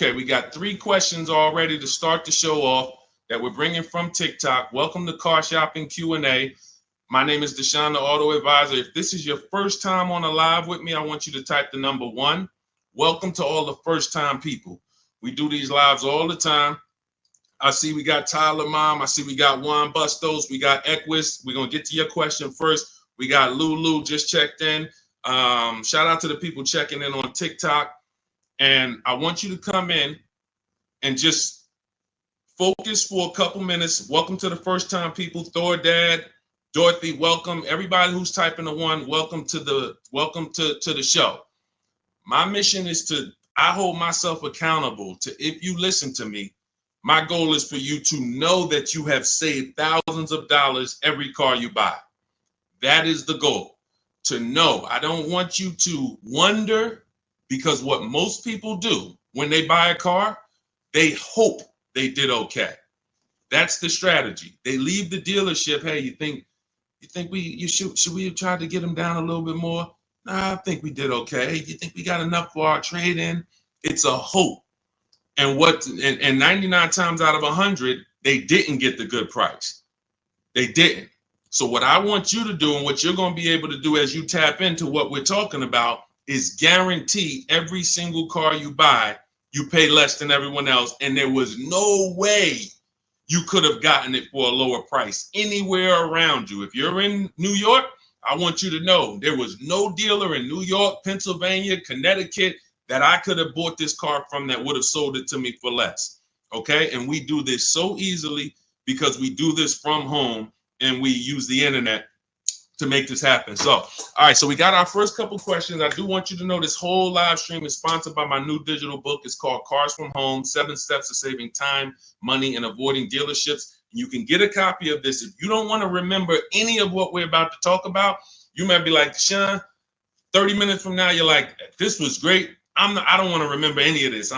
Okay, we got 3 questions already to start the show off that we're bringing from TikTok. Welcome to Car Shopping Q&A. My name is Deshaun, the Auto Advisor. If this is your first time on a live with me, I want you to type the number 1. Welcome to all the first-time people. We do these lives all the time. I see we got Tyler Mom. I see we got Juan Bustos. We got Equus. We're going to get to your question first. We got Lulu just checked in. Shout out to the people checking in on TikTok. And I want you to come in and just focus for a couple minutes. Welcome to the first-time people. Thor Dad, Dorothy, welcome. Everybody who's typing the 1, welcome to the show. My mission is I hold myself accountable to, if you listen to me, my goal is for you to know that you have saved thousands of dollars every car you buy. That is the goal, to know. I don't want you to wonder, because what most people do when they buy a car, they hope they did okay. That's the strategy. They leave the dealership. Hey, you think should we have tried to get them down a little bit more? Nah, I think we did okay. You think we got enough for our trade-in? It's a hope. And 99 times out of 100, they didn't get the good price. They didn't. So what I want you to do, and what you're going to be able to do as you tap into what we're talking about, is guarantee every single car you buy, you pay less than everyone else. And there was no way you could have gotten it for a lower price anywhere around you. If you're in New York, I want you to know there was no dealer in New York, Pennsylvania, Connecticut that I could have bought this car from that would have sold it to me for less. Okay. And we do this so easily because we do this from home and we use the internet to make this happen. So, all right, so we got our first couple questions. I do want you to know this whole live stream is sponsored by my new digital book. It's called Cars from Home, 7 Steps to Saving Time, Money, and Avoiding Dealerships. You can get a copy of this. If you don't want to remember any of what we're about to talk about, you might be like, Sean, 30 minutes from now, you're like, this was great. I don't want to remember any of this.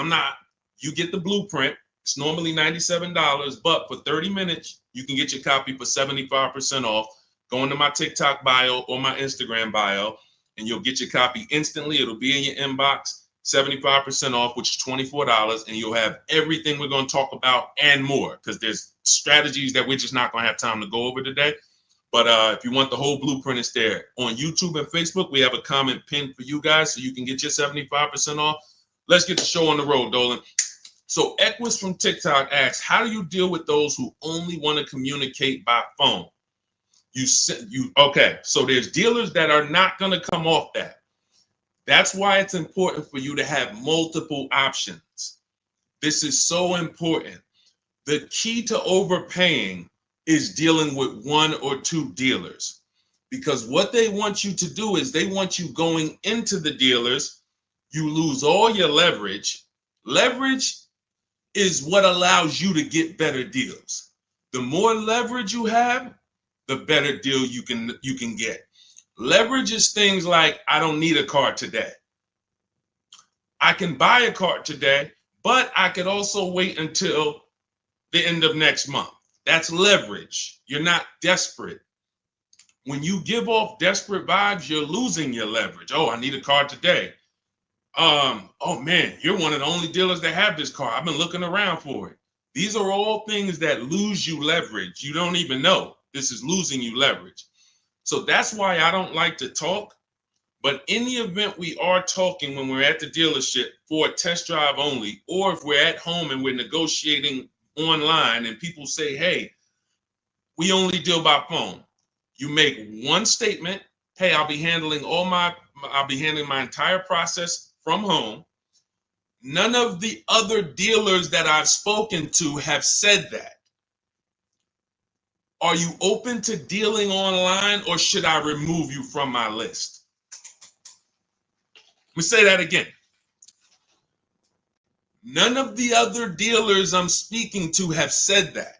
You get the blueprint. It's normally $97, but for 30 minutes, you can get your copy for 75% off. Go into my TikTok bio or my Instagram bio, and you'll get your copy instantly. It'll be in your inbox, 75% off, which is $24, and you'll have everything we're going to talk about and more, because there's strategies that we're just not going to have time to go over today. But if you want the whole blueprint, it's there. On YouTube and Facebook, we have a comment pinned for you guys so you can get your 75% off. Let's get the show on the road, Dolan. So Equus from TikTok asks, how do you deal with those who only want to communicate by phone? Okay, so there's dealers that are not going to come off that. That's why it's important for you to have multiple options. This is so important. The key to overpaying is dealing with 1 or 2 dealers, because what they want you to do is they want you going into the dealers. You lose all your leverage. Leverage is what allows you to get better deals. The more leverage you have, the better deal you can get. Leverage is things like, I don't need a car today. I can buy a car today, but I could also wait until the end of next month. That's leverage. You're not desperate. When you give off desperate vibes, you're losing your leverage. Oh, I need a car today. Oh man, you're one of the only dealers that have this car. I've been looking around for it. These are all things that lose you leverage. You don't even know. This is losing you leverage. So that's why I don't like to talk. But in the event we are talking when we're at the dealership for a test drive only, or if we're at home and we're negotiating online and people say, hey, we only deal by phone. You make one statement. Hey, I'll be handling my entire process from home. None of the other dealers that I've spoken to have said that. Are you open to dealing online, or should I remove you from my list? Let me say that again. None of the other dealers I'm speaking to have said that.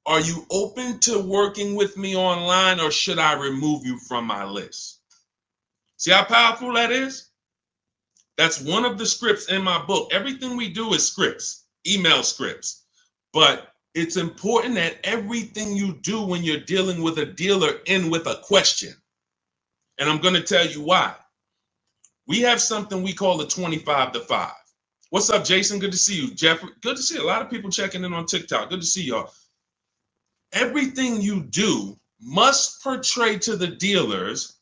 Are you open to working with me online, or should I remove you from my list? See how powerful that is? That's one of the scripts in my book. Everything we do is scripts, email scripts. But it's important that everything you do when you're dealing with a dealer end with a question. And I'm going to tell you why. We have something we call the 25 to 5. What's up, Jason? Good to see you. Jeffrey, good to see a lot of people checking in on TikTok. Good to see y'all. Everything you do must portray to the dealers,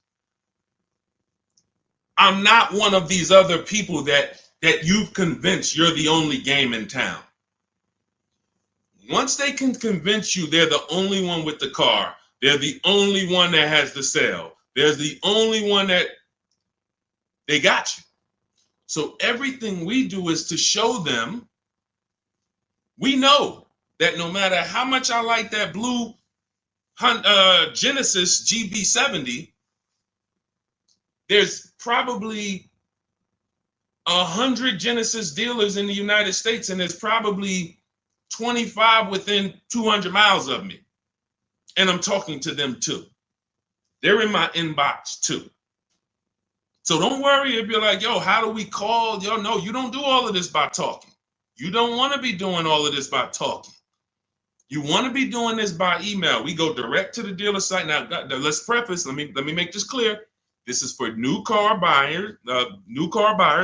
I'm not one of these other people that you've convinced you're the only game in town. Once they can convince you they're the only one with the car, they're the only one that has the sale, they're the only one that they got you. So everything we do is to show them, we know that no matter how much I like that blue Genesis GB70, there's probably 100 Genesis dealers in the United States, and there's probably 25 within 200 miles of me. And I'm talking to them too. They're in my inbox too. So don't worry if you're like, yo, how do we call? Yo, no, you don't do all of this by talking. You don't want to be doing all of this by talking. You want to be doing this by email. We go direct to the dealer site. Now, let's preface, let me make this clear. This is for new car buyers,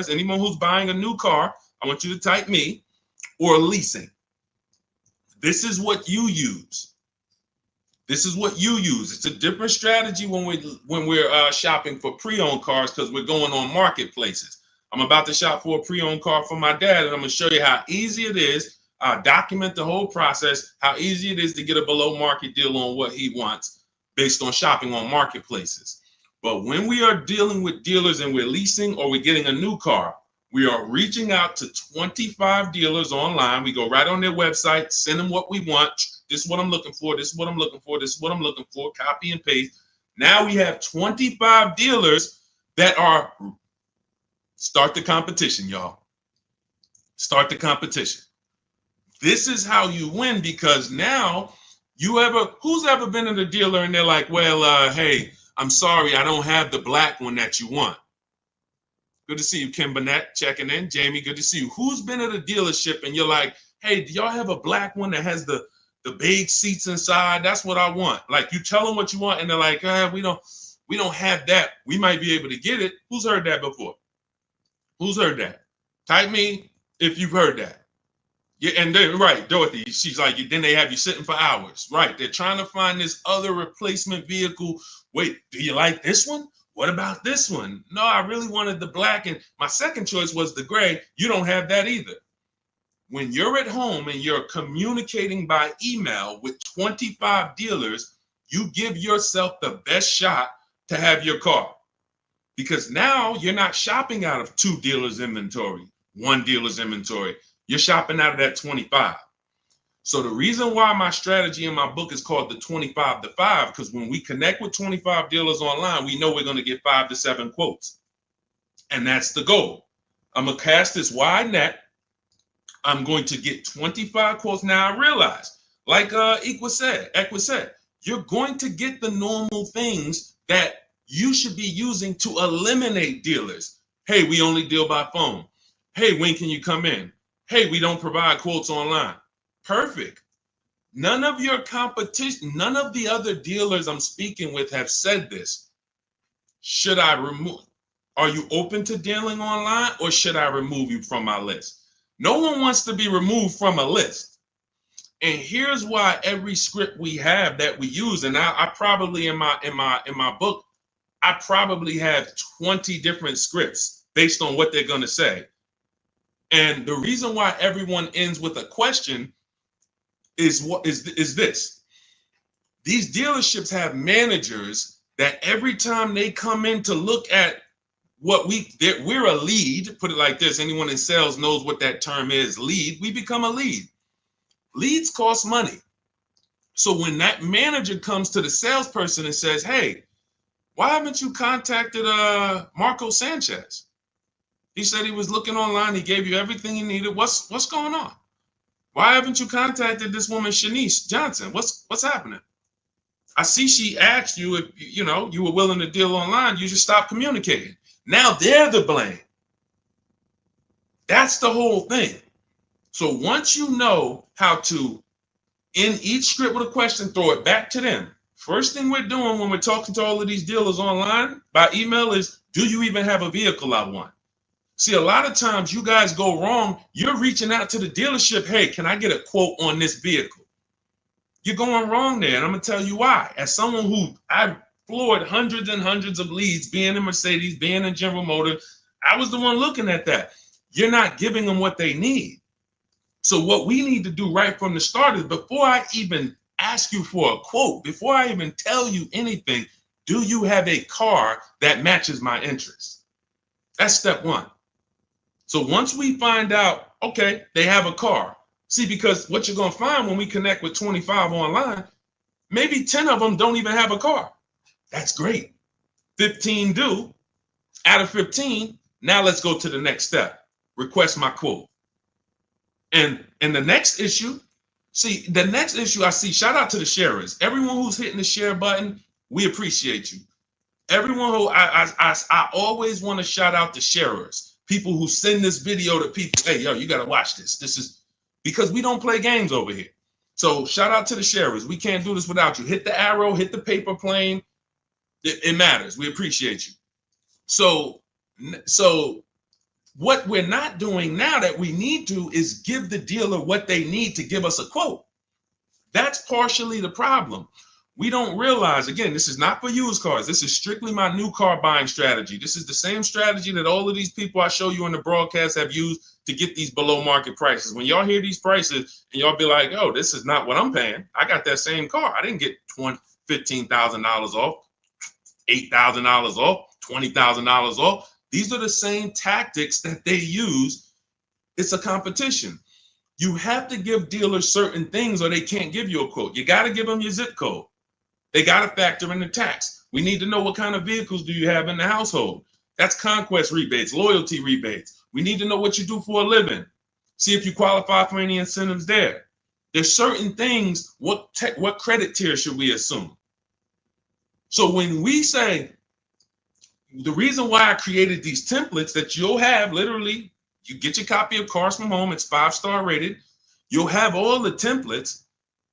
anyone who's buying a new car. I want you to type me, or leasing. This is what you use. This is what you use. It's a different strategy when we're shopping for pre-owned cars, because we're going on marketplaces. I'm about to shop for a pre-owned car for my dad, and I'm going to show you how easy it is. Document the whole process, how easy it is to get a below market deal on what he wants based on shopping on marketplaces. But when we are dealing with dealers and we're leasing or we're getting a new car, we are reaching out to 25 dealers online. We go right on their website, send them what we want. This is what I'm looking for. This is what I'm looking for. This is what I'm looking for. Copy and paste. Now we have 25 dealers that are, start the competition, y'all. Start the competition. This is how you win, because now who's ever been at a dealer and they're like, well, hey, I'm sorry, I don't have the black one that you want. Good to see you, Kim Burnett, checking in. Jamie, good to see you. Who's been at a dealership and you're like, hey, do y'all have a black one that has the big seats inside? That's what I want. Like, you tell them what you want and they're like, we don't have that. We might be able to get it. Who's heard that before? Who's heard that? Type me if you've heard that. Yeah, and then right, Dorothy, she's like, then they have you sitting for hours. Right, they're trying to find this other replacement vehicle. Wait, do you like this one? What about this one? No, I really wanted the black, and my second choice was the gray. You don't have that either. When you're at home and you're communicating by email with 25 dealers, you give yourself the best shot to have your car. Because now you're not shopping out of 2 dealers' inventory, 1 dealer's inventory. You're shopping out of that 25. So the reason why my strategy in my book is called the 25 to 5, because when we connect with 25 dealers online, we know we're going to get 5 to 7 quotes. And that's the goal. I'm going to cast this wide net. I'm going to get 25 quotes. Now I realize, like Equus said, you're going to get the normal things that you should be using to eliminate dealers. Hey, we only deal by phone. Hey, when can you come in? Hey, we don't provide quotes online. Perfect. None of your competition, none of the other dealers I'm speaking with have said this. Should I remove? Are you open to dealing online, or should I remove you from my list? No one wants to be removed from a list. And here's why every script we have that we use, and I probably in my book, I probably have 20 different scripts based on what they're going to say. And the reason why everyone ends with a question is this. These dealerships have managers that every time they come in to look at what we're a lead, put it like this, anyone in sales knows what that term is, lead, we become a lead. Leads cost money. So when that manager comes to the salesperson and says, hey, why haven't you contacted Marco Sanchez? He said he was looking online. He gave you everything you needed. What's going on? Why haven't you contacted this woman, Shanice Johnson? What's happening? I see she asked you if you were willing to deal online. You just stopped communicating. Now they're the blame. That's the whole thing. So once you know how to, in each script with a question, throw it back to them. First thing we're doing when we're talking to all of these dealers online by email is, do you even have a vehicle I want? See, a lot of times you guys go wrong. You're reaching out to the dealership. Hey, can I get a quote on this vehicle? You're going wrong there. And I'm going to tell you why. As someone who I've floored hundreds and hundreds of leads, being in Mercedes, being in General Motors, I was the one looking at that. You're not giving them what they need. So what we need to do right from the start is, before I even ask you for a quote, before I even tell you anything, do you have a car that matches my interests? That's step one. So once we find out, okay, they have a car. See, because what you're going to find when we connect with 25 online, maybe 10 of them don't even have a car. That's great. 15 do. Out of 15, now let's go to the next step. Request my quote. And the next issue, see, the next issue I see, shout out to the sharers. Everyone who's hitting the share button, we appreciate you. Everyone who, I always want to shout out the sharers. People who send this video to people, hey, yo, you got to watch this. This is because we don't play games over here. So shout out to the sharers. We can't do this without you. Hit the arrow, hit the paper plane. It matters. We appreciate you. So what we're not doing now that we need to is give the dealer what they need to give us a quote. That's partially the problem. We don't realize, again, this is not for used cars. This is strictly my new car buying strategy. This is the same strategy that all of these people I show you in the broadcast have used to get these below market prices. When y'all hear these prices and y'all be like, oh, this is not what I'm paying. I got that same car. I didn't get $15,000 off, $8,000 off, $20,000 off. These are the same tactics that they use. It's a competition. You have to give dealers certain things or they can't give you a quote. You got to give them your zip code. They got to factor in the tax. We need to know what kind of vehicles do you have in the household. That's conquest rebates, loyalty rebates. We need to know what you do for a living. See if you qualify for any incentives there. There's certain things, what credit tier should we assume? So when we say, the reason why I created these templates that you'll have, literally, you get your copy of Cars from Home, it's 5-star rated. You'll have all the templates.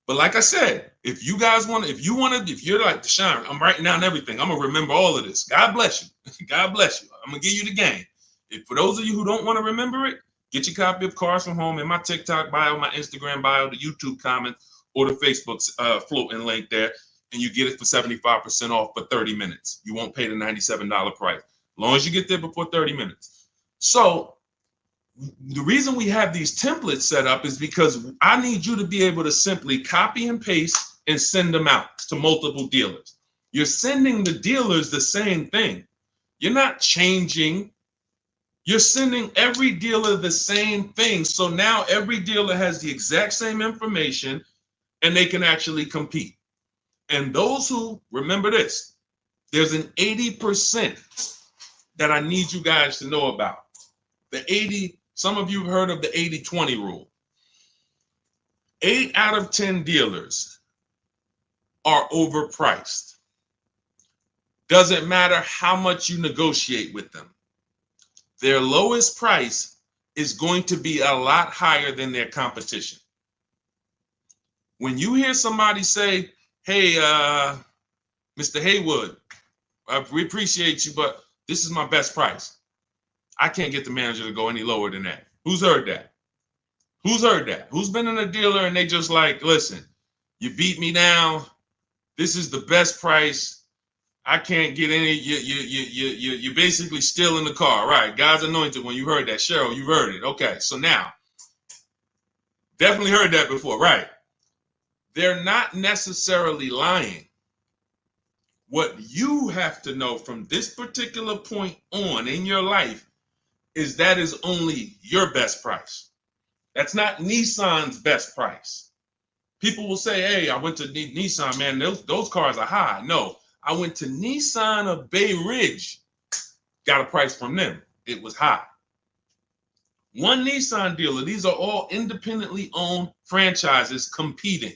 But like I said, if you guys want to, if you're like, Deshaun, I'm writing down everything. I'm going to remember all of this. God bless you. God bless you. I'm going to give you the game. If for those of you who don't want to remember it, get your copy of Cars from Home in my TikTok bio, my Instagram bio, the YouTube comments, or the Facebook floating link there. And you get it for 75% off for 30 minutes. You won't pay the $97 price, as long as you get there before 30 minutes. So the reason we have these templates set up is because I need you to be able to simply copy and paste and send them out to multiple dealers. You're sending the dealers the same thing. You're not changing. You're sending every dealer the same thing. So now every dealer has the exact same information and they can actually compete. And those who, remember this, there's an 80% that I need you guys to know about. The 80, some of you have heard of the 80-20 rule. 8 out of 10 dealers are overpriced. Doesn't matter how much you negotiate with them. Their lowest price is going to be a lot higher than their competition. When you hear somebody say, hey, Mr. Haywood, we appreciate you, but this is my best price. I can't get the manager to go any lower than that. Who's heard that? Who's heard that? Who's been in a dealer and they just like, listen, you beat me down. This is the best price. I can't get any. You basically still in the car, right? God's anointed. When you heard that, Cheryl, you heard it. Okay, so now, definitely heard that before, right? They're not necessarily lying. What you have to know from this particular point on in your life is that is only your best price. That's not Nissan's best price. People will say, hey, I went to Nissan, man, those cars are high. No, I went to Nissan of Bay Ridge, got a price from them. It was high. One Nissan dealer, these are all independently owned franchises competing.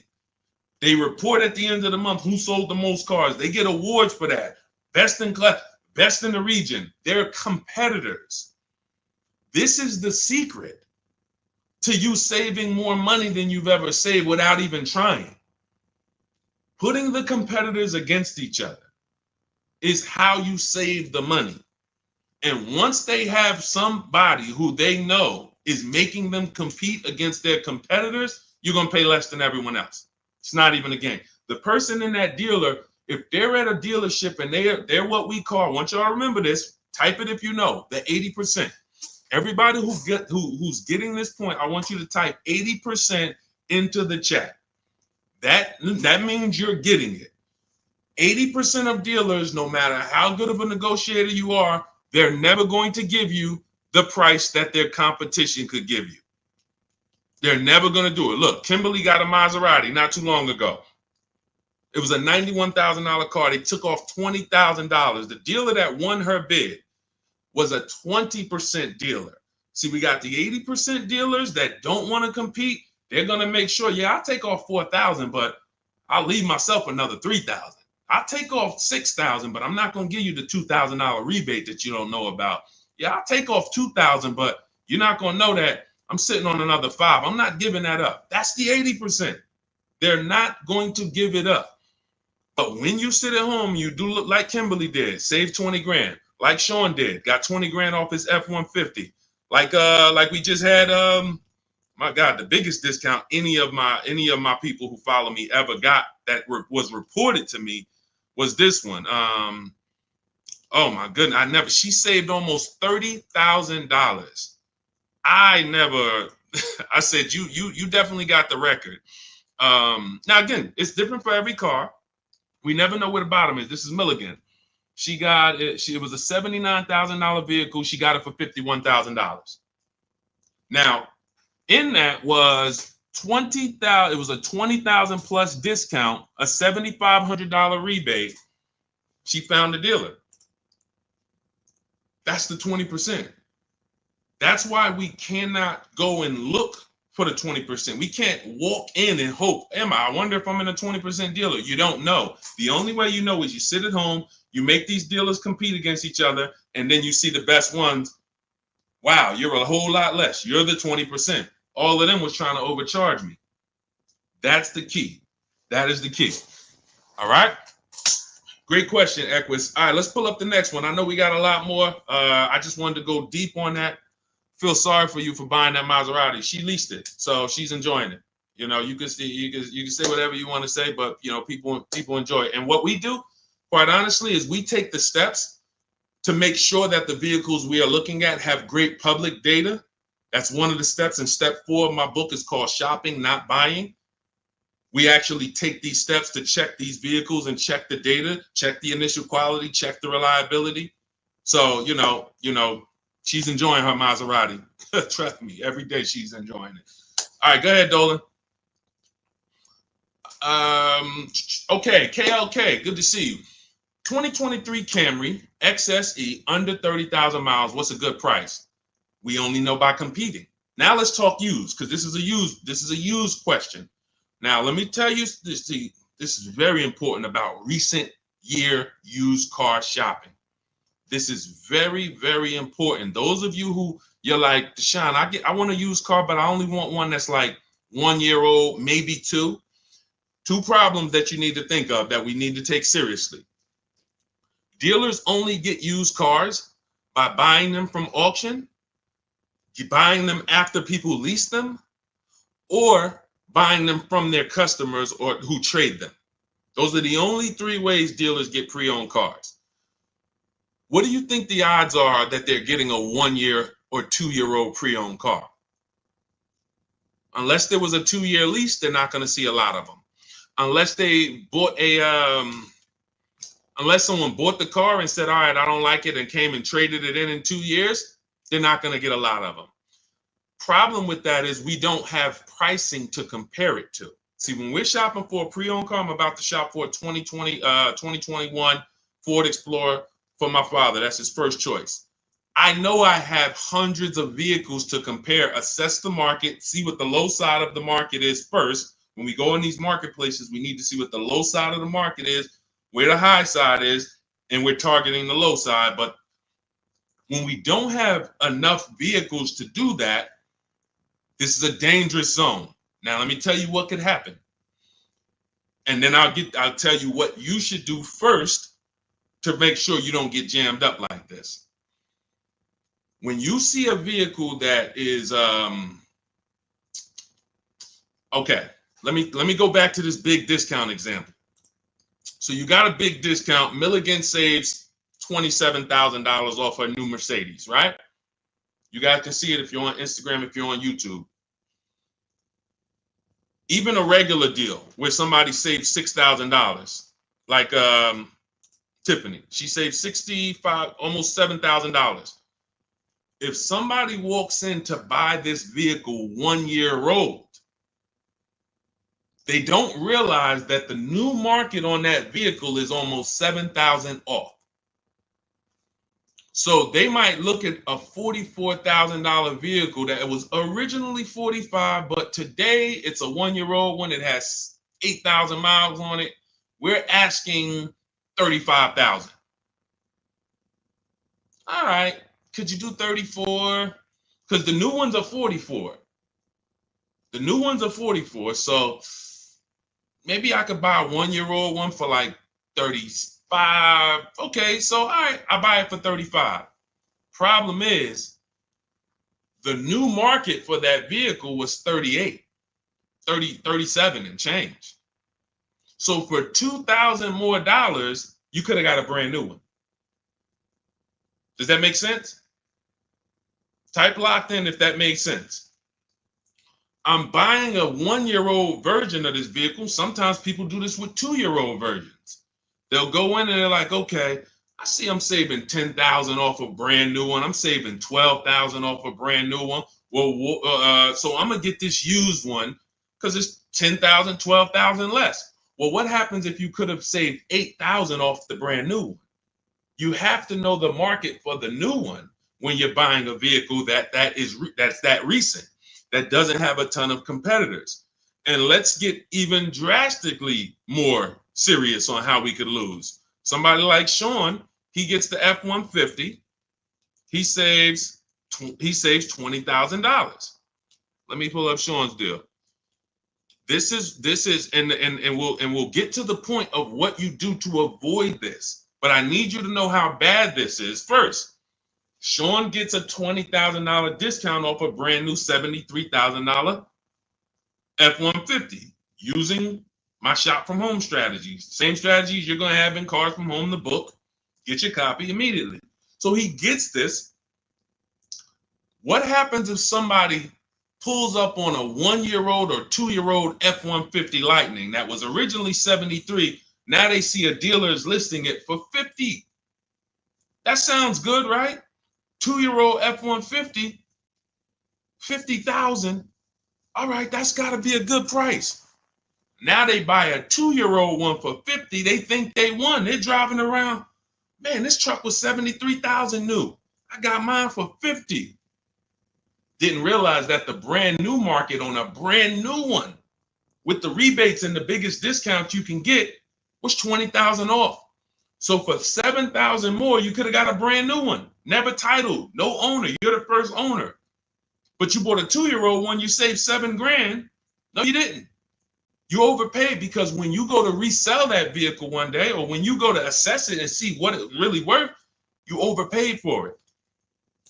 They report at the end of the month who sold the most cars. They get awards for that. Best in class, best in the region. They're competitors. This is the secret to you saving more money than you've ever saved without even trying. Putting the competitors against each other is how you save the money. And once they have somebody who they know is making them compete against their competitors, you're going to pay less than everyone else. It's not even a game. The person in that dealer, if they're at a dealership and they're what we call, I want y'all to remember this, type it if you know, the 80%. Everybody who's getting this point, I want you to type 80% into the chat. That means you're getting it. 80% of dealers, no matter how good of a negotiator you are, they're never going to give you the price that their competition could give you. They're never going to do it. Look, Kimberly got a Maserati not too long ago. It was a $91,000 car. They took off $20,000. The dealer that won her bid was a 20% dealer. See, we got the 80% dealers that don't want to compete. They're going to make sure, yeah, I'll take off $4,000, but I'll leave myself another $3,000. I'll take off $6,000, but I'm not going to give you the $2,000 rebate that you don't know about. Yeah, I'll take off $2,000, but you're not going to know that I'm sitting on another $5,000. I'm not giving that up. That's the 80%. They're not going to give it up. But when you sit at home, you do look like Kimberly did, save 20 grand, like Sean did, got 20 grand off his F-150. Like we just had, my God, the biggest discount any of my people who follow me ever got that was reported to me was this one. Oh my goodness, she saved almost $30,000. I said, you definitely got the record. Now again, it's different for every car. We never know where the bottom is. This is Milligan. She got it. It was a $79,000 vehicle. She got it for $51,000. Now, in that was $20,000. It was a $20,000 plus discount, a $7,500 rebate. She found a dealer. That's the 20%. That's why we cannot go and look for the 20%. We can't walk in and hope, I wonder if I'm in a 20% dealer. You don't know. The only way you know is you sit at home, you make these dealers compete against each other, and then you see the best ones. Wow, you're a whole lot less. You're the 20%. All of them was trying to overcharge me. That's the key. That is the key. All right. Great question, Equus. All right, let's pull up the next one. I know we got a lot more. I just wanted to go deep on that. Feel sorry for you for buying that Maserati. She leased it, so she's enjoying it. You know, you can say whatever you want to say, but you know, people enjoy it. And what we do, quite honestly, is we take the steps to make sure that the vehicles we are looking at have great public data. That's one of the steps. And step 4 of my book is called Shopping, Not Buying. We actually take these steps to check these vehicles and check the data, check the initial quality, check the reliability. So, you know, she's enjoying her Maserati. Trust me, every day she's enjoying it. All right, go ahead, Dolan. Okay, KLK, good to see you. 2023 Camry XSE under 30,000 miles. What's a good price? We only know by competing. Now let's talk used, because this is a used question. Now let me tell you this. This is very important about recent year used car shopping. This is very, very important. Those of you who you're like, Deshaun, I want a used car, but I only want one that's like 1 year old, maybe 2. 2 problems that you need to think of that we need to take seriously. Dealers only get used cars by buying them from auction, buying them after people lease them, or buying them from their customers or who trade them. Those are the only 3 ways dealers get pre-owned cars. What do you think the odds are that they're getting a 1 year or 2 year old pre-owned car? Unless there was a 2-year lease, they're not going to see a lot of them. Unless they bought unless someone bought the car and said, all right, I don't like it, and came and traded it in 2 years, they're not going to get a lot of them. Problem with that is we don't have pricing to compare it to. See, when we're shopping for a pre-owned car, I'm about to shop for a 2021 Ford Explorer for my father. That's his first choice. I know I have hundreds of vehicles to compare, assess the market, see what the low side of the market is first. When we go in these marketplaces, we need to see what the low side of the market is, where the high side is, and we're targeting the low side. But when we don't have enough vehicles to do that, this is a dangerous zone. Now, let me tell you what could happen. And then I'll tell you what you should do first to make sure you don't get jammed up like this. When you see a vehicle that is okay, let me go back to this big discount example. So you got a big discount. Milligan saves $27,000 off a new Mercedes, right? You guys can see it if you're on Instagram, if you're on YouTube. Even a regular deal where somebody saves $6,000, like Tiffany, she saved $65, almost $7,000. If somebody walks in to buy this vehicle 1 year old, they don't realize that the new market on that vehicle is almost $7,000 off. So they might look at a $44,000 vehicle that was originally $45,000, but today it's a 1 year old one. It has 8,000 miles on it. We're asking $35,000. All right, could you do 34? Because the new ones are 44. The new ones are 44. So maybe I could buy a 1 year old one for like 35. Okay, so all right, I buy it for 35. Problem is, the new market for that vehicle was 37 and change. So for $2,000 more, you could have got a brand new one. Does that make sense? Type locked in if that makes sense. I'm buying a 1 year old version of this vehicle. Sometimes people do this with 2 year old versions. They'll go in and they're like, okay, I see I'm saving $10,000 off a brand new one. I'm saving $12,000 off a brand new one. Well, so I'm gonna get this used one because it's $10,000, $12,000 less. Well, what happens if you could have saved $8,000 off the brand new one? You have to know the market for the new one when you're buying a vehicle that's that recent, that doesn't have a ton of competitors. And let's get even drastically more serious on how we could lose. Somebody like Sean, he gets the F-150. He saves $20,000. Let me pull up Sean's deal. This is and we'll get to the point of what you do to avoid this. But I need you to know how bad this is first. Sean gets a $20,000 discount off a brand new $73,000 F-150 using my shop from home strategies. Same strategies you're going to have in Cars from Home, the book. Get your copy immediately. So he gets this. What happens if somebody pulls up on a 1 year old or 2 year old F-150 Lightning that was originally 73? Now they see a dealer is listing it for 50. That sounds good, right? 2 year old F-150, 50,000. All right, that's got to be a good price. Now they buy a 2 year old one for 50. They think they won. They're driving around. Man, this truck was 73,000 new. I got mine for 50. Didn't realize that the brand new market on a brand new one with the rebates and the biggest discount you can get was 20,000 off. So for 7,000 more, you could have got a brand new one. Never titled, no owner. You're the first owner. But you bought a 2 year old one, you saved $7,000. No, you didn't. You overpaid because when you go to resell that vehicle one day, or when you go to assess it and see what it really worth, you overpaid for it.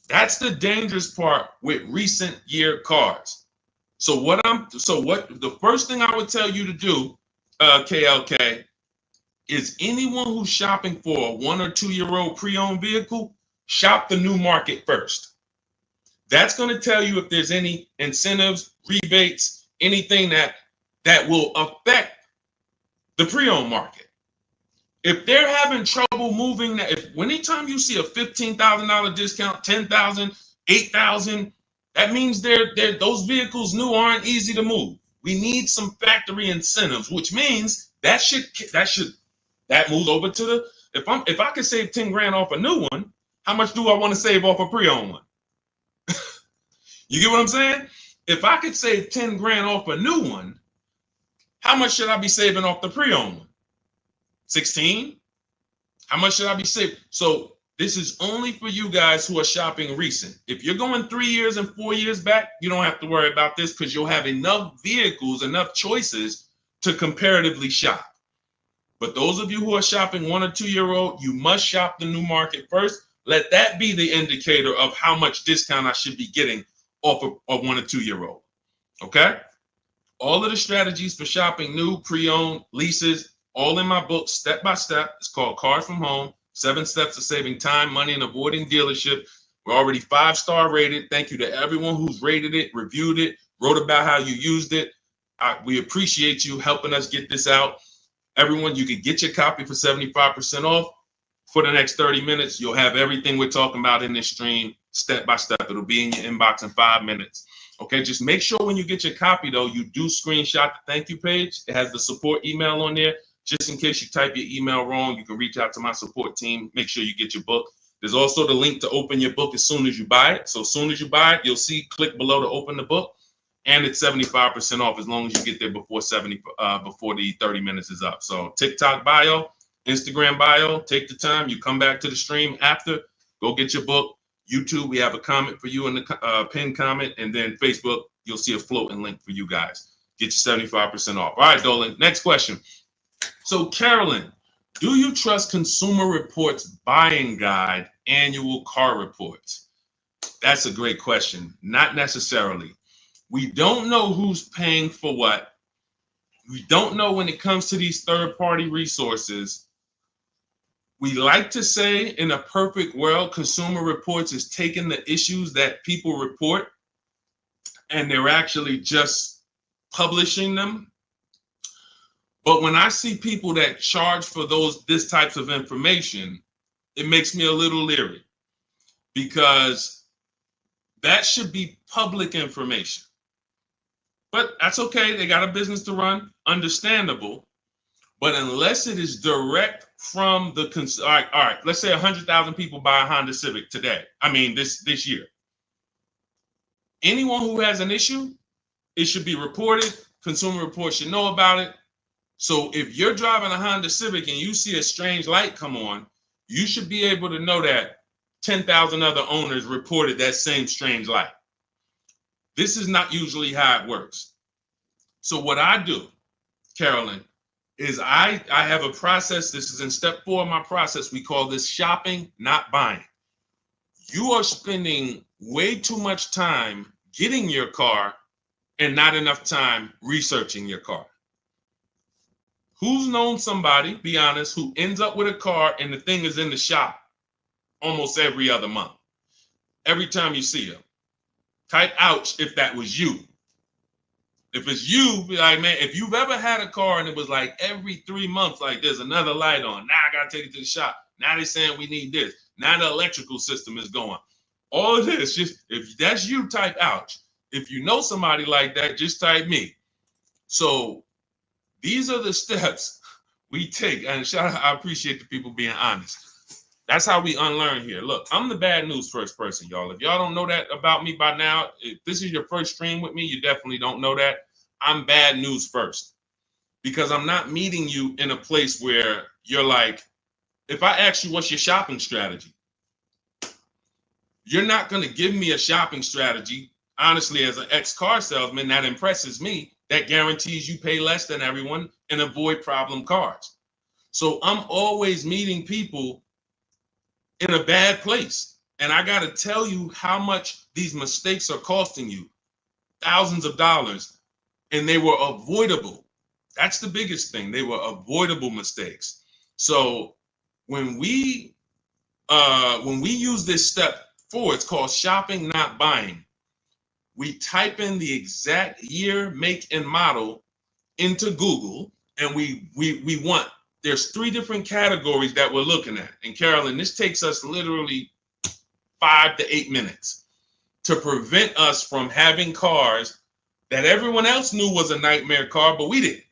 That's the dangerous part with recent year cars. So the first thing I would tell you to do, KLK, is anyone who's shopping for a 1 or 2 year old pre-owned vehicle, shop the new market first. That's going to tell you if there's any incentives, rebates, anything that will affect the pre-owned market. If they're having trouble moving, anytime you see a $15,000 discount, $10,000, $8,000, that means those vehicles new aren't easy to move. We need some factory incentives, which means that moves over to the, if I could save 10 grand off a new one, how much do I want to save off a pre-owned one? You get what I'm saying? If I could save 10 grand off a new one, how much should I be saving off the pre-owned one? 16? How much should I be saving? So this is only for you guys who are shopping recent. If you're going 3 years and 4 years back, you don't have to worry about this because you'll have enough vehicles, enough choices to comparatively shop. But those of you who are shopping 1 or 2 year old, you must shop the new market first. let that be the indicator of how much discount I should be getting off of a 1 or 2 year old. Okay? All of the strategies for shopping new, pre-owned, leases, all in my book, step by step. It's called Cars from Home, 7 Steps of Saving Time, Money, and Avoiding Dealership. We're already 5-star rated. Thank you to everyone who's rated it, reviewed it, wrote about how you used it. We appreciate you helping us get this out. Everyone, you can get your copy for 75% off. For the next 30 minutes, you'll have everything we're talking about in this stream, step by step. It'll be in your inbox in 5 minutes. Okay, just make sure when you get your copy, though, you do screenshot the thank you page. It has the support email on there. Just in case you type your email wrong, you can reach out to my support team. Make sure you get your book. There's also the link to open your book as soon as you buy it. So as soon as you buy it, you'll see, click below to open the book. And it's 75% off as long as you get there before the 30 minutes is up. So TikTok bio, Instagram bio, take the time. You come back to the stream after, go get your book. YouTube, we have a comment for you in the pinned comment. And then Facebook, you'll see a floating link for you guys. Get your 75% off. All right, Dolan, next question. So Carolyn, do you trust Consumer Reports Buying Guide annual car reports? That's a great question. Not necessarily. We don't know who's paying for what. We don't know when it comes to these third-party resources. We like to say in a perfect world, Consumer Reports is taking the issues that people report and they're actually just publishing them. But when I see people that charge for this types of information, it makes me a little leery because that should be public information. But that's okay. They got a business to run. Understandable. But unless it is direct from the all right, let's say 100,000 people buy a Honda Civic today. I mean, this year. Anyone who has an issue, it should be reported. Consumer Reports should know about it. So if you're driving a Honda Civic and you see a strange light come on, you should be able to know that 10,000 other owners reported that same strange light. This is not usually how it works. So what I do, Carolyn, is I have a process. This is in step 4 of my process. We call this shopping, not buying. You are spending way too much time getting your car and not enough time researching your car. Who's known somebody, be honest, who ends up with a car and the thing is in the shop almost every other month? Every time you see them. Type ouch if that was you. If it's you, be like, man, if you've ever had a car and it was like every 3 months, like there's another light on. Now I got to take it to the shop. Now they're saying we need this. Now the electrical system is going. All of this, just if that's you, type ouch. If you know somebody like that, just type me. So these are the steps we take. And I appreciate the people being honest. That's how we unlearn here. Look, I'm the bad news first person, y'all. If y'all don't know that about me by now, if this is your first stream with me, you definitely don't know that. I'm bad news first because I'm not meeting you in a place where you're like, if I ask you what's your shopping strategy, you're not going to give me a shopping strategy. Honestly, as an ex-car salesman, that impresses me. That guarantees you pay less than everyone and avoid problem cars. So I'm always meeting people in a bad place. And I got to tell you how much these mistakes are costing you. Thousands of dollars. And they were avoidable. That's the biggest thing. They were avoidable mistakes. So when we use this step 4, it's called shopping, not buying. We type in the exact year, make, and model into Google, and we want, there's 3 different categories that we're looking at. And Carolyn, this takes us literally 5 to 8 minutes to prevent us from having cars that everyone else knew was a nightmare car, but we didn't.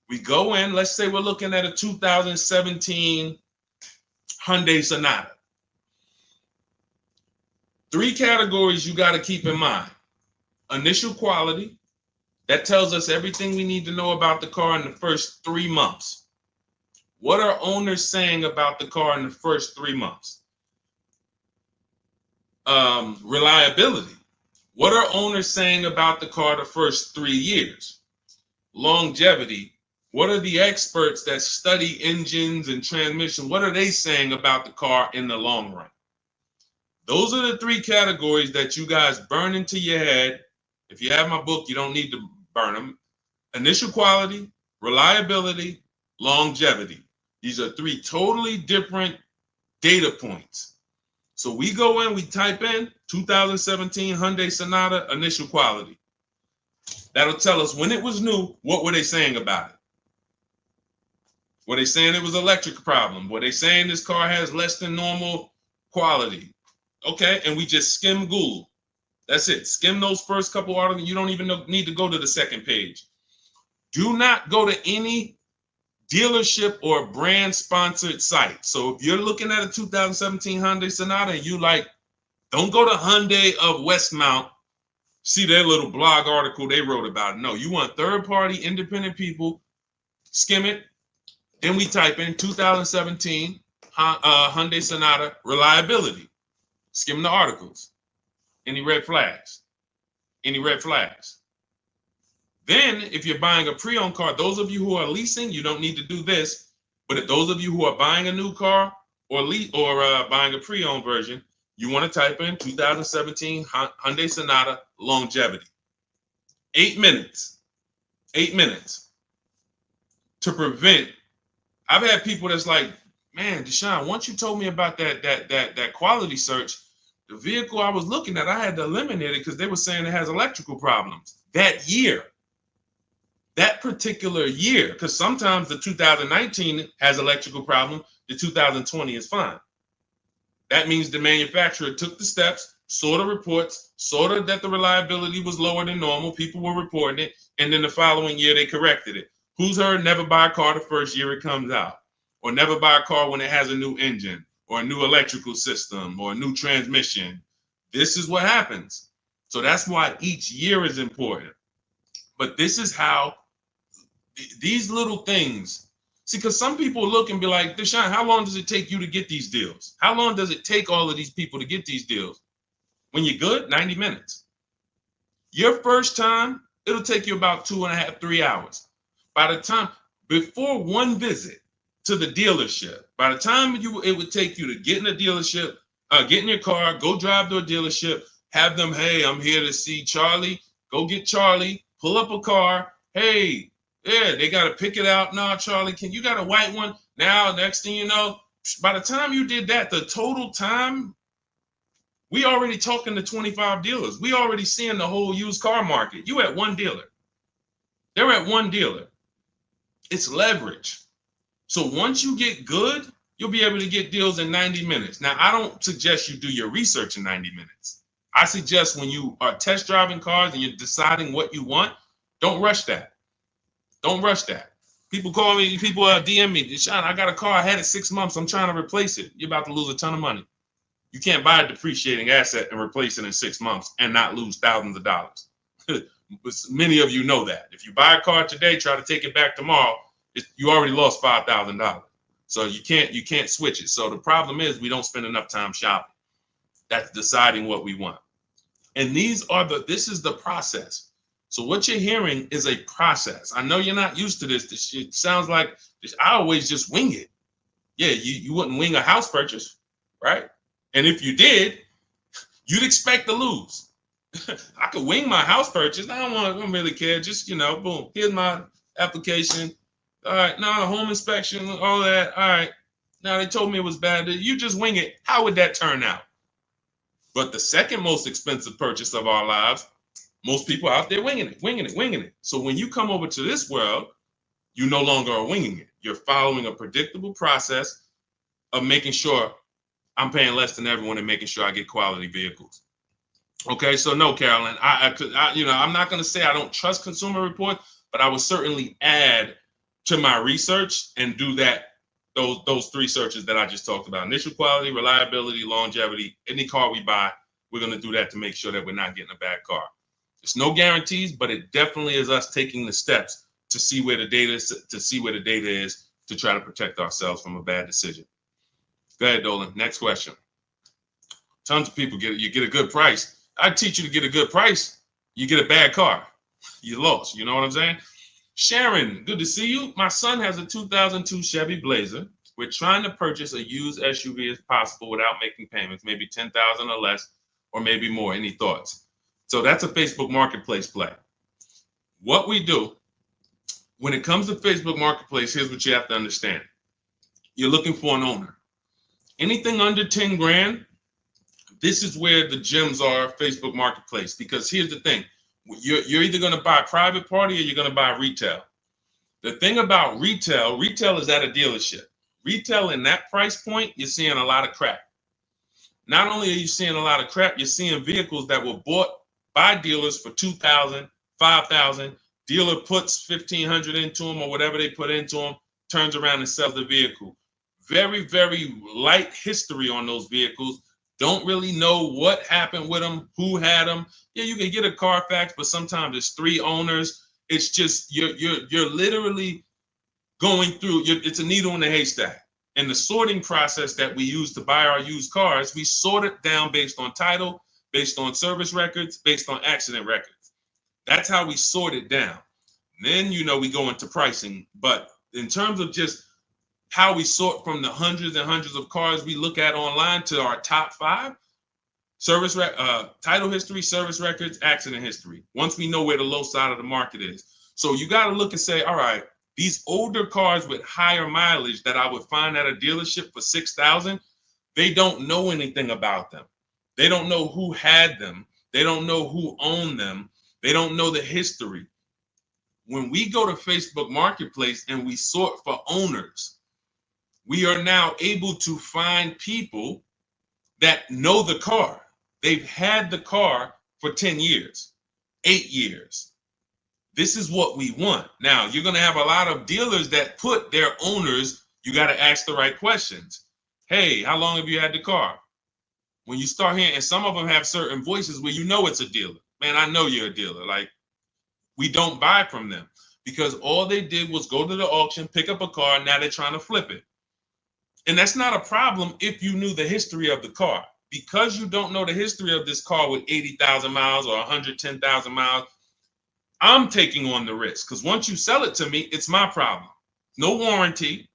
We go in, let's say we're looking at a 2017 Hyundai Sonata. 3 categories you got to keep in mind. Initial quality. That tells us everything we need to know about the car in the first 3 months. What are owners saying about the car in the first 3 months? Reliability. What are owners saying about the car the first 3 years? Longevity. What are the experts that study engines and transmission? What are they saying about the car in the long run? Those are the three categories that you guys burn into your head. If you have my book, you don't need to burn them. Initial quality, reliability, longevity. These are three totally different data points. So we go in, we type in 2017 Hyundai Sonata initial quality. That'll tell us when it was new, what were they saying about it? Were they saying it was an electric problem? Were they saying this car has less than normal quality? Okay, and we just skim Google. That's it. Skim those first couple articles. You don't even need to go to the second page. Do not go to any dealership or brand sponsored site. So if you're looking at a 2017 Hyundai Sonata and you like, don't go to Hyundai of Westmount, see their little blog article they wrote about it. No, you want third party independent people, skim it. Then we type in 2017 Hyundai Sonata reliability. Skim the articles. Any red flags? Any red flags? Then, if you're buying a pre-owned car, those of you who are leasing, you don't need to do this. But if those of you who are buying a new car or buying a pre-owned version, you want to type in 2017 Hyundai Sonata longevity. 8 minutes. 8 minutes. To prevent. I've had people that's like, man, Deshaun, once you told me about that quality search, the vehicle I was looking at, I had to eliminate it because they were saying it has electrical problems. That year. That particular year, because sometimes the 2019 has electrical problem, the 2020 is fine. That means the manufacturer took the steps, saw the reports, saw that the reliability was lower than normal, people were reporting it, and then the following year they corrected it. Who's heard never buy a car the first year it comes out, or never buy a car when it has a new engine, or a new electrical system, or a new transmission? This is what happens. So that's why each year is important. But this is how these little things, see, because some people look and be like, Deshaun, how long does it take you to get these deals? How long does it take all of these people to get these deals? When you're good, 90 minutes. Your first time, it'll take you about 2.5, 3 hours. By the time, before one visit to the dealership, by the time it would take you to get in a dealership, get in your car, go drive to a dealership, have them, hey, I'm here to see Charlie. Go get Charlie, pull up a car. Hey, yeah, they got to pick it out. No, Charlie, you got a white one? Now, next thing you know, by the time you did that, the total time, we already talking to 25 dealers. We already seeing the whole used car market. You at one dealer. They're at one dealer. It's leverage. So once you get good, you'll be able to get deals in 90 minutes. Now, I don't suggest you do your research in 90 minutes. I suggest when you are test driving cars and you're deciding what you want, don't rush that. Don't rush that. People call me, people DM me, Deshaun, I got a car, I had it 6 months, I'm trying to replace it. You're about to lose a ton of money. You can't buy a depreciating asset and replace it in 6 months and not lose thousands of dollars. Many of you know that. If you buy a car today, try to take it back tomorrow, you already lost $5,000. So you can't switch it. So the problem is we don't spend enough time shopping. That's deciding what we want. And this is the process. So what you're hearing is a process. I know you're not used to this. It sounds like I always just wing it. Yeah, you wouldn't wing a house purchase, right? And if you did, you'd expect to lose. I could wing my house purchase. I don't really care. Just, boom, here's my application. All right, now home inspection, all that. All right, now they told me it was bad. You just wing it. How would that turn out? But the second most expensive purchase of our lives, most people out there winging it. So when you come over to this world, you no longer are winging it. You're following a predictable process of making sure I'm paying less than everyone and making sure I get quality vehicles. Okay, so no, Carolyn, I'm not going to say I don't trust Consumer Report, but I would certainly add to my research and do those three searches that I just talked about: initial quality, reliability, longevity. Any car we buy, we're going to do that to make sure that we're not getting a bad car. There's no guarantees, but it definitely is us taking the steps to see where the data is, to try to protect ourselves from a bad decision. Go ahead, Dolan. Next question. Tons of people you get a good price. I teach you to get a good price. You get a bad car. You lost. You know what I'm saying? Sharon, good to see you. My son has a 2002 Chevy Blazer. We're trying to purchase a used SUV as possible without making payments, maybe 10,000 or less, or maybe more. Any thoughts? So that's a Facebook Marketplace play. What we do when it comes to Facebook Marketplace, here's what you have to understand. You're looking for an owner. Anything under 10 grand, this is where the gems are, Facebook Marketplace. Because here's the thing. You're either going to buy private party or you're going to buy retail. The thing about retail is at a dealership. Retail in that price point, you're seeing a lot of crap. Not only are you seeing a lot of crap, you're seeing vehicles that were bought by dealers for $2,000, $5,000. Dealer puts $1,500 into them or whatever they put into them, turns around and sells the vehicle. Very, very light history on those vehicles. Don't really know what happened with them, who had them. Yeah, you can get a Carfax, but sometimes it's 3 owners. It's just you're literally going through. It's a needle in a haystack. And the sorting process that we use to buy our used cars, we sort it down based on title, based on service records, based on accident records. That's how we sort it down. Then we go into pricing. But in terms of just how we sort from the hundreds and hundreds of cars we look at online to our top 5, title history, service records, accident history. Once we know where the low side of the market is. So you got to look and say, all right, these older cars with higher mileage that I would find at a dealership for $6,000, they don't know anything about them. They don't know who had them. They don't know who owned them. They don't know the history. When we go to Facebook Marketplace and we sort for owners, we are now able to find people that know the car. They've had the car for 10 years, 8 years. This is what we want. Now, you're going to have a lot of dealers that put their owners, you got to ask the right questions. Hey, how long have you had the car? When you start hearing, and some of them have certain voices where it's a dealer. Man, I know you're a dealer. Like, we don't buy from them because all they did was go to the auction, pick up a car, now they're trying to flip it. And that's not a problem if you knew the history of the car. Because you don't know the history of this car with 80,000 miles or 110,000 miles, I'm taking on the risk. Because once you sell it to me, it's my problem. No warranty.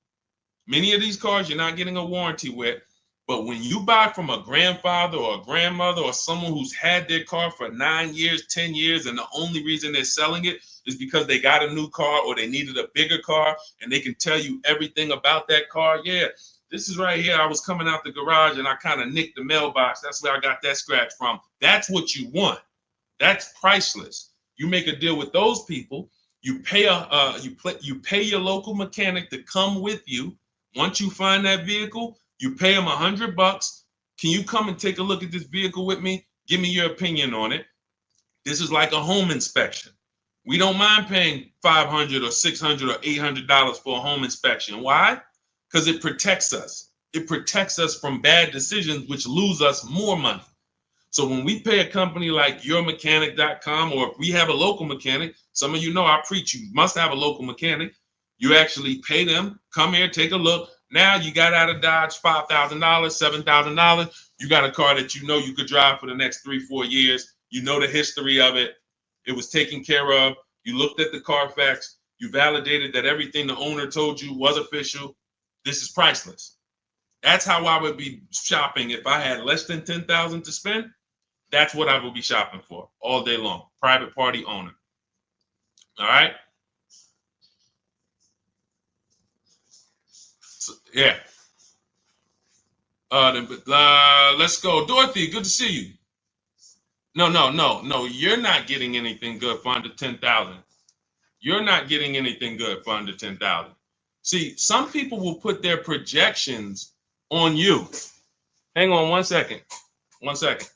Many of these cars you're not getting a warranty with. But when you buy from a grandfather or a grandmother or someone who's had their car for 9 years, 10 years, and the only reason they're selling it is because they got a new car or they needed a bigger car and they can tell you everything about that car. Yeah. This is right here. I was coming out the garage and I kind of nicked the mailbox. That's where I got that scratch from. That's what you want. That's priceless. You make a deal with those people. You pay you pay your local mechanic to come with you. Once you find that vehicle, you pay him $100. Can you come and take a look at this vehicle with me? Give me your opinion on it. This is like a home inspection. We don't mind paying $500 or $600 or $800 for a home inspection. Why? Because it protects us. It protects us from bad decisions, which lose us more money. So when we pay a company like yourmechanic.com, or if we have a local mechanic, some of you know I preach, you must have a local mechanic. You actually pay them, come here, take a look. Now you got out of Dodge $5,000, $7,000. You got a car that you know you could drive for the next 3-4 years. You know the history of it. It was taken care of. You looked at the Carfax. You validated that everything the owner told you was official. This is priceless. That's how I would be shopping if I had less than $10,000 to spend. That's what I would be shopping for all day long. Private party owner. All right. So, yeah. Let's go, Dorothy. Good to see you. No. You're not getting anything good for under 10,000. You're not getting anything good for under 10,000. See, some people will put their projections on you. Hang on 1 second. 1 second.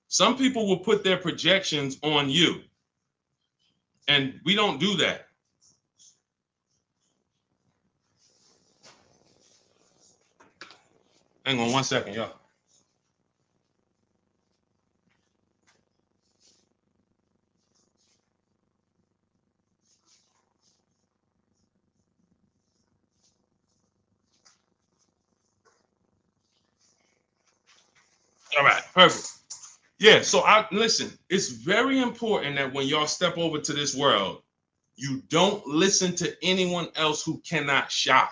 Some people will put their projections on you. And we don't do that. Hang on 1 second, y'all. All right, perfect. Yeah, so listen, it's very important that when y'all step over to this world, You don't listen to anyone else who cannot shop.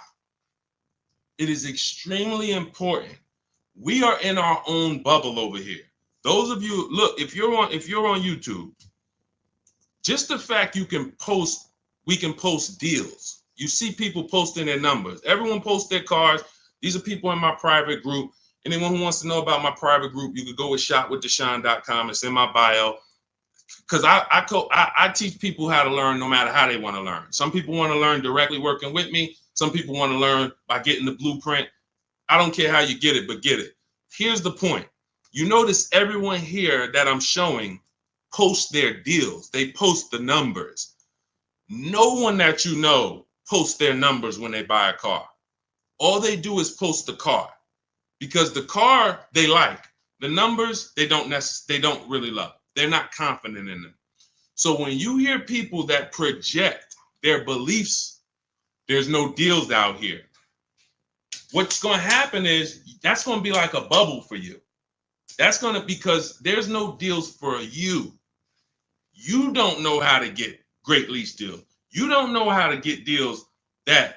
It is extremely important. We are in our own bubble over here. Those of you, look, if you're on YouTube, just the fact we can post deals. You see people posting their numbers. Everyone posts their cars. These are people in my private group. Anyone who wants to know about my private group, you could go with shopwithdeshaun.com. It's in my bio. Because I teach people how to learn no matter how they want to learn. Some people want to learn directly working with me. Some people want to learn by getting the blueprint. I don't care how you get it, but get it. Here's the point. You notice everyone here that I'm showing post their deals. They post the numbers. No one that you know posts their numbers when they buy a car. All they do is post the car, because the car they like. The numbers they don't really love. They're not confident in them. So when you hear people that project their beliefs, there's no deals out here. What's going to happen is that's going to be like a bubble for you. That's going to, because there's no deals for you. You don't know how to get great lease deals. You don't know how to get deals that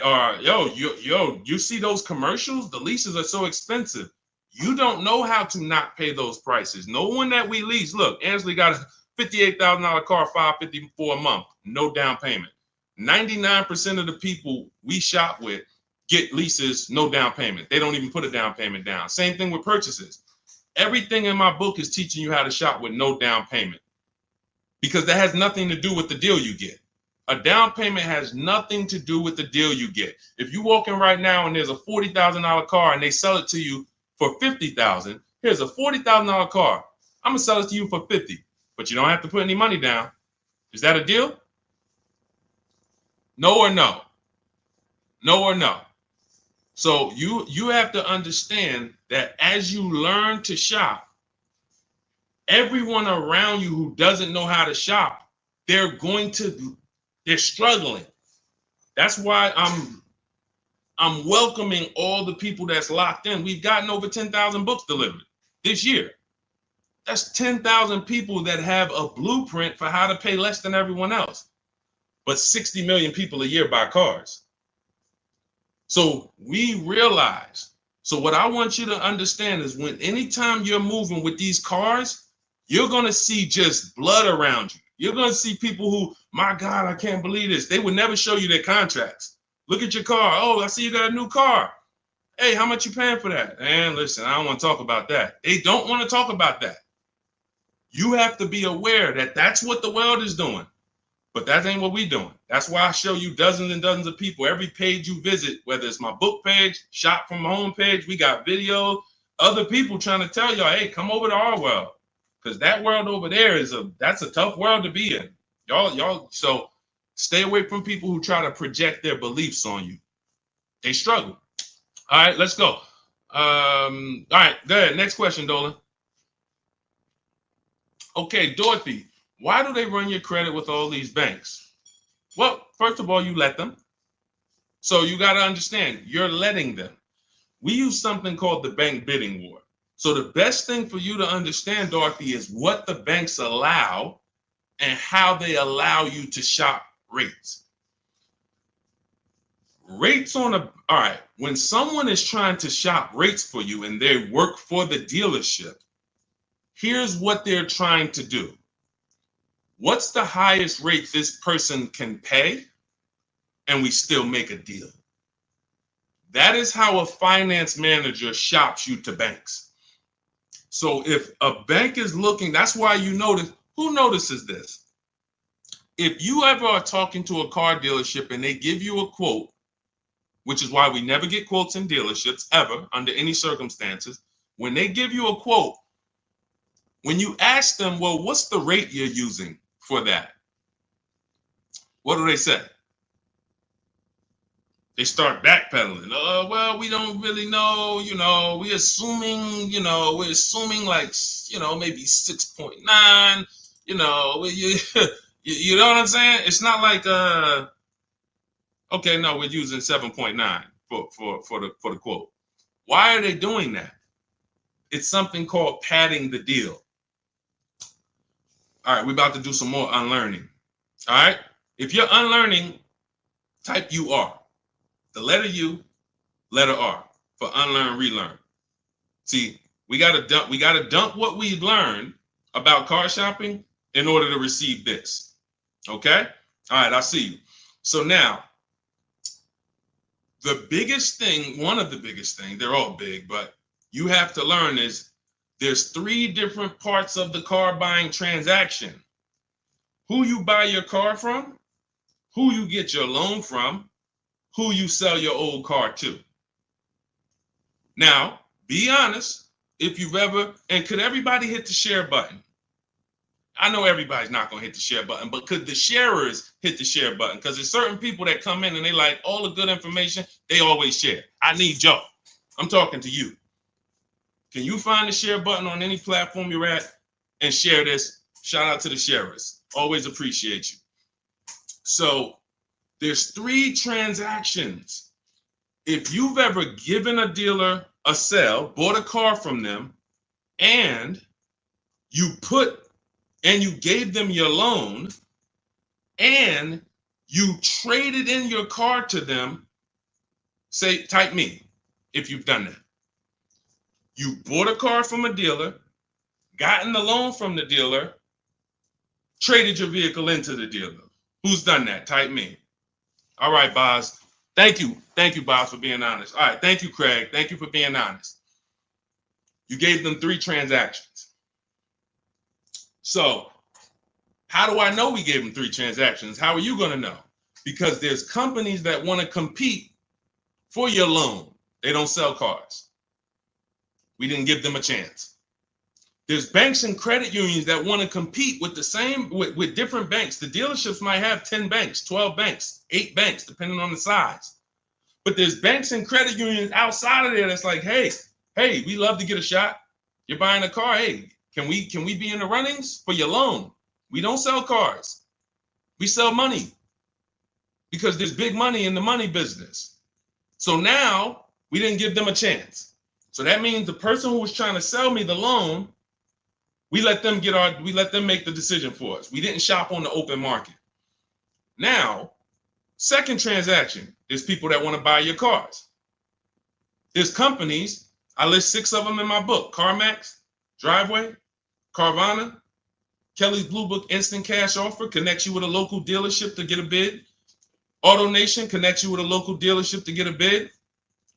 are, you see those commercials? The leases are so expensive. You don't know how to not pay those prices. No one that we lease, look, Ansley got a $58,000 car, $554 a month, no down payment. 99% of the people we shop with get leases, no down payment. They don't even put a down payment down. Same thing with purchases. Everything in my book is teaching you how to shop with no down payment, because that has nothing to do with the deal you get. A down payment has nothing to do with the deal you get. If you walk in right now and there's a $40,000 car and they sell it to you for $50,000, here's a $40,000 car. I'm gonna sell it to you for $50,000, but you don't have to put any money down. Is that a deal? No or no? No or no? So you have to understand that as you learn to shop, everyone around you who doesn't know how to shop, they're struggling. That's why I'm welcoming all the people that's locked in. We've gotten over 10,000 books delivered this year. That's 10,000 people that have a blueprint for how to pay less than everyone else. But 60 million people a year buy cars. So we realize. So what I want you to understand is, anytime you're moving with these cars, you're going to see just blood around you. You're going to see people who, my God, I can't believe this. They would never show you their contracts. Look at your car. Oh, I see you got a new car. Hey, how much you paying for that? And listen, I don't want to talk about that. They don't want to talk about that. You have to be aware that that's what the world is doing. But that ain't what we're doing. That's why I show you dozens and dozens of people. Every page you visit, whether it's my book page, shop from my home page, we got videos, other people trying to tell y'all, hey, come over to our world. Because that world over there that's a tough world to be in. Y'all, so stay away from people who try to project their beliefs on you. They struggle. All right, let's go. All right, go ahead. Next question, Dolan. Okay, Dorothy, why do they run your credit with all these banks? Well, first of all, you let them. So you got to understand, you're letting them. We use something called the bank bidding war. So the best thing for you to understand, Dorothy, is what the banks allow and how they allow you to shop rates. All right, when someone is trying to shop rates for you and they work for the dealership, here's what they're trying to do. What's the highest rate this person can pay? And we still make a deal. That is how a finance manager shops you to banks. So if a bank is looking, that's why you notice, who notices this? If you ever are talking to a car dealership and they give you a quote, which is why we never get quotes in dealerships ever under any circumstances, when they give you a quote, when you ask them, well, what's the rate you're using for that? What do they say? They start backpedaling. Well, we don't really know, we're assuming like, maybe 6.9, you know what I'm saying? It's not like, okay, no, we're using 7.9 for the quote. Why are they doing that? It's something called padding the deal. All right, we're about to do some more unlearning. All right, If you're unlearning, type UR. The letter U, letter R for unlearn, relearn. See, we gotta dump what we've learned about car shopping in order to receive this. Okay? All right, I see you. So now, the biggest thing, one of the biggest things, they're all big, but you have to learn is there's 3 different parts of the car buying transaction. Who you buy your car from, who you get your loan from, who you sell your old car to. Now, be honest, if you've ever, and could everybody hit the share button? I know everybody's not going to hit the share button, but could the sharers hit the share button? Because there's certain people that come in and they like all the good information, they always share. I need y'all. I'm talking to you. Can you find the share button on any platform you're at and share this? Shout out to the sharers. Always appreciate you. So there's 3 transactions. If you've ever given a dealer a sale, bought a car from them, and you gave them your loan, and you traded in your car to them, say, type me if you've done that. You bought a car from a dealer, gotten the loan from the dealer, traded your vehicle into the dealer. Who's done that? Type me. All right, Boz. Thank you. Thank you, Boz, for being honest. All right. Thank you, Craig. Thank you for being honest. You gave them 3 transactions. So how do I know we gave them 3 transactions? How are you going to know? Because there's companies that want to compete for your loan. They don't sell cars. We didn't give them a chance. There's banks and credit unions that want to compete with the same, with different banks. The dealerships might have 10 banks, 12 banks, 8 banks, depending on the size. But there's banks and credit unions outside of there that's like, hey, we love to get a shot. You're buying a car. Hey, can we be in the runnings for your loan? We don't sell cars. We sell money because there's big money in the money business. So now we didn't give them a chance. So that means the person who was trying to sell me the loan, we let them make the decision for us. We didn't shop on the open market. Now, second transaction, there's people that want to buy your cars. There's companies, I list 6 of them in my book: CarMax, Driveway, Carvana, Kelly's Blue Book Instant Cash Offer connects you with a local dealership to get a bid. AutoNation connects you with a local dealership to get a bid.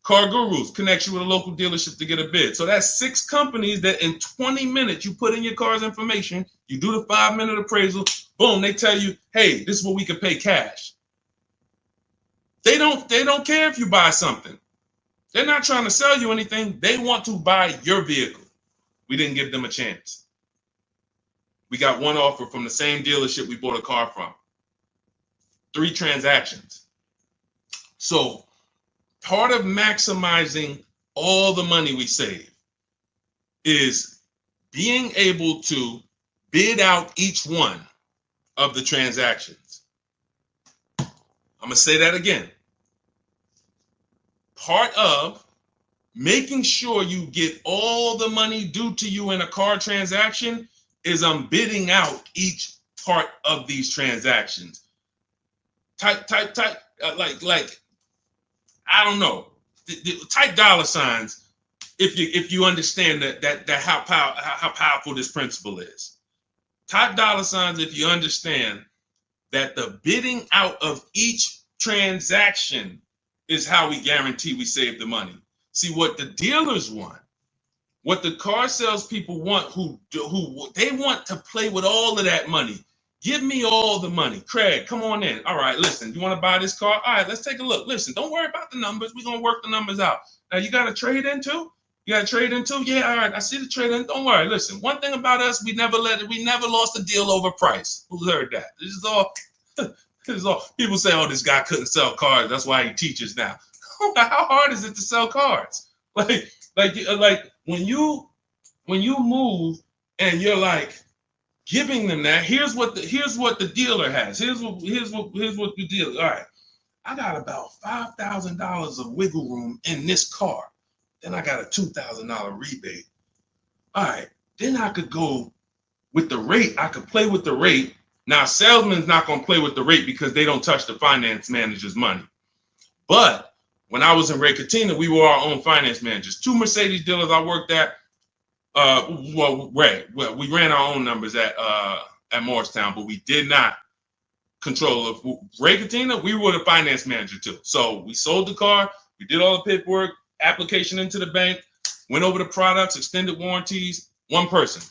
Car Gurus connects you with a local dealership to get a bid. So that's 6 companies that in 20 minutes you put in your car's information, you do the 5-minute appraisal, boom, they tell you, hey, this is what we can pay cash. They don't care if you buy something. They're not trying to sell you anything. They want to buy your vehicle. We didn't give them a chance. We got 1 offer from the same dealership we bought a car from. 3 transactions. So part of maximizing all the money we save is being able to bid out each one of the transactions. I'm going to say that again. Part of making sure you get all the money due to you in a car transaction is I'm bidding out each part of these transactions. Type, like, I don't know. Type $signs if you understand that how powerful this principle is. Type $signs if you understand that the bidding out of each transaction is how we guarantee we save the money. See, what the dealers want, what the car salespeople want, who they want to play with all of that money. Give me all the money. Craig, come on in. All right, listen, you want to buy this car? All right, let's take a look. Listen, don't worry about the numbers. We're going to work the numbers out. Now, you got to trade in too? You got to trade in too? Yeah, all right, I see the trade in. Don't worry. Listen, one thing about us, we never lost a deal over price. Who heard that? This is all. People say, oh, this guy couldn't sell cars. That's why he teaches now. How hard is it to sell cars? Like when you move and you're like, giving them that, here's what the dealer has. Here's what the dealer. All right, I got about $5,000 of wiggle room in this car. Then I got a $2,000 rebate. All right, then I could go with the rate. I could play with the rate Now, salesman's not going to play with the rate because they don't touch the finance manager's money. But when I was in Ray Catena, we were our own finance managers. 2 Mercedes dealers I worked at. We ran our own numbers at Morristown, but we did not control of Ray Catena. We were the finance manager too. So we sold the car, we did all the paperwork, application into the bank, went over the products, extended warranties, one person.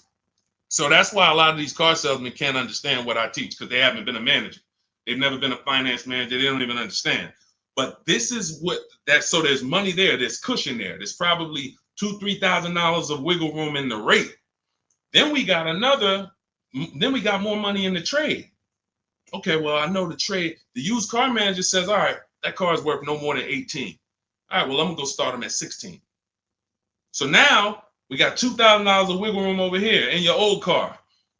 So that's why a lot of these car salesmen can't understand what I teach, because they haven't been a manager. They've never been a finance manager. They don't even understand. But this is what that. So there's money there. There's cushion there. There's probably $2,000-$3,000 of wiggle room in the rate. Then we got more money in the trade. Okay, well, I know the trade. The used car manager says, all right, that car is worth no more than 18. All right, well, I'm gonna go start them at 16. So now we got $2,000 of wiggle room over here in your old car.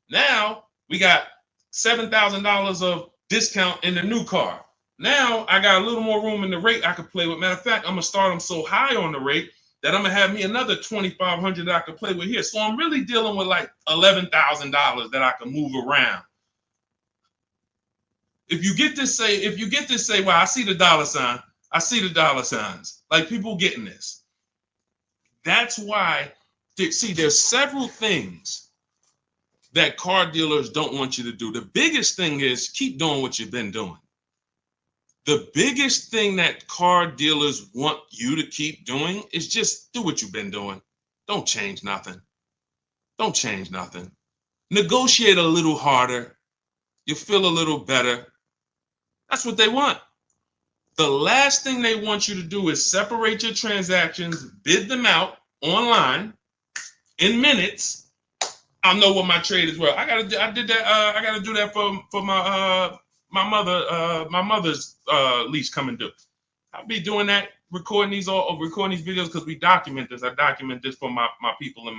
Now we got $7,000 of discount in the new car. Now I got a little more room in the rate I could play with. Matter of fact, I'm gonna start them so high on the rate that I'm gonna have me another $2,500 that I could play with here. So I'm really dealing with like $11,000 that I can move around. If you get this, say, well, I see the dollar sign. I see the dollar signs. Like, people getting this. That's why, see, there's several things that car dealers don't want you to do. The biggest thing is keep doing what you've been doing. The biggest thing that car dealers want you to keep doing is just do what you've been doing. Don't change nothing. Don't change nothing. Negotiate a little harder. You feel a little better. That's what they want. The last thing they want you to do is separate your transactions, bid them out online in minutes. I'll know what my trade is worth. I gotta do that for my mother's lease coming due. I'll be doing that, recording these videos because we document this. I document this for my people in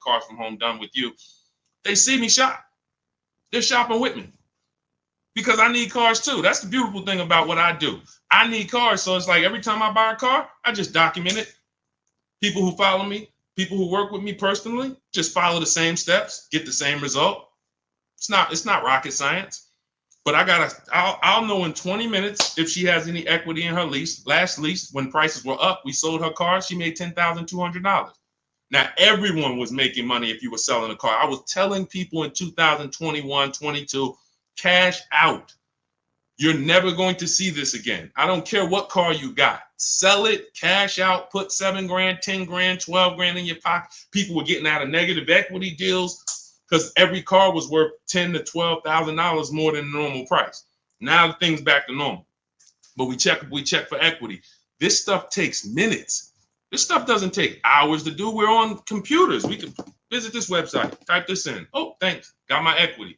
Cars from Home Done With You. They see me shop. They're shopping with me because I need cars too. That's the beautiful thing about what I do. I need cars, so it's like every time I buy a car, I just document it. People who follow me, people who work with me personally, just follow the same steps, get the same result. It's not rocket science. But I'll know in 20 minutes if she has any equity in her lease. Last lease, when prices were up, we sold her car. She made $10,200. Now, everyone was making money if you were selling a car. I was telling people in 2021, 22, cash out. You're never going to see this again. I don't care what car you got. Sell it, cash out, put $7 grand, $10 grand, $12 grand in your pocket. People were getting out of negative equity deals because every car was worth $10,000 to $12,000 more than the normal price. Now the thing's back to normal. But we check for equity. This stuff takes minutes. This stuff doesn't take hours to do. We're on computers. We can visit this website, type this in. Oh, thanks. Got my equity.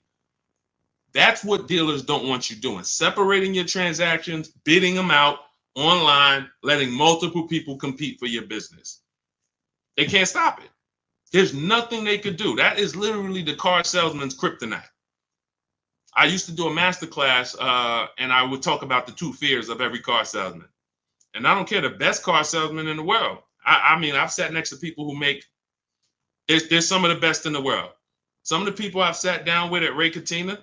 That's what dealers don't want you doing. Separating your transactions, bidding them out online, letting multiple people compete for your business. They can't stop it. There's nothing they could do. That is literally the car salesman's kryptonite. I used to do a masterclass and I would talk about the 2 fears of every car salesman. And I don't care, the best car salesman in the world. I mean, I've sat next to people who make, there's some of the best in the world. Some of the people I've sat down with at Ray Catena,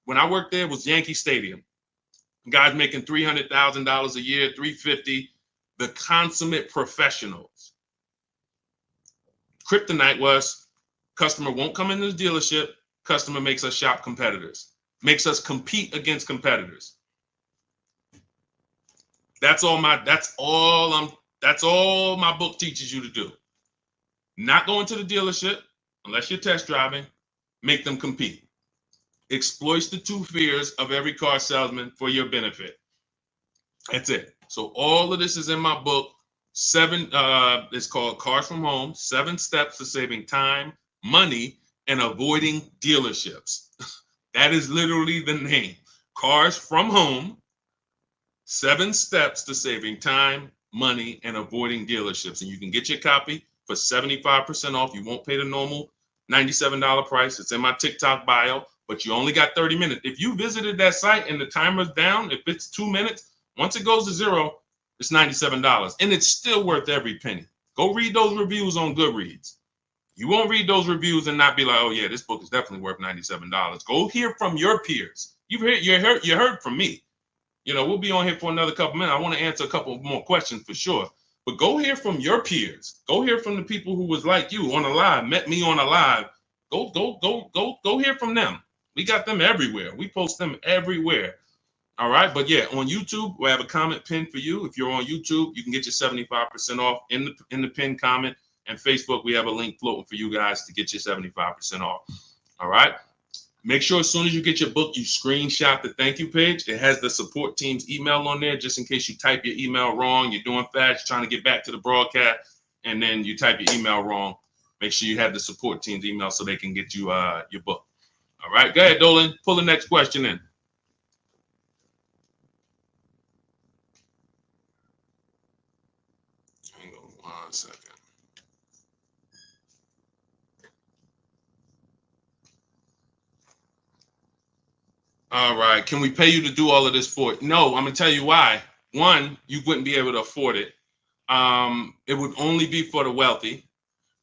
when I worked there, was Yankee Stadium. Guys making $300,000 a year, $350,000, the consummate professionals. Kryptonite was customer won't come into the dealership. Customer makes us shop competitors, makes us compete against competitors. That's all my book teaches you to do. Not going to the dealership unless you're test driving, make them compete. Exploits the 2 fears of every car salesman for your benefit. That's it. So all of this is in my book. 7, it's called Cars from Home, 7 Steps to Saving Time, Money, and Avoiding Dealerships. That is literally the name. Cars from Home, 7 Steps to Saving Time, Money, and Avoiding Dealerships. And you can get your copy for 75% off. You won't pay the normal $97 price. It's in my TikTok bio, but you only got 30 minutes. If you visited that site and the timer's down, if it's 2 minutes, once it goes to 0, it's $97. And it's still worth every penny. Go read those reviews on Goodreads. You won't read those reviews and not be like, oh yeah, this book is definitely worth $97. Go hear from your peers. You heard from me. You know, we'll be on here for another couple minutes. I want to answer a couple more questions for sure. But go hear from your peers. Go hear from the people who was like you on a live, met me on a live. Go hear from them. We got them everywhere. We post them everywhere. All right. But yeah, on YouTube, we have a comment pinned for you. If you're on YouTube, you can get your 75% off in the pinned comment. And Facebook, we have a link floating for you guys to get your 75% off. All right. Make sure as soon as you get your book, you screenshot the thank you page. It has the support team's email on there, just in case you type your email wrong. You're doing fast, trying to get back to the broadcast, and then you type your email wrong. Make sure you have the support team's email so they can get you your book. All right. Go ahead, Dolan. Pull the next question in. Hang on 1 second. All right. Can we pay you to do all of this for it? No, I'm going to tell you why. One, you wouldn't be able to afford it. It would only be for the wealthy,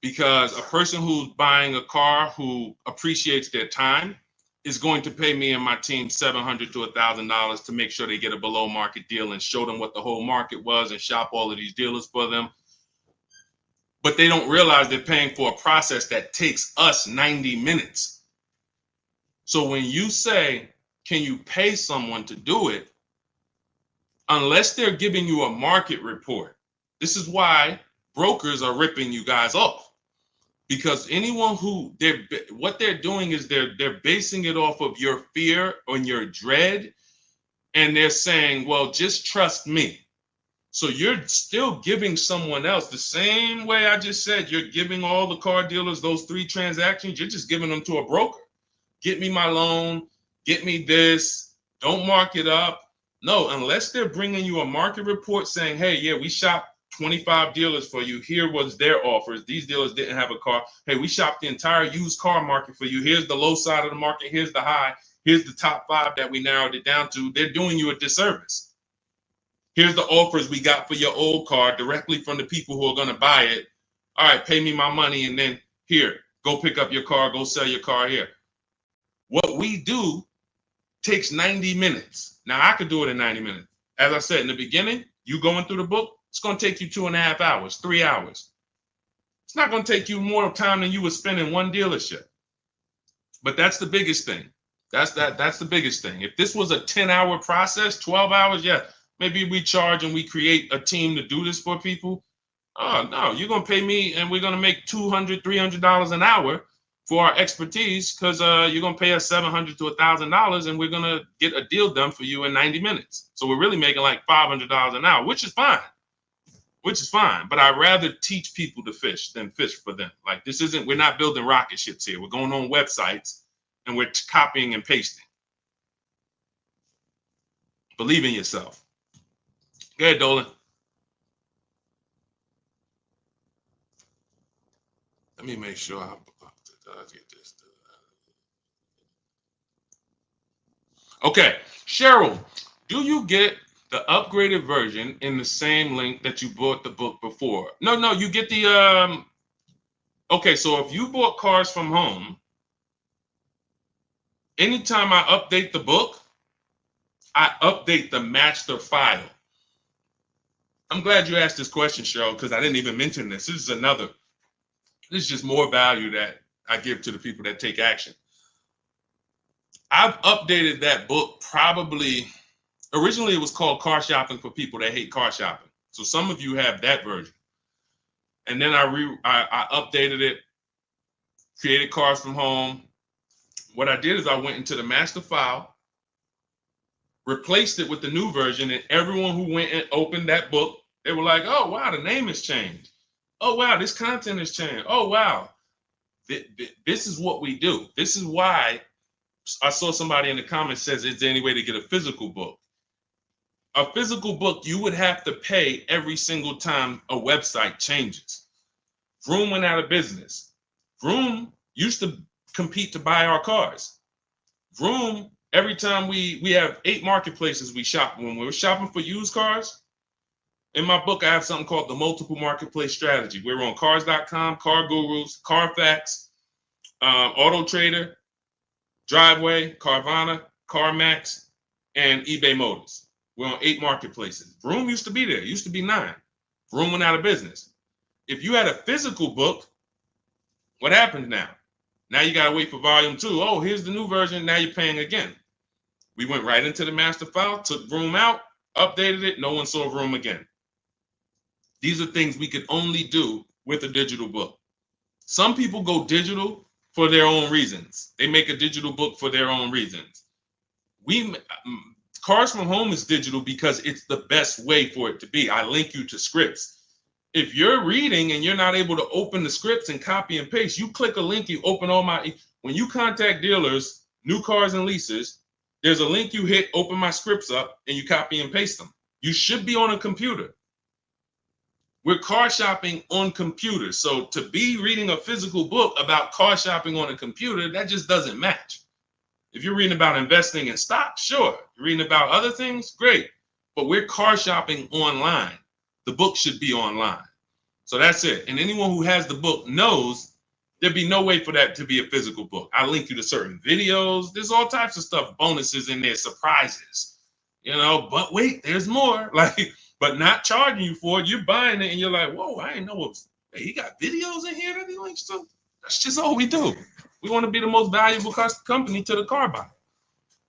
because a person who's buying a car who appreciates their time is going to pay me and my team $700 to $1,000 to make sure they get a below market deal and show them what the whole market was and shop all of these dealers for them. But they don't realize they're paying for a process that takes us 90 minutes. So when you say, can you pay someone to do it? Unless they're giving you a market report. This is why brokers are ripping you guys off, because anyone who what they're doing is they're basing it off of your fear and your dread, and they're saying, well, just trust me. So you're still giving someone else the same way I just said. You're giving all the car dealers those 3 transactions. You're just giving them to a broker. Get me my loan. Get me this. Don't mark it up. No, unless they're bringing you a market report saying, hey, yeah, we shopped 25 dealers for you. Here was their offers. These dealers didn't have a car. Hey, we shopped the entire used car market for you. Here's the low side of the market. Here's the high. Here's the top 5 that we narrowed it down to. They're doing you a disservice. Here's the offers we got for your old car directly from the people who are going to buy it. All right, pay me my money, and then here, go pick up your car, go sell your car here. What we do takes 90 minutes. Now, I could do it in 90 minutes. As I said in the beginning, you going through the book, it's going to take you 2.5 hours, 3 hours. It's not going to take you more time than you would spend in one dealership. But that's the biggest thing. That's the biggest thing. If this was a 10-hour process, 12 hours, yeah, maybe we charge and we create a team to do this for people. Oh, no, you're going to pay me and we're going to make $200, $300 an hour for our expertise, because you're going to pay us $700 to $1,000 and we're going to get a deal done for you in 90 minutes. So we're really making like $500 an hour, which is fine. But I'd rather teach people to fish than fish for them. Like, we're not building rocket ships here. We're going on websites and we're copying and pasting. Believe in yourself. Go ahead, Dolan. Let me make sure I get this. Okay, Cheryl, do you get the upgraded version in the same link that you bought the book before? No, you get the okay, so if you bought Cars from Home, anytime I update the book, I update the master file. I'm glad you asked this question, Cheryl, because I didn't even mention this. This is just more value that I give to the people that take action. I've updated that book probably, originally it was called Car Shopping for People That Hate Car Shopping. So some of you have that version. And then I updated it, created Cars from Home. What I did is I went into the master file, replaced it with the new version, and everyone who went and opened that book, they were like, oh, wow, the name has changed. Oh, wow, this content has changed. Oh, wow. This is what we do. This is why I saw somebody in the comments says, is there any way to get a physical book? A physical book, you would have to pay every single time a website changes. Vroom went out of business. Vroom used to compete to buy our cars. Vroom, every time we have 8 marketplaces we shop. When we were shopping for used cars, In my book, I have something called the multiple marketplace strategy. We're on Cars.com, Car Gurus, Carfax, Auto Trader, Driveway, Carvana, CarMax, and eBay Motors. We're on 8 marketplaces. Vroom used to be there. It used to be 9. Vroom went out of business. If you had a physical book, what happens now? Now you got to wait for volume 2. Oh, here's the new version. Now you're paying again. We went right into the master file, took Vroom out, updated it. No one saw Vroom again. These are things we could only do with a digital book. Some people go digital for their own reasons. They make a digital book for their own reasons. Cars from Home is digital because it's the best way for it to be. I link you to scripts. If you're reading and you're not able to open the scripts and copy and paste, you click a link, you open all my, when you contact dealers, new cars and leases, there's a link you hit, open my scripts up, and you copy and paste them. You should be on a computer. We're car shopping on computers. So to be reading a physical book about car shopping on a computer, that just doesn't match. If you're reading about investing in stocks, sure. You're reading about other things, great. But we're car shopping online. The book should be online. So that's it. And anyone who has the book knows there'd be no way for that to be a physical book. I link you to certain videos. There's all types of stuff, bonuses in there, surprises, but wait, there's more. But not charging you for it. You're buying it and you're like, whoa, I didn't know he got videos in here that he links to. That's just all we do. We want to be the most valuable company to the car buyer.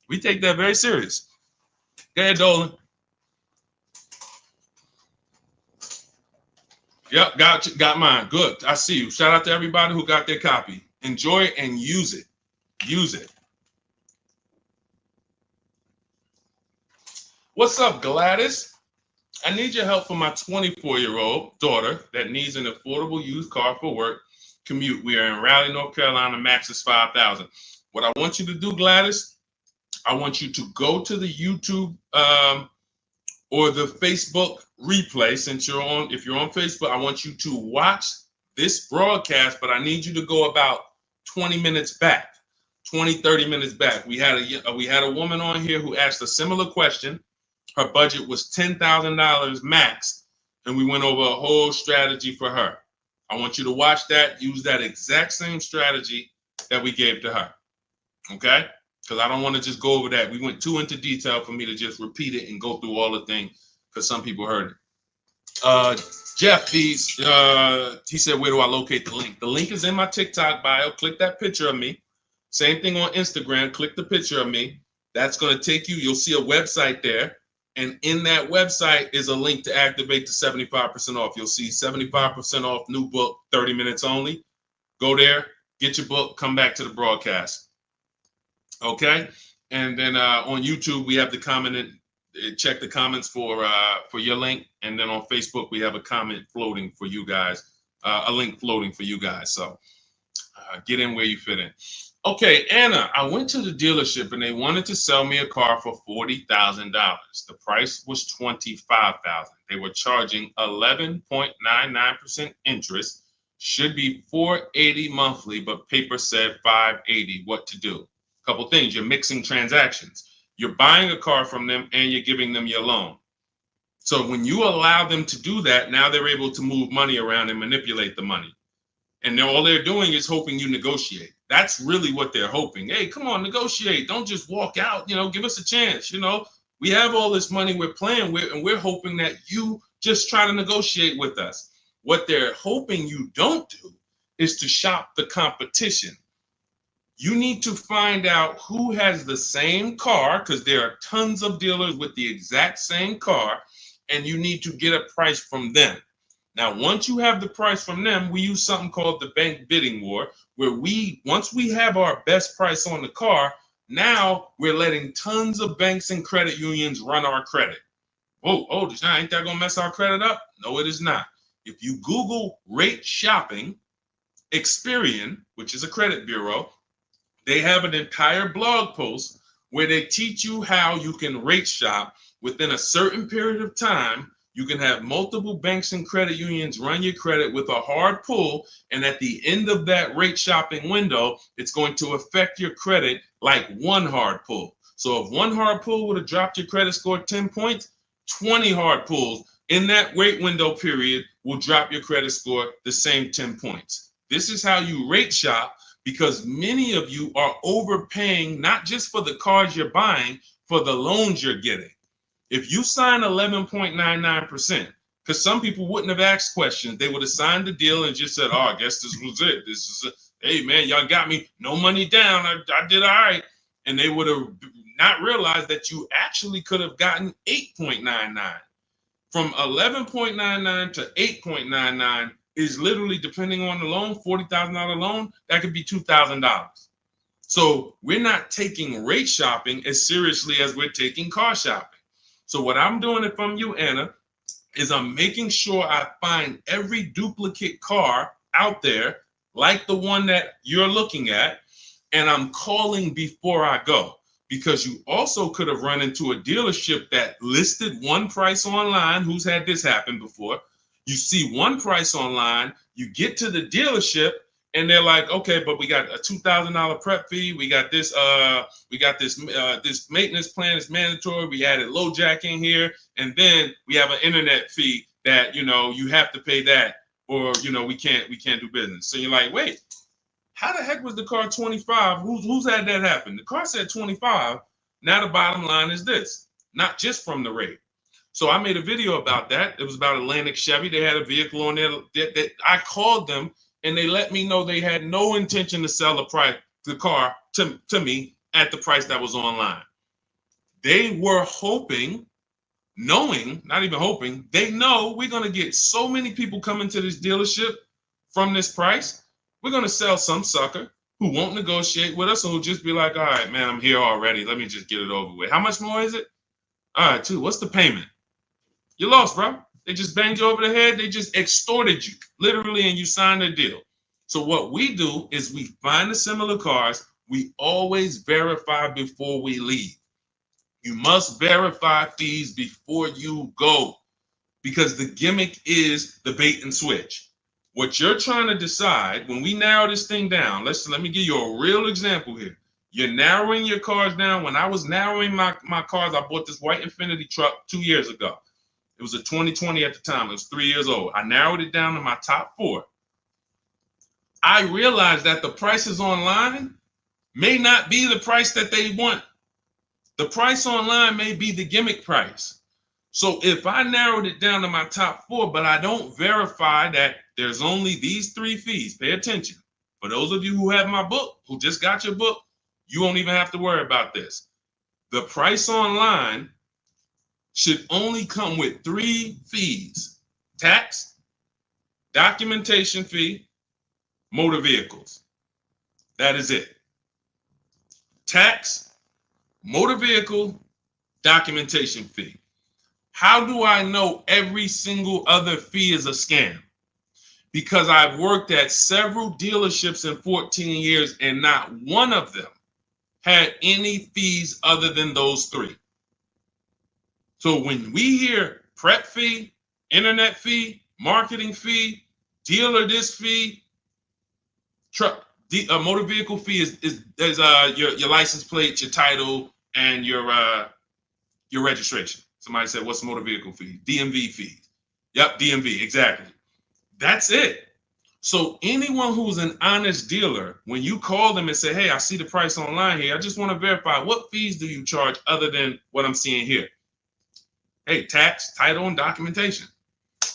We take that very serious. Go ahead, Dolan. Yep, got mine. Good. I see you. Shout out to everybody who got their copy. Enjoy it and use it. Use it. What's up, Gladys? I need your help for my 24-year-old daughter that needs an affordable used car for work commute. We are in Raleigh, North Carolina. Max is $5,000. What I want you to do, Gladys, I want you to go to the YouTube or the Facebook replay. If you're on Facebook, I want you to watch this broadcast, but I need you to go about 20 minutes back, 30 minutes back. We had a woman on here who asked a similar question. Her budget was $10,000 max, and we went over a whole strategy for her. I want you to watch that, use that exact same strategy that we gave to her, okay? Because I don't want to just go over that. We went too into detail for me to just repeat it and go through all the things because some people heard it. Jeff Bees, he said, where do I locate the link? The link is in my TikTok bio. Click that picture of me. Same thing on Instagram. Click the picture of me. That's going to take you. You'll see a website there. And in that website is a link to activate the 75% off. You'll see 75% off new book, 30 minutes only. Go there, get your book, come back to the broadcast. Okay? And then on YouTube, we have the comment and check the comments for your link. And then on Facebook, we have a comment floating for you guys, a link floating for you guys. So get in where you fit in. Okay, Anna, I went to the dealership and they wanted to sell me a car for $40,000. The price was $25,000. They were charging 11.99% interest. Should be $480 monthly, but paper said $580. What to do? A couple things. You're mixing transactions. You're buying a car from them and you're giving them your loan. So when you allow them to do that, now they're able to move money around and manipulate the money. And all they're doing is hoping you negotiate. That's really what they're hoping. Hey, come on, negotiate. Don't just walk out. Give us a chance. We have all this money we're playing with, and we're hoping that you just try to negotiate with us. What they're hoping you don't do is to shop the competition. You need to find out who has the same car, because there are tons of dealers with the exact same car, and you need to get a price from them. Now, once you have the price from them, we use something called the bank bidding war, where once we have our best price on the car, now we're letting tons of banks and credit unions run our credit. Ain't that gonna mess our credit up? No, it is not. If you Google rate shopping, Experian, which is a credit bureau, they have an entire blog post where they teach you how you can rate shop within a certain period of time. You can have multiple banks and credit unions run your credit with a hard pull, and at the end of that rate shopping window, it's going to affect your credit like one hard pull. So if one hard pull would have dropped your credit score 10 points, 20 hard pulls in that wait window period will drop your credit score the same 10 points. This is how you rate shop, because many of you are overpaying, not just for the cars you're buying, for the loans you're getting. If you sign 11.99%, because some people wouldn't have asked questions, they would have signed the deal and just said, oh, I guess this was it. This is it. Hey, man, y'all got me. No money down. I did all right. And they would have not realized that you actually could have gotten 8.99. From 11.99 to 8.99 is literally, depending on the loan, $40,000 loan, that could be $2,000. So we're not taking rate shopping as seriously as we're taking car shopping. So what I'm doing it from you, Anna, is I'm making sure I find every duplicate car out there, like the one that you're looking at, and I'm calling before I go. Because you also could have run into a dealership that listed one price online. Who's had this happen before? You see one price online, you get to the dealership, and they're like, okay, but we got a $2,000 prep fee. We got this this maintenance plan is mandatory. We added LoJack in here, and then we have an internet fee that you have to pay that, or we can't do business. So you're like, wait, how the heck was the car 25? Who's had that happen? The car said 25. Now the bottom line is this, not just from the rate. So I made a video about that. It was about Atlantic Chevy. They had a vehicle on there that I called them, and they let me know they had no intention to sell the car to me at the price that was online. They were hoping, knowing, not even hoping, they know we're going to get so many people coming to this dealership from this price. We're going to sell some sucker who won't negotiate with us and who'll just be like, all right, man, I'm here already. Let me just get it over with. How much more is it? All right, what's the payment? You lost, bro. They just banged you over the head. They just extorted you, literally, and you signed a deal. So what we do is we find the similar cars. We always verify before we leave. You must verify fees before you go, because the gimmick is the bait and switch. What you're trying to decide, when we narrow this thing down, let me give you a real example here. You're narrowing your cars down. When I was narrowing my cars, I bought this white Infiniti truck 2 years ago. It was a 2020 at the time. It was 3 years old. I narrowed it down to my top 4. I realized that the prices online may not be the price that they want. The price online may be the gimmick price. So if I narrowed it down to my top 4, but I don't verify that there's only these 3 fees, pay attention. For those of you who have my book, who just got your book, you won't even have to worry about this. The price online should only come with 3 fees: tax, documentation fee, motor vehicles. That is it. Tax, motor vehicle, documentation fee. How do I know every single other fee is a scam? Because I've worked at several dealerships in 14 years, and not one of them had any fees other than those 3. So when we hear prep fee, internet fee, marketing fee, dealer this fee, motor vehicle fee is your license plate, your title, and your registration. Somebody said, what's motor vehicle fee? DMV fees. Yep, DMV, exactly. That's it. So anyone who's an honest dealer, when you call them and say, hey, I see the price online here, I just want to verify, what fees do you charge other than what I'm seeing here? Hey, tax, title, and documentation.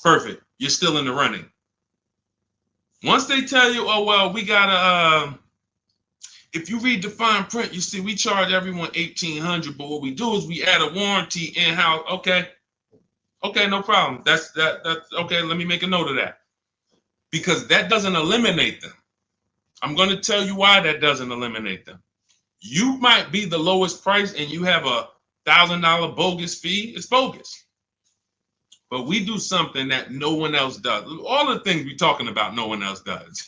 Perfect. You're still in the running. Once they tell you, oh, well, we got to, if you read the fine print, you see we charge everyone $1,800, but what we do is we add a warranty in-house. Okay, no problem. That's okay. Let me make a note of that, because that doesn't eliminate them. I'm going to tell you why that doesn't eliminate them. You might be the lowest price and you have a $1,000 bogus fee. It's bogus. But we do something that no one else does. All the things we're talking about, no one else does.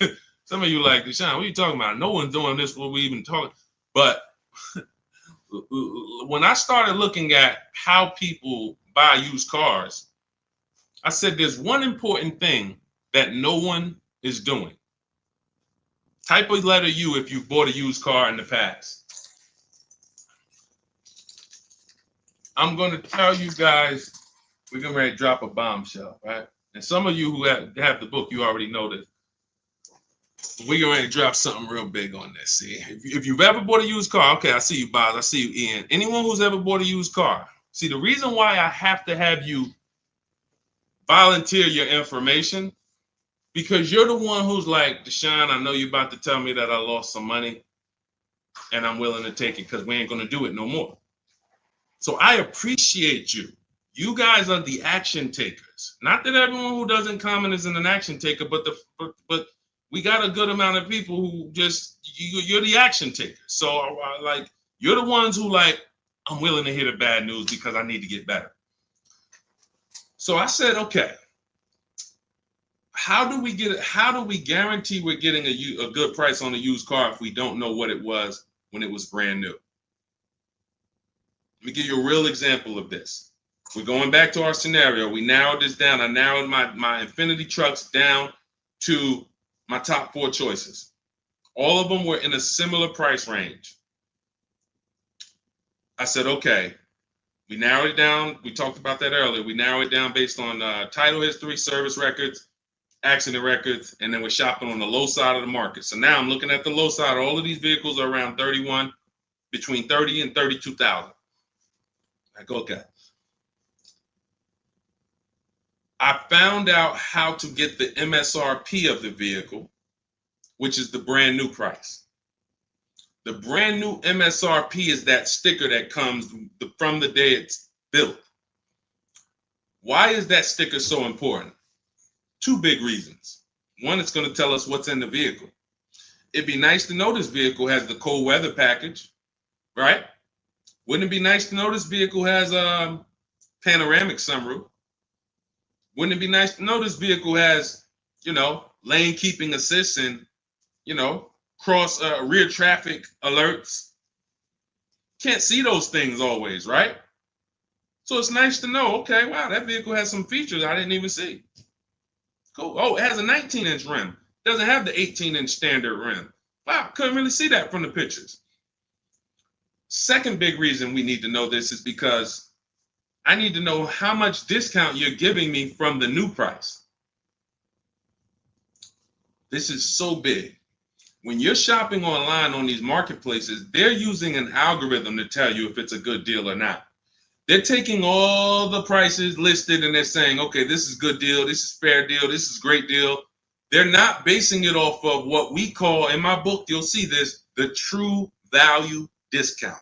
Some of you like, Deshaun, what are you talking about? No one's doing this, what we even talking. But when I started looking at how people buy used cars, I said there's one important thing that no one is doing. Type a letter U if you bought a used car in the past. I'm going to tell you guys we're getting ready to drop a bombshell, right? And some of you who have the book, you already know this. We're getting ready to drop something real big on this. See, if you've ever bought a used car, okay, I see you, Boz. I see you, Ian. Anyone who's ever bought a used car, see, the reason why I have to have you volunteer your information, because you're the one who's like, Deshaun, I know you're about to tell me that I lost some money and I'm willing to take it because we ain't going to do it no more. So I appreciate you. You guys are the action takers. Not that everyone who doesn't comment is an action taker, but we got a good amount of people who just, you're the action takers. So like, you're the ones who like, I'm willing to hear the bad news because I need to get better. So I said, okay, how do we guarantee we're getting a good price on a used car if we don't know what it was when it was brand new? Let me give you a real example of this. We're going back to our scenario. We narrowed this down. I narrowed my Infiniti trucks down to my top 4 choices. All of them were in a similar price range. I said, okay, we narrowed it down. We talked about that earlier. We narrowed it down based on title history, service records, accident records, and then we're shopping on the low side of the market. So now I'm looking at the low side. All of these vehicles are around between 30 and 32,000. Like, okay. I found out how to get the MSRP of the vehicle, which is the brand new price. The brand new MSRP is that sticker that comes from the day it's built. Why is that sticker so important? 2 big reasons. One, it's going to tell us what's in the vehicle. It'd be nice to know this vehicle has the cold weather package, right? Wouldn't it be nice to know this vehicle has a panoramic sunroof? Wouldn't it be nice to know this vehicle has, lane keeping assist and, cross rear traffic alerts? Can't see those things always, right? So it's nice to know, okay, wow, that vehicle has some features I didn't even see. Cool. Oh, it has a 19-inch rim. Doesn't have the 18-inch standard rim. Wow, couldn't really see that from the pictures. Second big reason we need to know this is because I need to know how much discount you're giving me from the new price. This is so big. When you're shopping online on these marketplaces, they're using an algorithm to tell you if it's a good deal or not. They're taking all the prices listed and they're saying, okay, this is good deal, this is fair deal, this is great deal. They're not basing it off of what we call, in my book, you'll see this, the true value discount.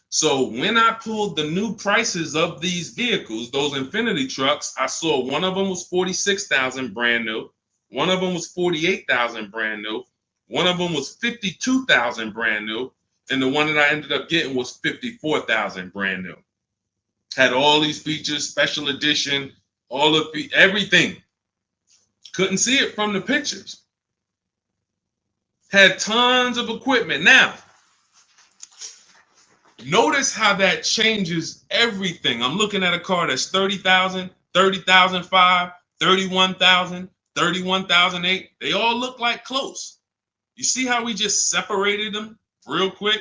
So when I pulled the new prices of these vehicles, those Infiniti trucks, I saw one of them was $46,000 brand new. One of them was $48,000 brand new. One of them was $52,000 brand new. And the one that I ended up getting was $54,000 brand new. Had all these features, special edition, everything. Couldn't see it from the pictures. Had tons of equipment. Now, notice how that changes everything. I'm looking at a car that's 30,000, 30,005, 31,000, 31,008. They all look like close. You see how we just separated them real quick?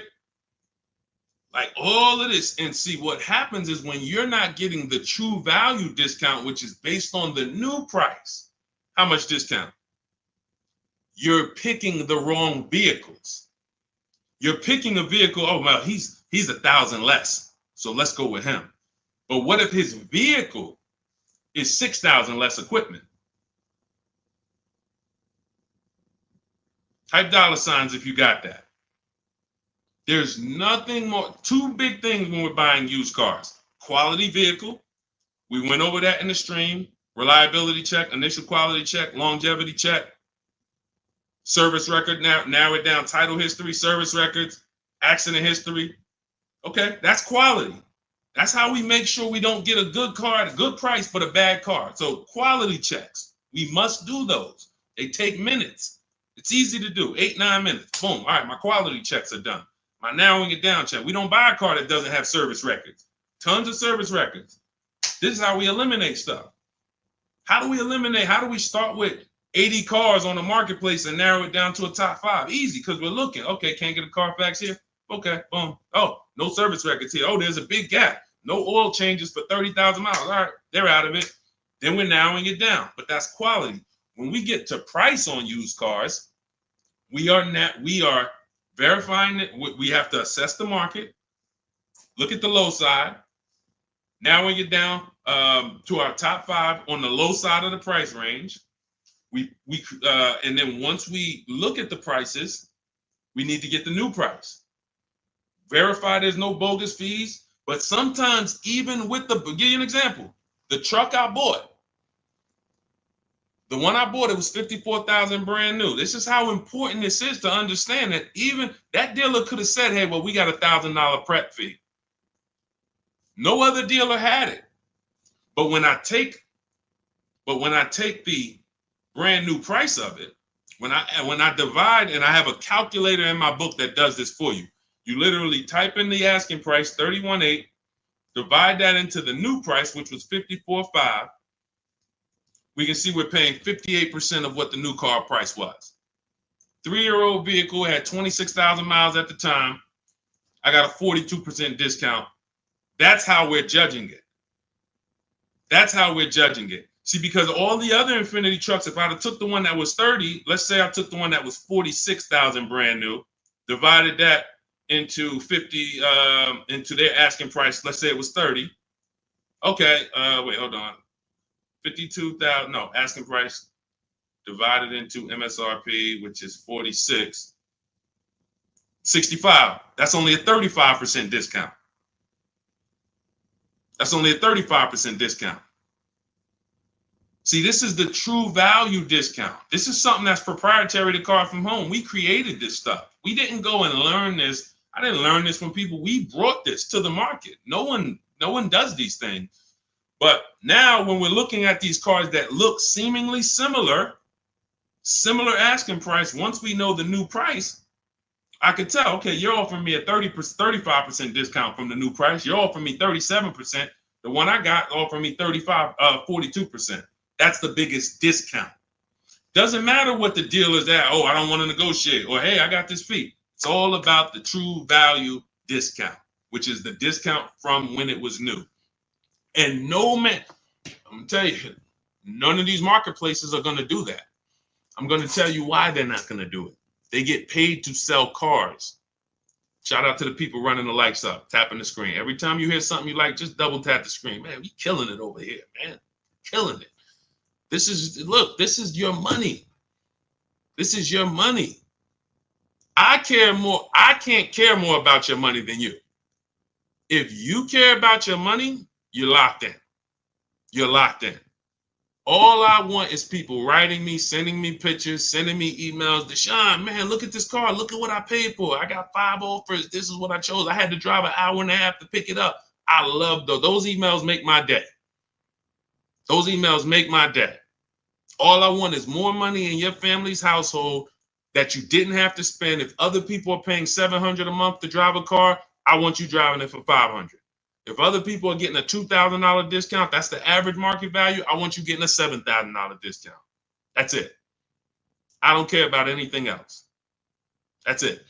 Like all of this. And see, what happens is when you're not getting the true value discount, which is based on the new price, how much discount? You're picking the wrong vehicles. You're picking a vehicle, oh, well, he's 1,000 less, so let's go with him. But what if his vehicle is 6,000 less equipment? Type $ if you got that. There's nothing more. 2 big things when we're buying used cars. Quality vehicle. We went over that in the stream. Reliability check, initial quality check, longevity check. Service record, narrow it down. Title history, service records, accident history. Okay, that's quality. That's how we make sure we don't get a good car at a good price, but a bad car. So quality checks, we must do those. They take minutes. It's easy to do, 8-9 minutes. Boom, all right, my quality checks are done. My narrowing it down check. We don't buy a car that doesn't have service records. Tons of service records. This is how we eliminate stuff. How do we eliminate? How do we start with 80 cars on the marketplace and narrow it down to a top 5? Easy, because we're looking. Okay, can't get a Carfax here. Okay, boom. Oh, no service records here. Oh, there's a big gap. No oil changes for 30,000 miles. All right, they're out of it. Then we're narrowing it down, but that's quality. When we get to price on used cars, we are verifying it. We have to assess the market, look at the low side, narrowing it down to our top 5 on the low side of the price range. And then once we look at the prices, we need to get the new price. Verify there's no bogus fees. But sometimes even with the, give you an example, the truck I bought, the one I bought, it was $54,000 brand new. This is how important this is to understand that even that dealer could have said, hey, well, we got $1,000 prep fee. No other dealer had it. But when I take the brand new price of it, when I divide, and I have a calculator in my book that does this for you. You literally type in the asking price, 31.8, divide that into the new price, which was 54.5. We can see we're paying 58% of what the new car price was. 3-year-old vehicle had 26,000 miles at the time. I got a 42% discount. That's how we're judging it. That's how we're judging it. See, because all the other Infiniti trucks, if I'd have took the one that was 30, let's say I took the one that was 46,000 brand new, divided that into 50, into their asking price, let's say it was 30. Okay, wait, hold on. 52,000, no, asking price divided into MSRP, which is 46, 65. That's only a 35% discount. That's only a 35% discount. See, this is the true value discount. This is something that's proprietary to Car From Home. We created this stuff. We didn't go and learn this. I didn't learn this from people. We brought this to the market. No one does these things. But now when we're looking at these cars that look seemingly similar asking price, once we know the new price, I could tell, okay, you're offering me a 35% discount from the new price. You're offering me 37%. The one I got offered me 42%. That's the biggest discount. Doesn't matter what the dealer's at. Oh, I don't want to negotiate. Or, hey, I got this fee. It's all about the true value discount, which is the discount from when it was new. And no man, I'm going to tell you, none of these marketplaces are going to do that. I'm going to tell you why they're not going to do it. They get paid to sell cars. Shout out to the people running the lights up, tapping the screen. Every time you hear something you like, just double tap the screen. Man, we killing it over here, man. Killing it. This is your money. This is your money. I can't care more about your money than you. If you care about your money, you're locked in. You're locked in. All I want is people writing me, sending me pictures, sending me emails. Deshaun, man, look at this car. Look at what I paid for. I got 5 offers. This is what I chose. I had to drive an hour and a half to pick it up. I love those. Those emails make my day. Those emails make my day. All I want is more money in your family's household that you didn't have to spend. If other people are paying $700 a month to drive a car, I want you driving it for $500. If other people are getting a $2,000 discount, that's the average market value. I want you getting a $7,000 discount. That's it. I don't care about anything else. That's it.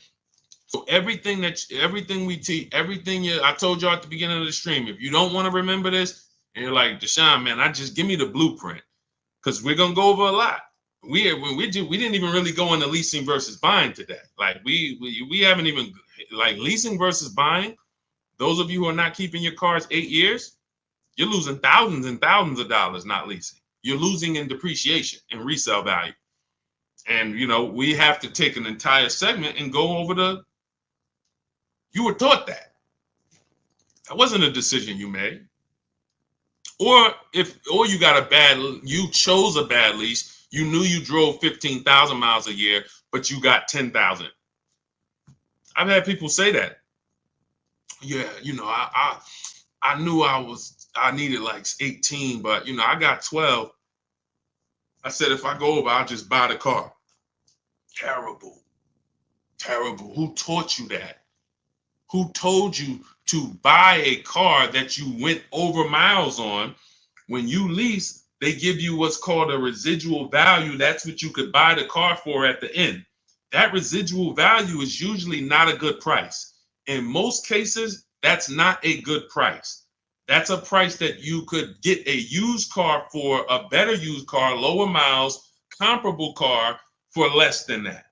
So everything we teach, I told you at the beginning of the stream, if you don't want to remember this, and you're like, Deshaun, man, give me the blueprint, because we're gonna go over a lot. We didn't even really go into leasing versus buying today. Like we haven't even, like, leasing versus buying. Those of you who are not keeping your cars 8 years, you're losing thousands and thousands of dollars not leasing. You're losing in depreciation and resale value. And, we have to take an entire segment and go over you were taught that. That wasn't a decision you made. Or you chose a bad lease. You knew you drove 15,000 miles a year, but you got 10,000. I've had people say that. Yeah, I knew I needed like 18, but I got 12. I said, if I go over, I'll just buy the car. Terrible. Who taught you that? Who told you to buy a car that you went over miles on? When you lease, they give you what's called a residual value. That's what you could buy the car for at the end. That residual value is usually not a good price. In most cases, that's not a good price. That's a price that you could get a used car for, a better used car, lower miles, comparable car for less than that.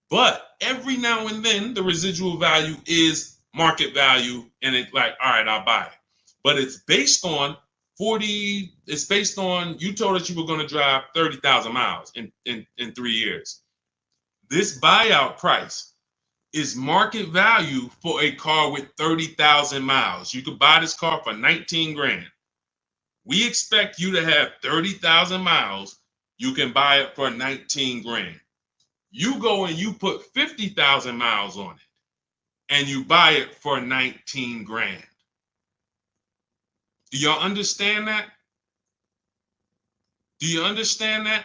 But every now and then, the residual value is market value, and it's like, all right, I'll buy it. But it's based on 40, it's based on, you told us you were going to drive 30,000 miles in 3 years. This buyout price is market value for a car with 30,000 miles. You could buy this car for 19 grand. We expect you to have 30,000 miles. You can buy it for 19 grand. You go and you put 50,000 miles on it and you buy it for 19 grand. Do y'all understand that? Do you understand that?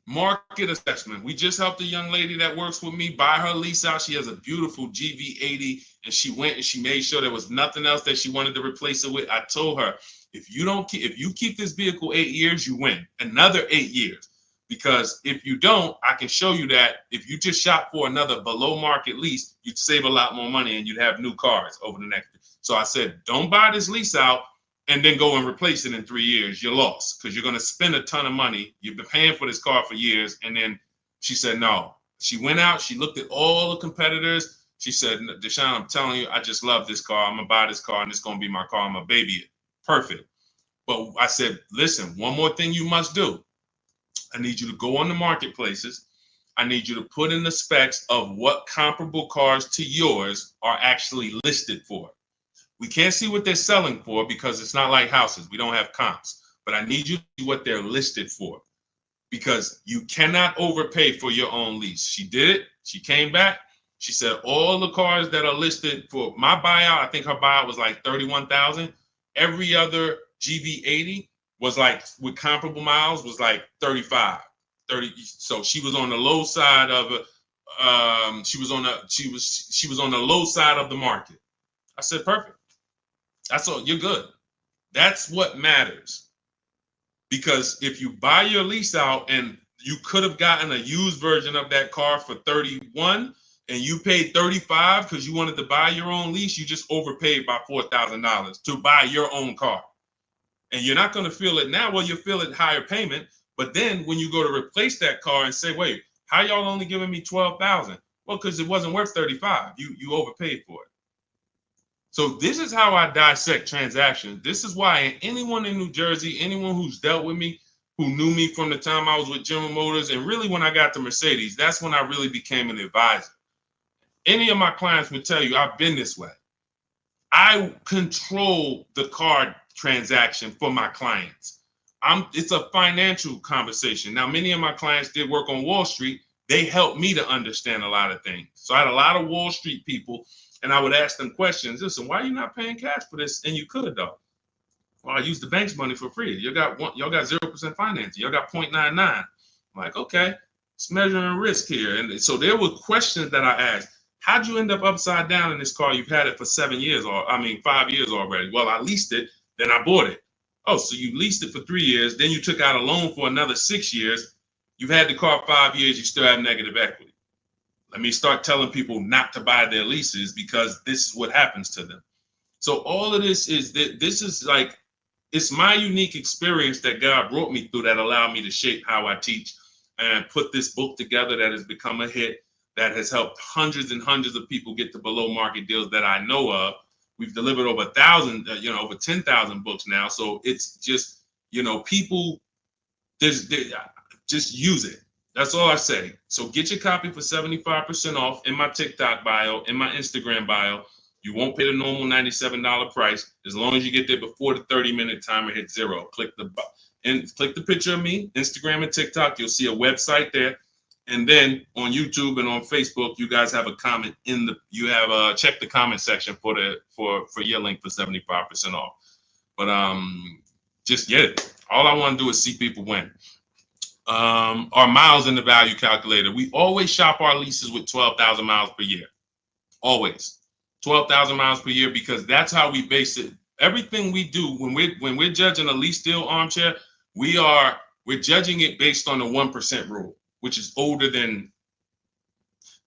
Market assessment. We just helped a young lady that works with me buy her lease out. She has a beautiful GV80, and she went and she made sure there was nothing else that she wanted to replace it with. I told her, if you keep this vehicle 8 years, you win another 8 years. Because if you don't, I can show you that if you just shop for another below market lease, you'd save a lot more money and you'd have new cars over the next. So I said, don't buy this lease out and then go and replace it in 3 years. You're lost because you're going to spend a ton of money. You've been paying for this car for years. And then she said, no. She went out. She looked at all the competitors. She said, Deshaun, I'm telling you, I just love this car. I'm going to buy this car and it's going to be my car. I'm going to baby it. Perfect. But I said, listen, one more thing you must do. I need you to go on the marketplaces. I need you to put in the specs of what comparable cars to yours are actually listed for. We can't see what they're selling for because it's not like houses. We don't have comps. But I need you to see what they're listed for because you cannot overpay for your own lease. She did it. She came back. She said all the cars that are listed for my buyout, I think her buyout was like 31,000. Every other GV80 was like with comparable miles was like 35, 30. So she was on the low side of it. She was on the low side of the market. I said, perfect. That's all. You're good. That's what matters. Because if you buy your lease out and you could have gotten a used version of that car for 31 and you paid 35 because you wanted to buy your own lease, you just overpaid by $4,000 to buy your own car. And you're not going to feel it now. Well, you'll feel it higher payment. But then when you go to replace that car and say, wait, how y'all only giving me 12,000? Well, because it wasn't worth 35. You overpaid for it. So this is how I dissect transactions. This is why anyone in New Jersey, anyone who's dealt with me, who knew me from the time I was with General Motors, and really when I got to Mercedes, that's when I really became an advisor. Any of my clients would tell you I've been this way. I control the car transaction for my clients. It's a financial conversation. Now, many of my clients did work on Wall Street. They helped me to understand a lot of things. So I had a lot of Wall Street people, and I would ask them questions. Listen, why are you not paying cash for this? And you could, though. Well, I use the bank's money for free. Y'all got 0% financing. Y'all got 0.99. I'm like, okay, it's measuring risk here. And so there were questions that I asked. How'd you end up upside down in this car? You've had it for 5 years already. Well, I leased it, then I bought it. Oh, so you leased it for 3 years, then you took out a loan for another 6 years. You've had the car 5 years, you still have negative equity. Let me start telling people not to buy their leases because this is what happens to them. So all of this is that this is like, it's my unique experience that God brought me through that allowed me to shape how I teach and put this book together that has become a hit, that has helped hundreds and hundreds of people get to below market deals that I know of. We've delivered over 1,000, over 10,000 books now. So it's just, people just use it. That's all I say. So get your copy for 75% off in my TikTok bio, in my Instagram bio. You won't pay the normal $97 price as long as you get there before the 30-minute timer hits 0. Click the picture of me, Instagram and TikTok. You'll see a website there. And then on YouTube and on Facebook, you guys have a comment check the comment section for your link for 75% off. But just get it. All I want to do is see people win. Our miles in the value calculator. We always shop our leases with 12,000 miles per year. Always 12,000 miles per year, because that's how we base it. Everything we do when we're judging a lease deal, Armchair, we're judging it based on the 1% rule, which is older than,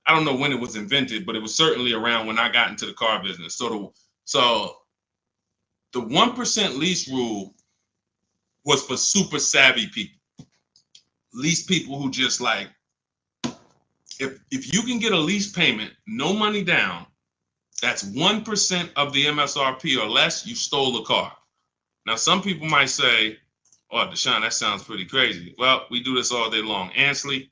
I don't know when it was invented, but it was certainly around when I got into the car business. So The 1% lease rule was for super savvy people. Lease people who just like, if you can get a lease payment, no money down, that's 1% of the MSRP or less, you stole a car. Now, some people might say, oh, Deshaun, that sounds pretty crazy. Well, we do this all day long. Ansley,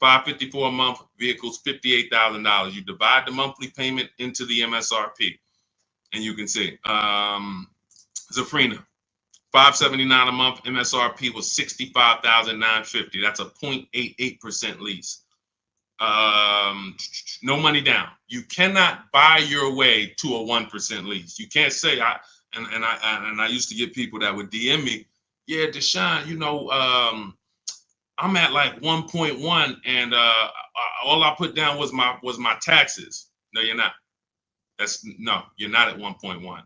$554 a month, vehicles $58,000. You divide the monthly payment into the MSRP, and you can see. Zafrina, $579 a month, MSRP was $65,950. That's a 0.88% lease. No money down. You cannot buy your way to a 1% lease. You can't say I used to get people that would DM me, yeah, Deshaun, you know, I'm at like 1.1 and all I put down was my taxes. No, you're not. You're not at 1.1.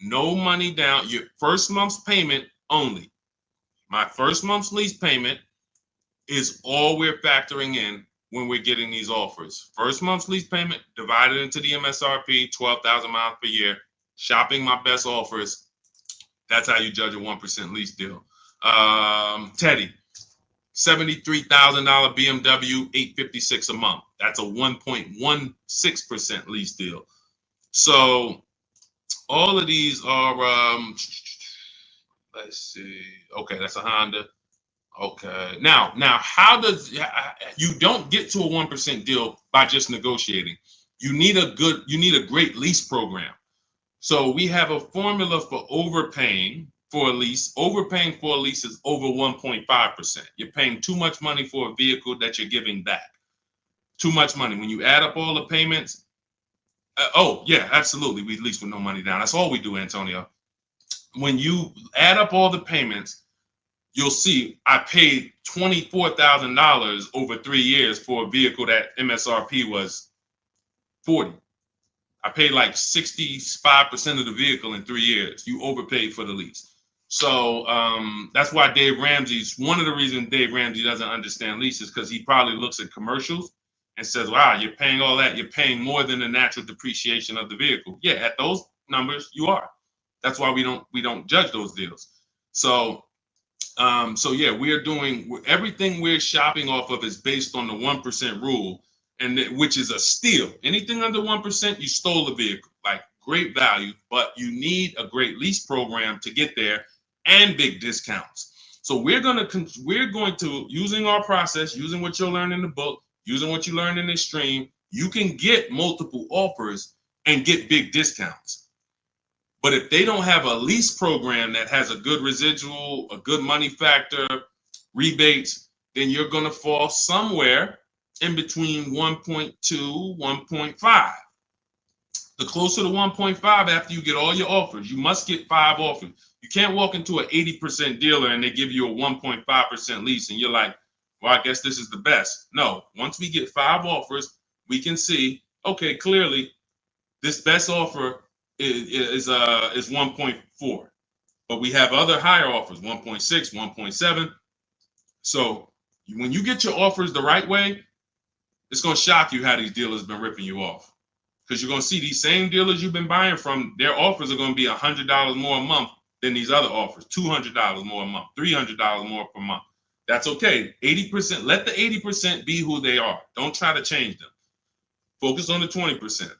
No money down. Your first month's payment only. My first month's lease payment is all we're factoring in when we're getting these offers. First month's lease payment divided into the MSRP, 12,000 miles per year. Shopping my best offers. That's how you judge a 1% lease deal. Teddy, $73,000 BMW, $856 a month. That's a 1.16% lease deal. So all of these are, let's see. Okay, that's a Honda. Okay. Now, how does you don't get to a 1% deal by just negotiating? You need a great lease program. So we have a formula for overpaying for a lease. Overpaying for a lease is over 1.5%. You're paying too much money for a vehicle that you're giving back. Too much money. When you add up all the payments, oh yeah, absolutely. We lease with no money down. That's all we do, Antonio. When you add up all the payments, you'll see I paid $24,000 over 3 years for a vehicle that MSRP was 40. I paid like 65% of the vehicle in 3 years. You overpaid for the lease. So that's why one of the reasons Dave Ramsey doesn't understand leases, because he probably looks at commercials and says, wow, you're paying all that. You're paying more than the natural depreciation of the vehicle. Yeah, at those numbers, you are. That's why we don't judge those deals. So yeah, we're doing everything we're shopping off of is based on the 1% rule. And which is a steal. Anything under 1%, you stole the vehicle. Like great value, but you need a great lease program to get there and big discounts. So we're going to using our process, using what you'll learn in the book, using what you learned in this stream, you can get multiple offers and get big discounts. But if they don't have a lease program that has a good residual, a good money factor, rebates, then you're going to fall somewhere in between 1.2, 1.5. The closer to 1.5 after you get all your offers, you must get 5 offers. You can't walk into an 80% dealer and they give you a 1.5% lease and you're like, well, I guess this is the best. No, once we get 5 offers, we can see, okay, clearly this best offer is 1.4. But we have other higher offers, 1.6, 1.7. So when you get your offers the right way, it's going to shock you how these dealers been ripping you off, because you're going to see these same dealers you've been buying from, their offers are going to be $100 more a month than these other offers, $200 more a month, $300 more per month. That's okay. 80%, let the 80% be who they are. Don't try to change them. Focus on the 20%.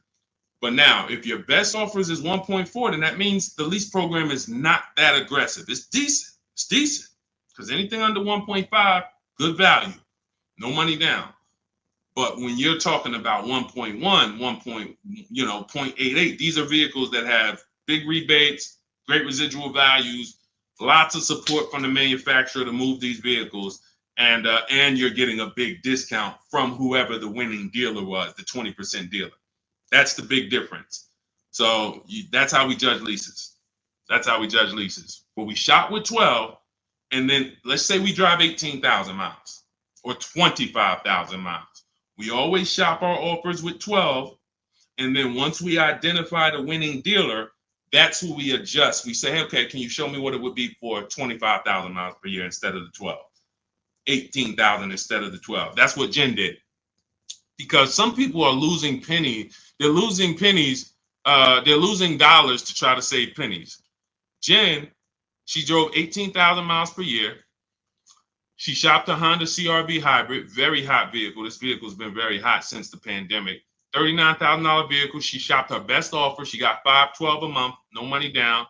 But now, if your best offers is 1.4, then that means the lease program is not that aggressive. It's decent. It's decent. Because anything under 1.5, good value. No money down. But when you're talking about 1.1, 0.88, these are vehicles that have big rebates, great residual values, lots of support from the manufacturer to move these vehicles, and you're getting a big discount from whoever the winning dealer was, the 20% dealer. That's the big difference. So that's how we judge leases. That's how we judge leases. But we shop with 12, and then let's say we drive 18,000 miles or 25,000 miles. We always shop our offers with 12, and then once we identify the winning dealer, that's who we adjust. We say, hey, okay, can you show me what it would be for 25,000 miles per year instead of the 12? 18,000 instead of the 12. That's what Jen did. Because some people are losing pennies. They're losing pennies. They're losing dollars to try to save pennies. Jen, she drove 18,000 miles per year. She shopped a Honda CRV hybrid, very hot vehicle. This vehicle's been very hot since the pandemic. $39,000 vehicle. She shopped her best offer. She got $512 a month, no money down,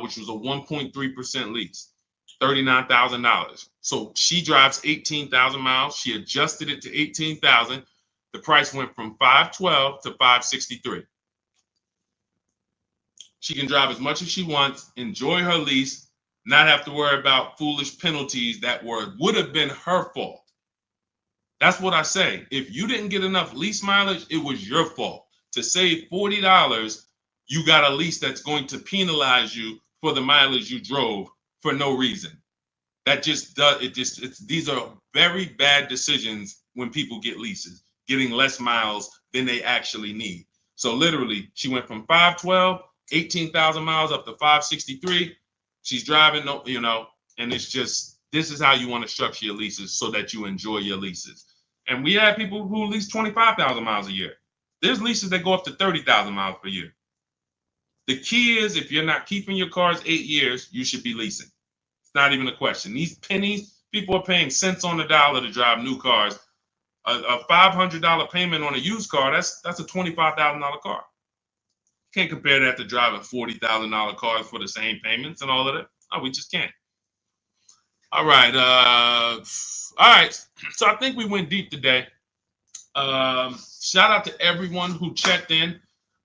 which was a 1.3% lease. $39,000. So she drives 18,000 miles. She adjusted it to 18,000. The price went from $512 to $563. She can drive as much as she wants, enjoy her lease, not have to worry about foolish penalties that would have been her fault. That's what I say. If you didn't get enough lease mileage, it was your fault. To save $40, you got a lease that's going to penalize you for the mileage you drove for no reason. That just does it. These are very bad decisions when people get leases, getting less miles than they actually need. So literally, she went from 512, 18,000 miles up to 563. She's driving, and it's just, this is how you want to structure your leases so that you enjoy your leases. And we have people who lease 25,000 miles a year. There's leases that go up to 30,000 miles per year. The key is, if you're not keeping your cars 8 years, you should be leasing. It's not even a question. These pennies, people are paying cents on the dollar to drive new cars. A $500 payment on a used car, that's a $25,000 car. Can't compare that to driving $40,000 cars for the same payments and all of that. Oh, we just can't. All right. So I think we went deep today. Shout out to everyone who checked in.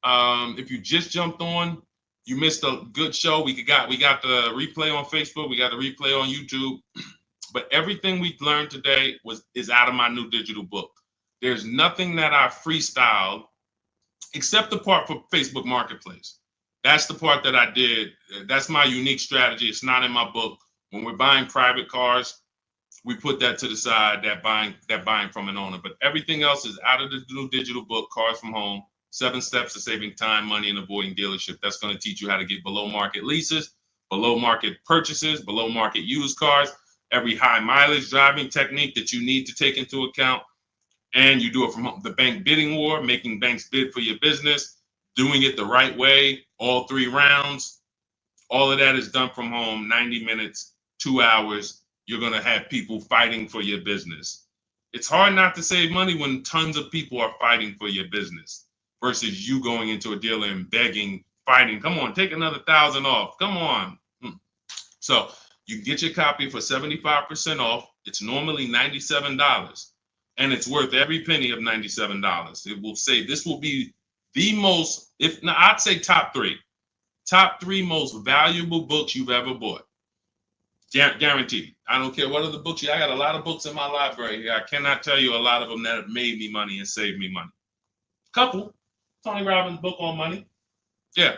If you just jumped on, you missed a good show. We got the replay on Facebook. We got the replay on YouTube. But everything we learned today is out of my new digital book. There's nothing that I freestyled except the part for Facebook Marketplace. That's the part that I did. That's my unique strategy. It's not in my book. When we're buying private cars, we put that to the side, that buying from an owner. But everything else is out of the new digital book, Cars from Home, 7 Steps to Saving Time, Money, and Avoiding Dealership. That's going to teach you how to get below market leases, below market purchases, below market used cars, every high mileage driving technique that you need to take into account. And you do it from the bank bidding war, making banks bid for your business, doing it the right way, all 3 rounds. All of that is done from home, 90 minutes, 2 hours. You're going to have people fighting for your business. It's hard not to save money when tons of people are fighting for your business versus you going into a dealer and begging, fighting. Come on, take another $1,000 off. Come on. So you can get your copy for 75% off. It's normally $97. And it's worth every penny of $97. It will say this will be the most, I'd say top 3 most valuable books you've ever bought. Guaranteed. I don't care what other books I got a lot of books in my library. I cannot tell you a lot of them that have made me money and saved me money. Couple. Tony Robbins' book on money. Yeah.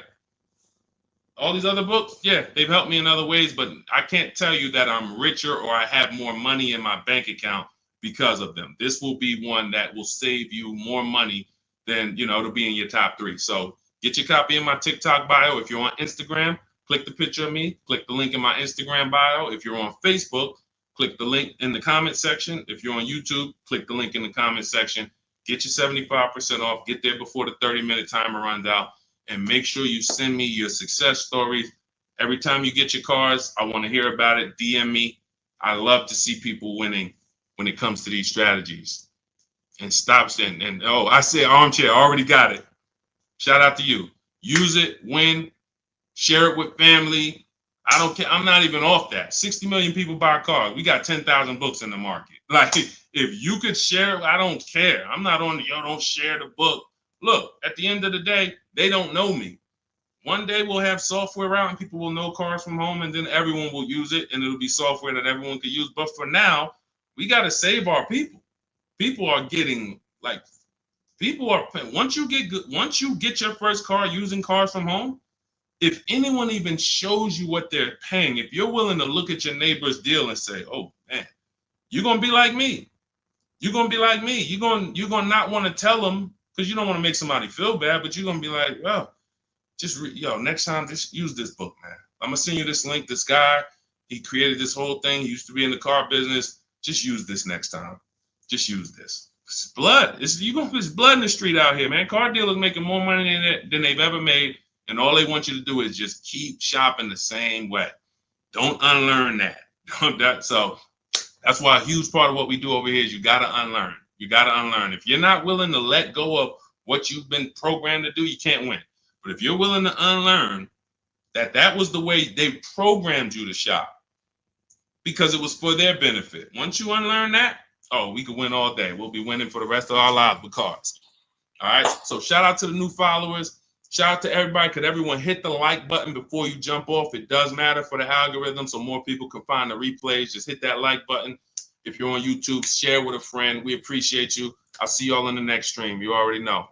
All these other books, yeah, they've helped me in other ways, but I can't tell you that I'm richer or I have more money in my bank account because of them. This will be one that will save you more money than, it'll be in your top 3. So get your copy in my TikTok bio. If you're on Instagram, click the picture of me, click the link in my Instagram bio. If you're on Facebook, click the link in the comment section. If you're on YouTube, click the link in the comment section. Get your 75% off. Get there before the 30-minute timer runs out. And make sure you send me your success stories. Every time you get your cars, I want to hear about it. DM me. I love to see people winning when it comes to these strategies. And stops I say armchair, I already got it. Shout out to you. Use it, win, share it with family. I don't care. I'm not even off that. 60 million people buy cars. We got 10,000 books in the market. Like, if you could share it, I don't care. I'm not on don't share the book. Look, at the end of the day, they don't know me. One day we'll have software out and people will know Cars from Home, and then everyone will use it and it'll be software that everyone can use. But for now, we got to save our people. People are getting once you get your first car using Cars from Home, if anyone even shows you what they're paying, if you're willing to look at your neighbor's deal and say, oh man, you're going to be like me. You're going to be like me. You're going to not want to tell them because you don't want to make somebody feel bad, but you're going to be like, well, next time, just use this book, man. I'm going to send you this link. This guy, he created this whole thing. He used to be in the car business. Just use this next time. Just use this. It's blood. It's blood in the street out here, man. Car dealers making more money than they've ever made. And all they want you to do is just keep shopping the same way. Don't unlearn that. So that's why a huge part of what we do over here is you got to unlearn. You got to unlearn. If you're not willing to let go of what you've been programmed to do, you can't win. But if you're willing to unlearn that was the way they programmed you to shop, because it was for their benefit. Once you unlearn that, oh, we could win all day. We'll be winning for the rest of our lives with cars. All right. So shout out to the new followers. Shout out to everybody. Could everyone hit the like button before you jump off? It does matter for the algorithm, so more people can find the replays. Just hit that like button. If you're on YouTube, share with a friend. We appreciate you. I'll see y'all in the next stream. You already know.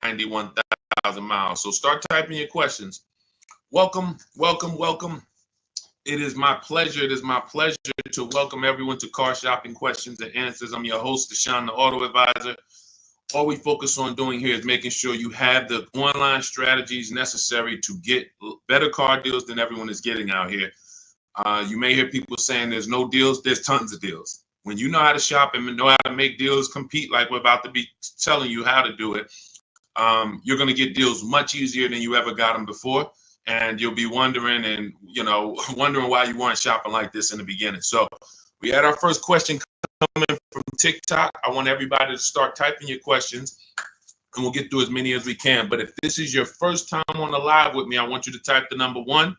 $91,000 So start typing your questions. Welcome, welcome, welcome. It is my pleasure. It is my pleasure to welcome everyone to Car Shopping Questions and Answers. I'm your host, Deshaun, the Auto Advisor. All we focus on doing here is making sure you have the online strategies necessary to get better car deals than everyone is getting out here. You may hear people saying there's no deals. There's tons of deals. When you know how to shop and know how to make deals compete, like we're about to be telling you how to do it, you're going to get deals much easier than you ever got them before. And you'll be wondering why you weren't shopping like this in the beginning. So we had our first question coming from TikTok. I want everybody to start typing your questions, and we'll get through as many as we can. But if this is your first time on the live with me, I want you to type the number 1.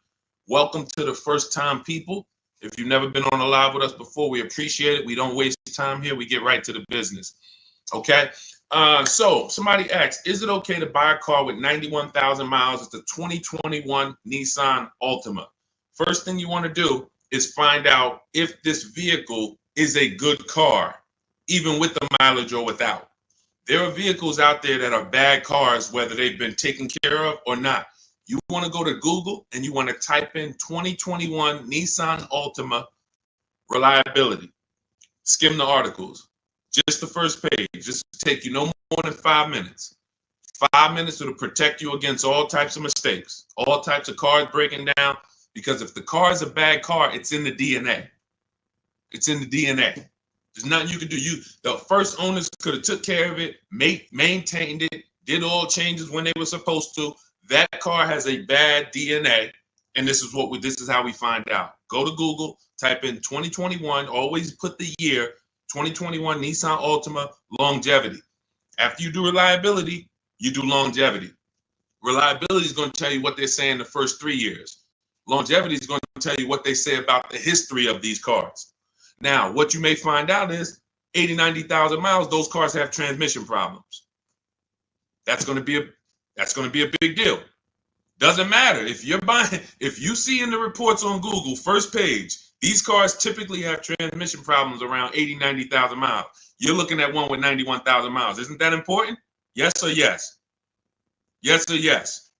Welcome to the first time people. If you've never been on a live with us before, we appreciate it. We don't waste time here. We get right to the business. Okay. So somebody asked, is it okay to buy a car with 91,000 miles? It's a 2021 Nissan Altima. First thing you want to do is find out if this vehicle is a good car, even with the mileage or without. There are vehicles out there that are bad cars, whether they've been taken care of or not. You want to go to Google and you want to type in 2021 Nissan Altima reliability. Skim the articles. Just the first page. Just take you no more than 5 minutes. 5 minutes will protect you against all types of mistakes, all types of cars breaking down. Because if the car is a bad car, it's in the DNA. It's in the DNA. There's nothing you can do. The first owners could have took care of it, maintained it, did all changes when they were supposed to. That car has a bad DNA, and this is how we find out. Go to Google, type in 2021. Always put the year 2021 Nissan Altima longevity. After you do reliability, you do longevity. Reliability is going to tell you what they're saying the first 3 years. Longevity is going to tell you what they say about the history of these cars. Now, what you may find out is 80, 90,000 miles, those cars have transmission problems. That's going to be a big deal. Doesn't matter if you see in the reports on Google, first page, these cars typically have transmission problems around 80, 90,000 miles. You're looking at one with 91,000 miles. Isn't that important? Yes or yes? Yes or yes?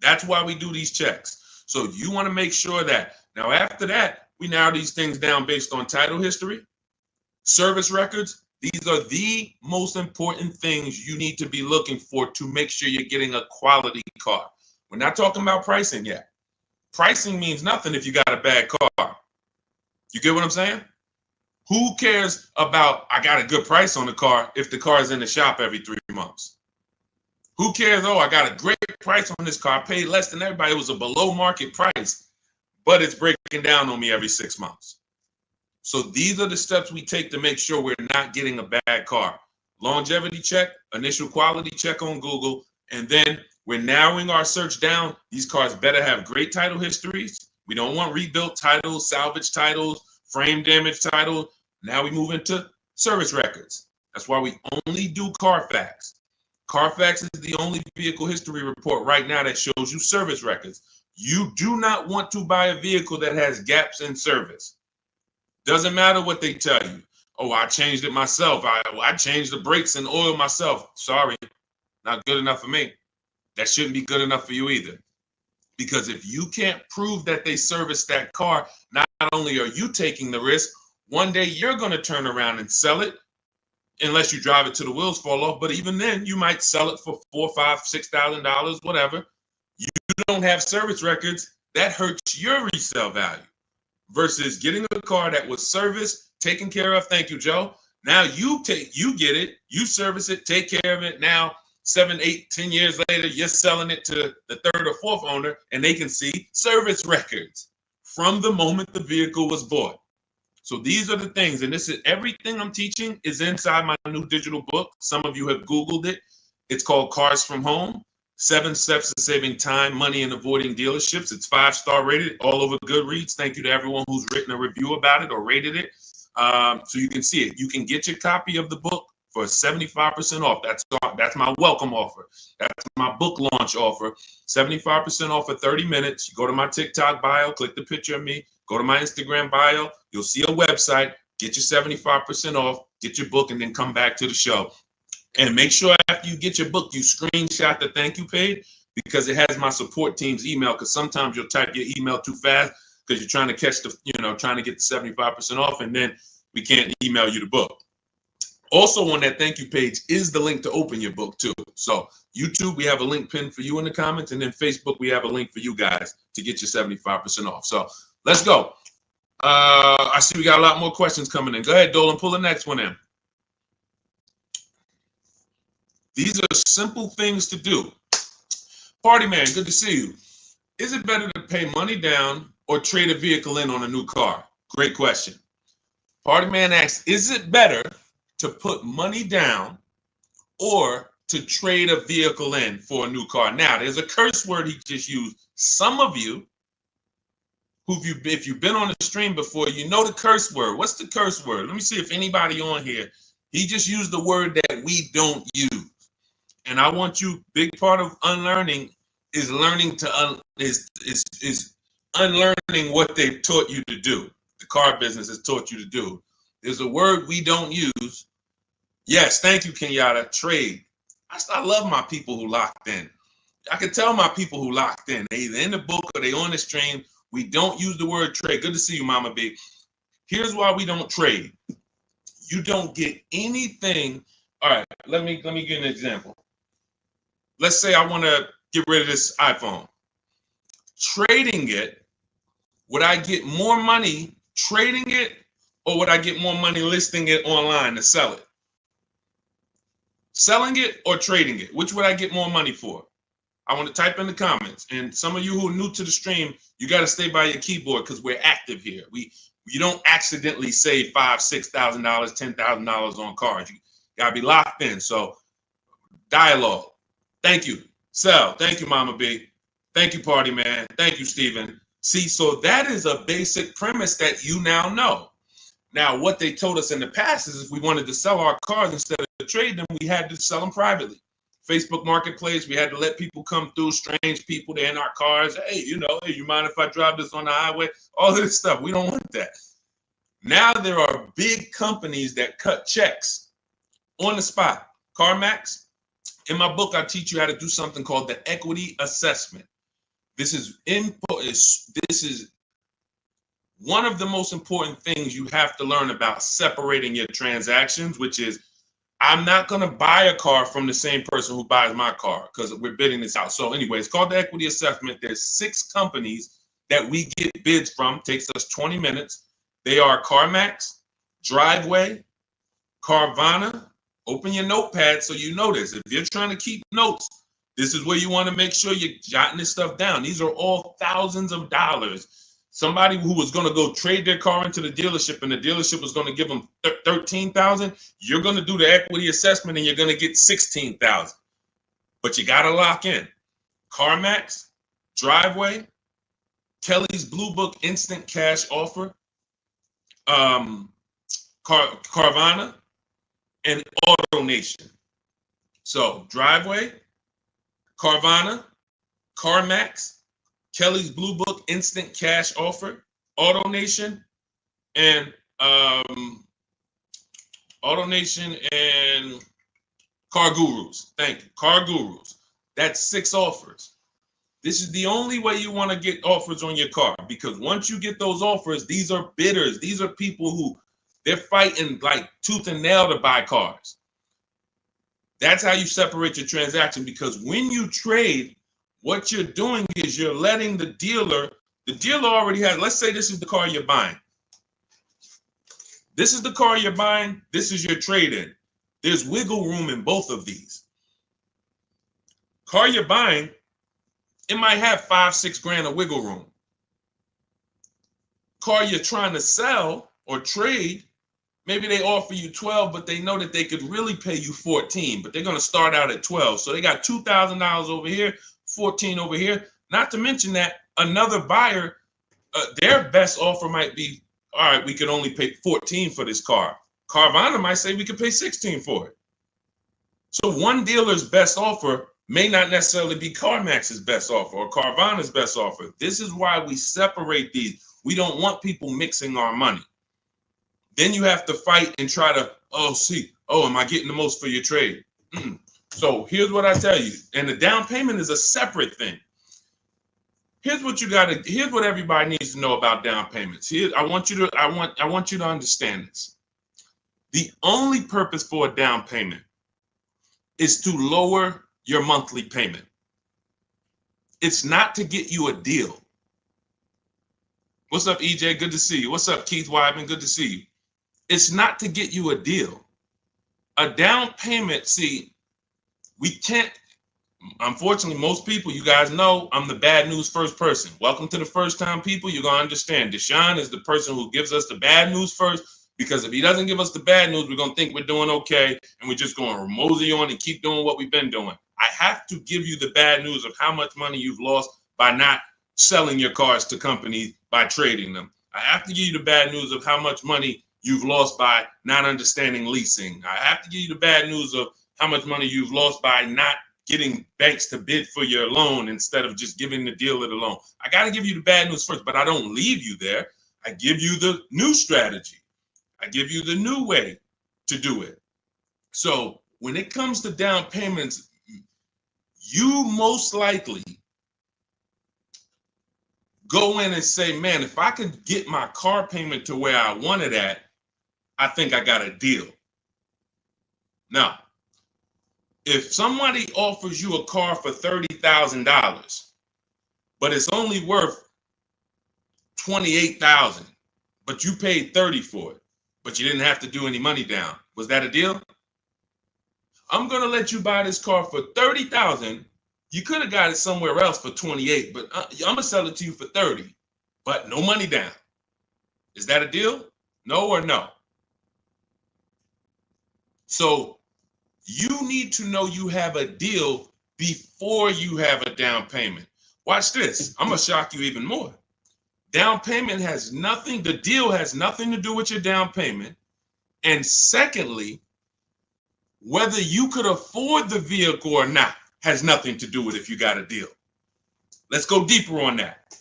That's why we do these checks. So you want to make sure that. Now, after that, we narrow these things down based on title history, service records. These are the most important things you need to be looking for to make sure you're getting a quality car. We're not talking about pricing yet. Pricing means nothing if you got a bad car. You get what I'm saying? Who cares about, I got a good price on the car if the car is in the shop every 3 months? Who cares, I got a great price on this car. I paid less than everybody. It was a below market price, but it's breaking down on me every 6 months. So these are the steps we take to make sure we're not getting a bad car. longevity check, initial quality check on Google, and then we're narrowing our search down. These cars better have great title histories. We don't want rebuilt titles, salvage titles, frame damage titles. Now we move into service records. That's why we only do Carfax. Carfax is the only vehicle history report right now that shows you service records. You do not want to buy a vehicle that has gaps in service. Doesn't matter what they tell you. Oh, I changed it myself. I changed the brakes and oil myself. Sorry, not good enough for me. That shouldn't be good enough for you either. Because if you can't prove that they serviced that car, not only are you taking the risk, one day you're going to turn around and sell it, unless you drive it to the wheels fall off. But even then, you might sell it for $4,000, $5,000, $6,000, whatever. You don't have service records. That hurts your resale value. Versus getting a car that was serviced, taken care of. Thank you, Joe. Now you get it, you service it, take care of it. Now 7, 8, 10 years later, you're selling it to the third or fourth owner, and they can see service records from the moment the vehicle was bought. So these are the things, and this is everything I'm teaching is inside my new digital book. Some of you have Googled it. It's called Cars from Home. 7 Steps to Saving Time, Money, and Avoiding Dealerships. It's 5-star rated all over Goodreads. Thank you to everyone who's written a review about it or rated it. So you can see it. You can get your copy of the book for 75% off. That's my welcome offer. That's my book launch offer. 75% off for 30 minutes. You go to my TikTok bio, click the picture of me, go to my Instagram bio. You'll see a website. Get your 75% off, get your book, and then come back to the show. And make sure after you get your book, you screenshot the thank you page, because it has my support team's email, because sometimes you'll type your email too fast because you're trying to catch the, trying to get the 75% off, and then we can't email you the book. Also on that thank you page is the link to open your book too. So YouTube, we have a link pinned for you in the comments, and then Facebook, we have a link for you guys to get your 75% off. So let's go. I see we got a lot more questions coming in. Go ahead, Dolan, pull the next one in. These are simple things to do. Party man, good to see you. Is it better to pay money down or trade a vehicle in on a new car? Great question. Party man asks, is it better to put money down or to trade a vehicle in for a new car? Now, there's a curse word he just used. Some of you, if you've been on the stream before, you know the curse word. What's the curse word? Let me see if anybody on here, he just used the word that we don't use. And I want you, big part of unlearning is learning to is unlearning what they've taught you to do. The car business has taught you to do. There's a word we don't use. Yes, thank you, Kenyatta. Trade. I love my people who locked in. I can tell my people who locked in. They either in the book or they on the stream. We don't use the word trade. Good to see you, Mama B. Here's why we don't trade. You don't get anything. All right, let me give you an example. Let's say I want to get rid of this iPhone. Trading it, would I get more money trading it, or would I get more money listing it online to sell it? Selling it or trading it? Which would I get more money for? I want to type in the comments. And some of you who are new to the stream, you got to stay by your keyboard because we're active here. You don't accidentally save $5,000, $6,000, $10,000 on cars. You got to be locked in. So dialogue. Thank you. Sell. Thank you, Mama B. Thank you, Party Man. Thank you, Stephen. See, so that is a basic premise that you now know. Now, what they told us in the past is if we wanted to sell our cars instead of trade them, we had to sell them privately. Facebook Marketplace, we had to let people come through, strange people, they're in our cars. Hey, hey, you mind if I drive this on the highway? All of this stuff. We don't want that. Now there are big companies that cut checks on the spot. CarMax. In my book, I teach you how to do something called the equity assessment. This is one of the most important things you have to learn about separating your transactions, which is I'm not going to buy a car from the same person who buys my car because we're bidding this out. So anyway, it's called the equity assessment. There's 6 companies that we get bids from. Takes us 20 minutes. They are CarMax, Driveway, Carvana. Open your notepad so you know this. If you're trying to keep notes, this is where you want to make sure you're jotting this stuff down. These are all thousands of dollars somebody who was going to go trade their car into the dealership and the dealership was going to give them $13,000, you're going to do the equity assessment and you're going to get $16,000. But you got to lock in CarMax, Driveway, Kelly's Blue Book Instant Cash Offer, Carvana, and AutoNation. So Driveway, Carvana, CarMax, Kelly's Blue Book Instant Cash Offer, AutoNation, and Car Gurus. Thank you, Car Gurus. That's 6 offers. This is the only way you want to get offers on your car, because once you get those offers, these are bidders. These are people who they're fighting like tooth and nail to buy cars. That's how you separate your transaction, because when you trade, what you're doing is you're letting the dealer already has, let's say this is the car you're buying. This is the car you're buying. This is your trade-in. There's wiggle room in both of these. Car you're buying, it might have 5-6 grand of wiggle room. Car you're trying to sell or trade, maybe they offer you 12, but they know that they could really pay you 14, but they're going to start out at 12. So they got $2,000 over here, 14 over here. Not to mention that another buyer, their best offer might be, all right, we could only pay 14 for this car. Carvana might say we could pay 16 for it. So one dealer's best offer may not necessarily be CarMax's best offer or Carvana's best offer. This is why we separate these. We don't want people mixing our money. Then you have to fight and try to, am I getting the most for your trade? So here's what I tell you. And the down payment is a separate thing. Here's what here's what everybody needs to know about down payments. I want you to understand this. The only purpose for a down payment is to lower your monthly payment. It's not to get you a deal. What's up, EJ? Good to see you. What's up, Keith Weidman? Good to see you. It's not to get you a deal. A down payment, see, we can't, unfortunately, most people, you guys know, I'm the bad news first person. Welcome to the first time people. You're going to understand. Deshaun is the person who gives us the bad news first, because if he doesn't give us the bad news, we're going to think we're doing okay, and we're just going to mosey on and keep doing what we've been doing. I have to give you the bad news of how much money you've lost by not selling your cars to companies by trading them. I have to give you the bad news of how much money you've lost by not understanding leasing. I have to give you the bad news of how much money you've lost by not getting banks to bid for your loan instead of just giving the dealer the loan. I got to give you the bad news first, but I don't leave you there. I give you the new strategy. I give you the new way to do it. So when it comes to down payments, you most likely go in and say, man, if I could get my car payment to where I want it at, I think I got a deal. Now, if somebody offers you a car for $30,000, but it's only worth $28,000, but you paid $30,000 for it, but you didn't have to do any money down, was that a deal? I'm going to let you buy this car for $30,000. You could have got it somewhere else for $28,000, but I'm going to sell it to you for $30,000, but no money down. Is that a deal? No or no? So you need to know you have a deal before you have a down payment. Watch this. I'm going to shock you even more. Down payment has nothing, the deal has nothing to do with your down payment. And secondly, whether you could afford the vehicle or not has nothing to do with if you got a deal. Let's go deeper on that.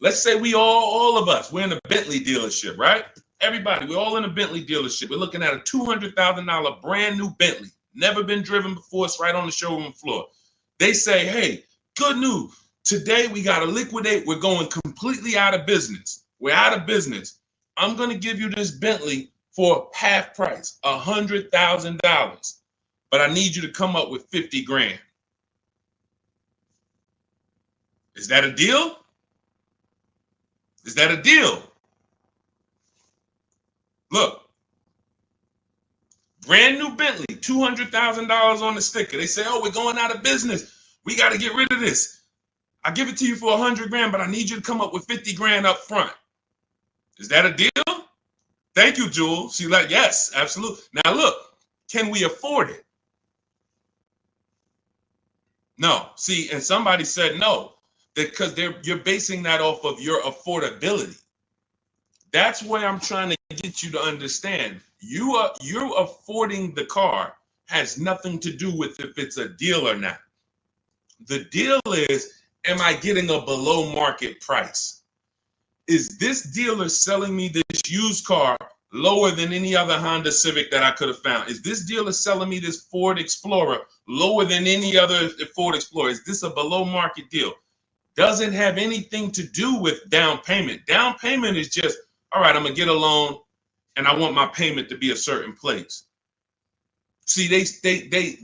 Let's say we all of us, we're in a Bentley dealership, right? Everybody, we're all in a Bentley dealership. We're looking at a $200,000 brand new Bentley, never been driven before. It's right on the showroom floor. They say, hey, good news. Today we got to liquidate. We're going completely out of business. We're out of business. I'm going to give you this Bentley for half price, $100,000. But I need you to come up with 50 grand. Is that a deal? Is that a deal? Look, brand new Bentley, $200,000 on the sticker. They say, oh, we're going out of business. We got to get rid of this. I give it to you for 100 grand, but I need you to come up with 50 grand up front. Is that a deal? Thank you, Jewel. She's like, yes, absolutely. Now look, can we afford it? No. See, and somebody said no, because you're basing that off of your affordability. That's where I'm trying to get you to understand. You're affording the car has nothing to do with if it's a deal or not. The deal is, am I getting a below market price? Is this dealer selling me this used car lower than any other Honda Civic that I could have found? Is this dealer selling me this Ford Explorer lower than any other Ford Explorer? Is this a below market deal? Doesn't have anything to do with down payment. Down payment is just, all right, I'm going to get a loan and I want my payment to be a certain place. See, they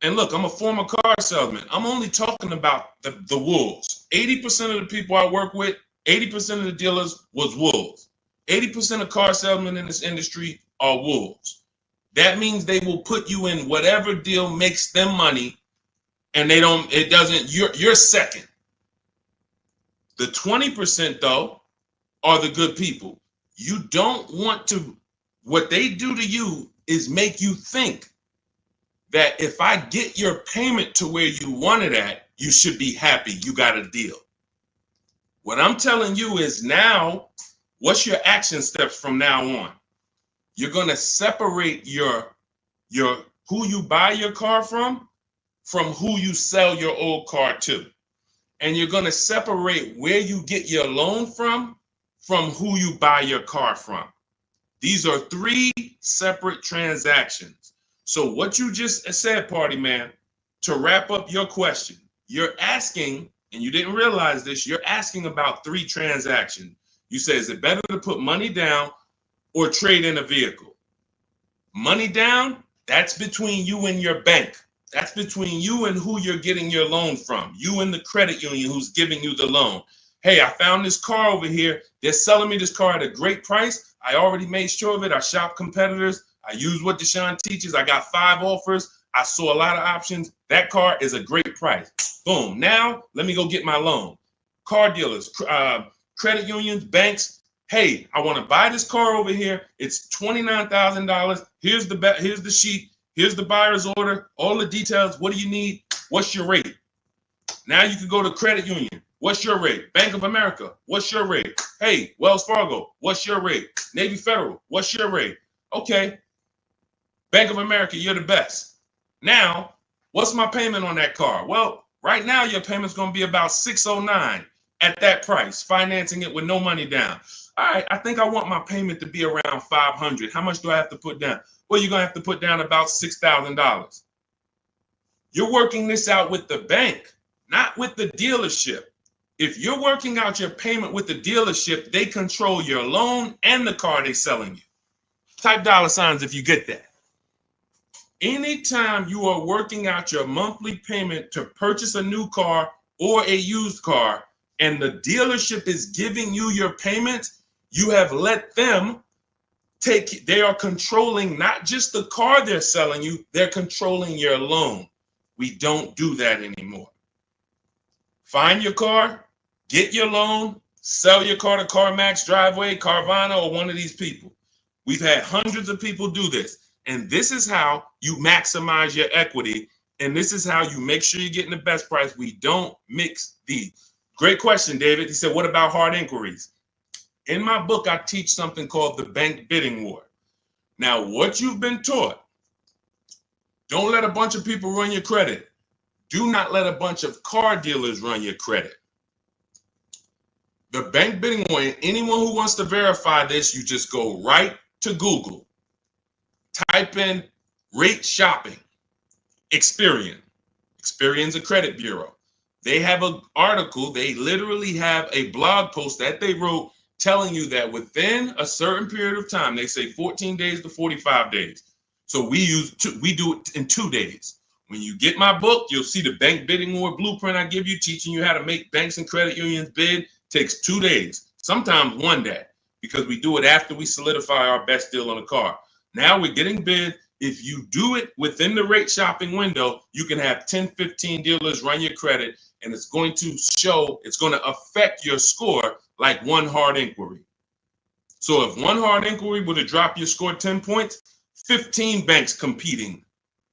and look, I'm a former car salesman. I'm only talking about the wolves. 80% of the people I work with, 80% of the dealers was wolves. 80% of car salesmen in this industry are wolves. That means they will put you in whatever deal makes them money, and you're second. The 20% though are the good people. You don't want to, what they do to you is make you think that if I get your payment to where you want it at, you should be happy. You got a deal. What I'm telling you is now, what's your action steps from now on? You're going to separate your who you buy your car from who you sell your old car to. And you're going to separate where you get your loan from who you buy your car from. These are three separate transactions. So what you just said, Party Man, to wrap up your question, you're asking, and you didn't realize this, you're asking about three transactions. You say, is it better to put money down or trade in a vehicle? Money down, that's between you and your bank. That's between you and who you're getting your loan from. You and the credit union who's giving you the loan. Hey, I found this car over here. They're selling me this car at a great price. I already made sure of it. I shop competitors. I use what Deshaun teaches. I got 5 offers. I saw a lot of options. That car is a great price. Boom. Now, let me go get my loan. Car dealers, credit unions, banks. Hey, I want to buy this car over here. It's $29,000. Here's the sheet. Here's the buyer's order. All the details. What do you need? What's your rate? Now you can go to credit union. What's your rate? Bank of America. What's your rate? Hey, Wells Fargo. What's your rate? Navy Federal. What's your rate? Okay. Bank of America, you're the best. Now, what's my payment on that car? Well, right now your payment's going to be about $609 at that price, financing it with no money down. All right, I think I want my payment to be around $500. How much do I have to put down? Well, you're going to have to put down about $6,000. You're working this out with the bank, not with the dealership. If you're working out your payment with the dealership, they control your loan and the car they're selling you. Type $ if you get that. Anytime you are working out your monthly payment to purchase a new car or a used car, and the dealership is giving you your payment, you have let them they are controlling not just the car they're selling you, they're controlling your loan. We don't do that anymore. Find your car, get your loan, sell your car to CarMax, Driveway, Carvana, or one of these people. We've had hundreds of people do this. And this is how you maximize your equity. And this is how you make sure you're getting the best price. We don't mix these. Great question, David. He said, what about hard inquiries? In my book, I teach something called the bank bidding war. Now, what you've been taught, don't let a bunch of people run your credit. Do not let a bunch of car dealers run your credit. The bank bidding war, anyone who wants to verify this, you just go right to Google. Type in rate shopping, Experian. Experian's a credit bureau. They have an article, they literally have a blog post that they wrote telling you that within a certain period of time, they say 14 days to 45 days. So we do it in 2 days. When you get my book, you'll see the bank bidding war blueprint I give you, teaching you how to make banks and credit unions bid. Takes 2 days, sometimes 1 day, because we do it after we solidify our best deal on a car. Now we're getting bid. if you do it within the rate shopping window, you can have 10, 15 dealers run your credit, and it's going to affect your score like one hard inquiry. So if one hard inquiry would have dropped your score 10 points, 15 banks competing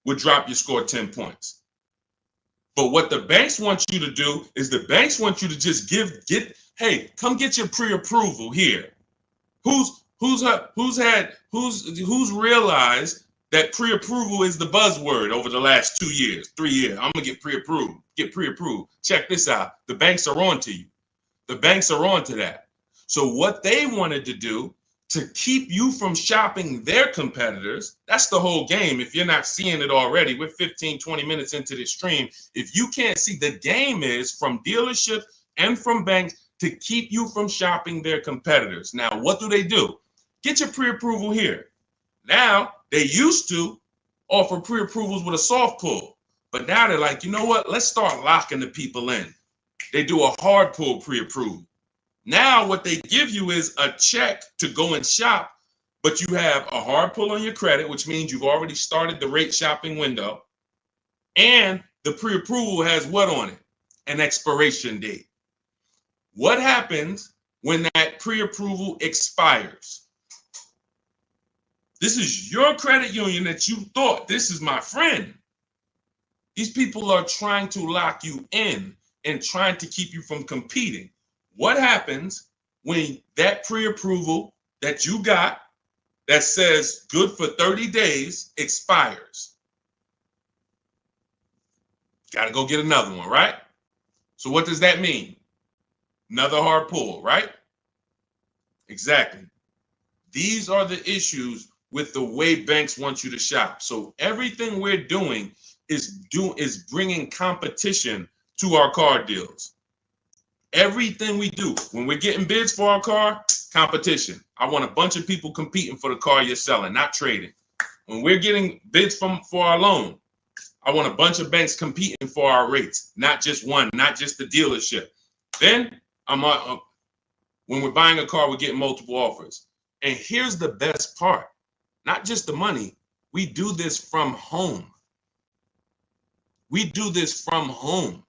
would drop your score 10 points. But what the banks want you to do is the banks want you to just hey, come get your pre-approval here. Who's realized that pre-approval is the buzzword over the last 2 years, 3 years? I'm gonna get pre-approved. Check this out. The banks are on to you. The banks are on to that. So what they wanted to do to keep you from shopping their competitors, that's the whole game. If you're not seeing it already, we're 15, 20 minutes into this stream. If you can't see, the game is from dealerships and from banks to keep you from shopping their competitors. Now, what do? Get your pre-approval here. Now, they used to offer pre-approvals with a soft pull, but now they're like, you know what? Let's start locking the people in. They do a hard pull pre-approval. Now what they give you is a check to go and shop, but you have a hard pull on your credit, which means you've already started the rate shopping window, and the pre-approval has what on it? An expiration date. What happens when that pre-approval expires? This is your credit union that you thought, this is my friend. These people are trying to lock you in and trying to keep you from competing. What happens when that pre-approval that you got that says good for 30 days expires? Got to go get another one, right? So what does that mean? Another hard pull, right? Exactly. These are the issues with the way banks want you to shop. So everything we're doing is bringing competition to our car deals. Everything we do, when we're getting bids for our car, competition. I want a bunch of people competing for the car you're selling, not trading. When we're getting bids for our loan, I want a bunch of banks competing for our rates, not just one, not just the dealership. Then when we're buying a car, we're getting multiple offers. And here's the best part, not just the money. We do this from home. We do this from home.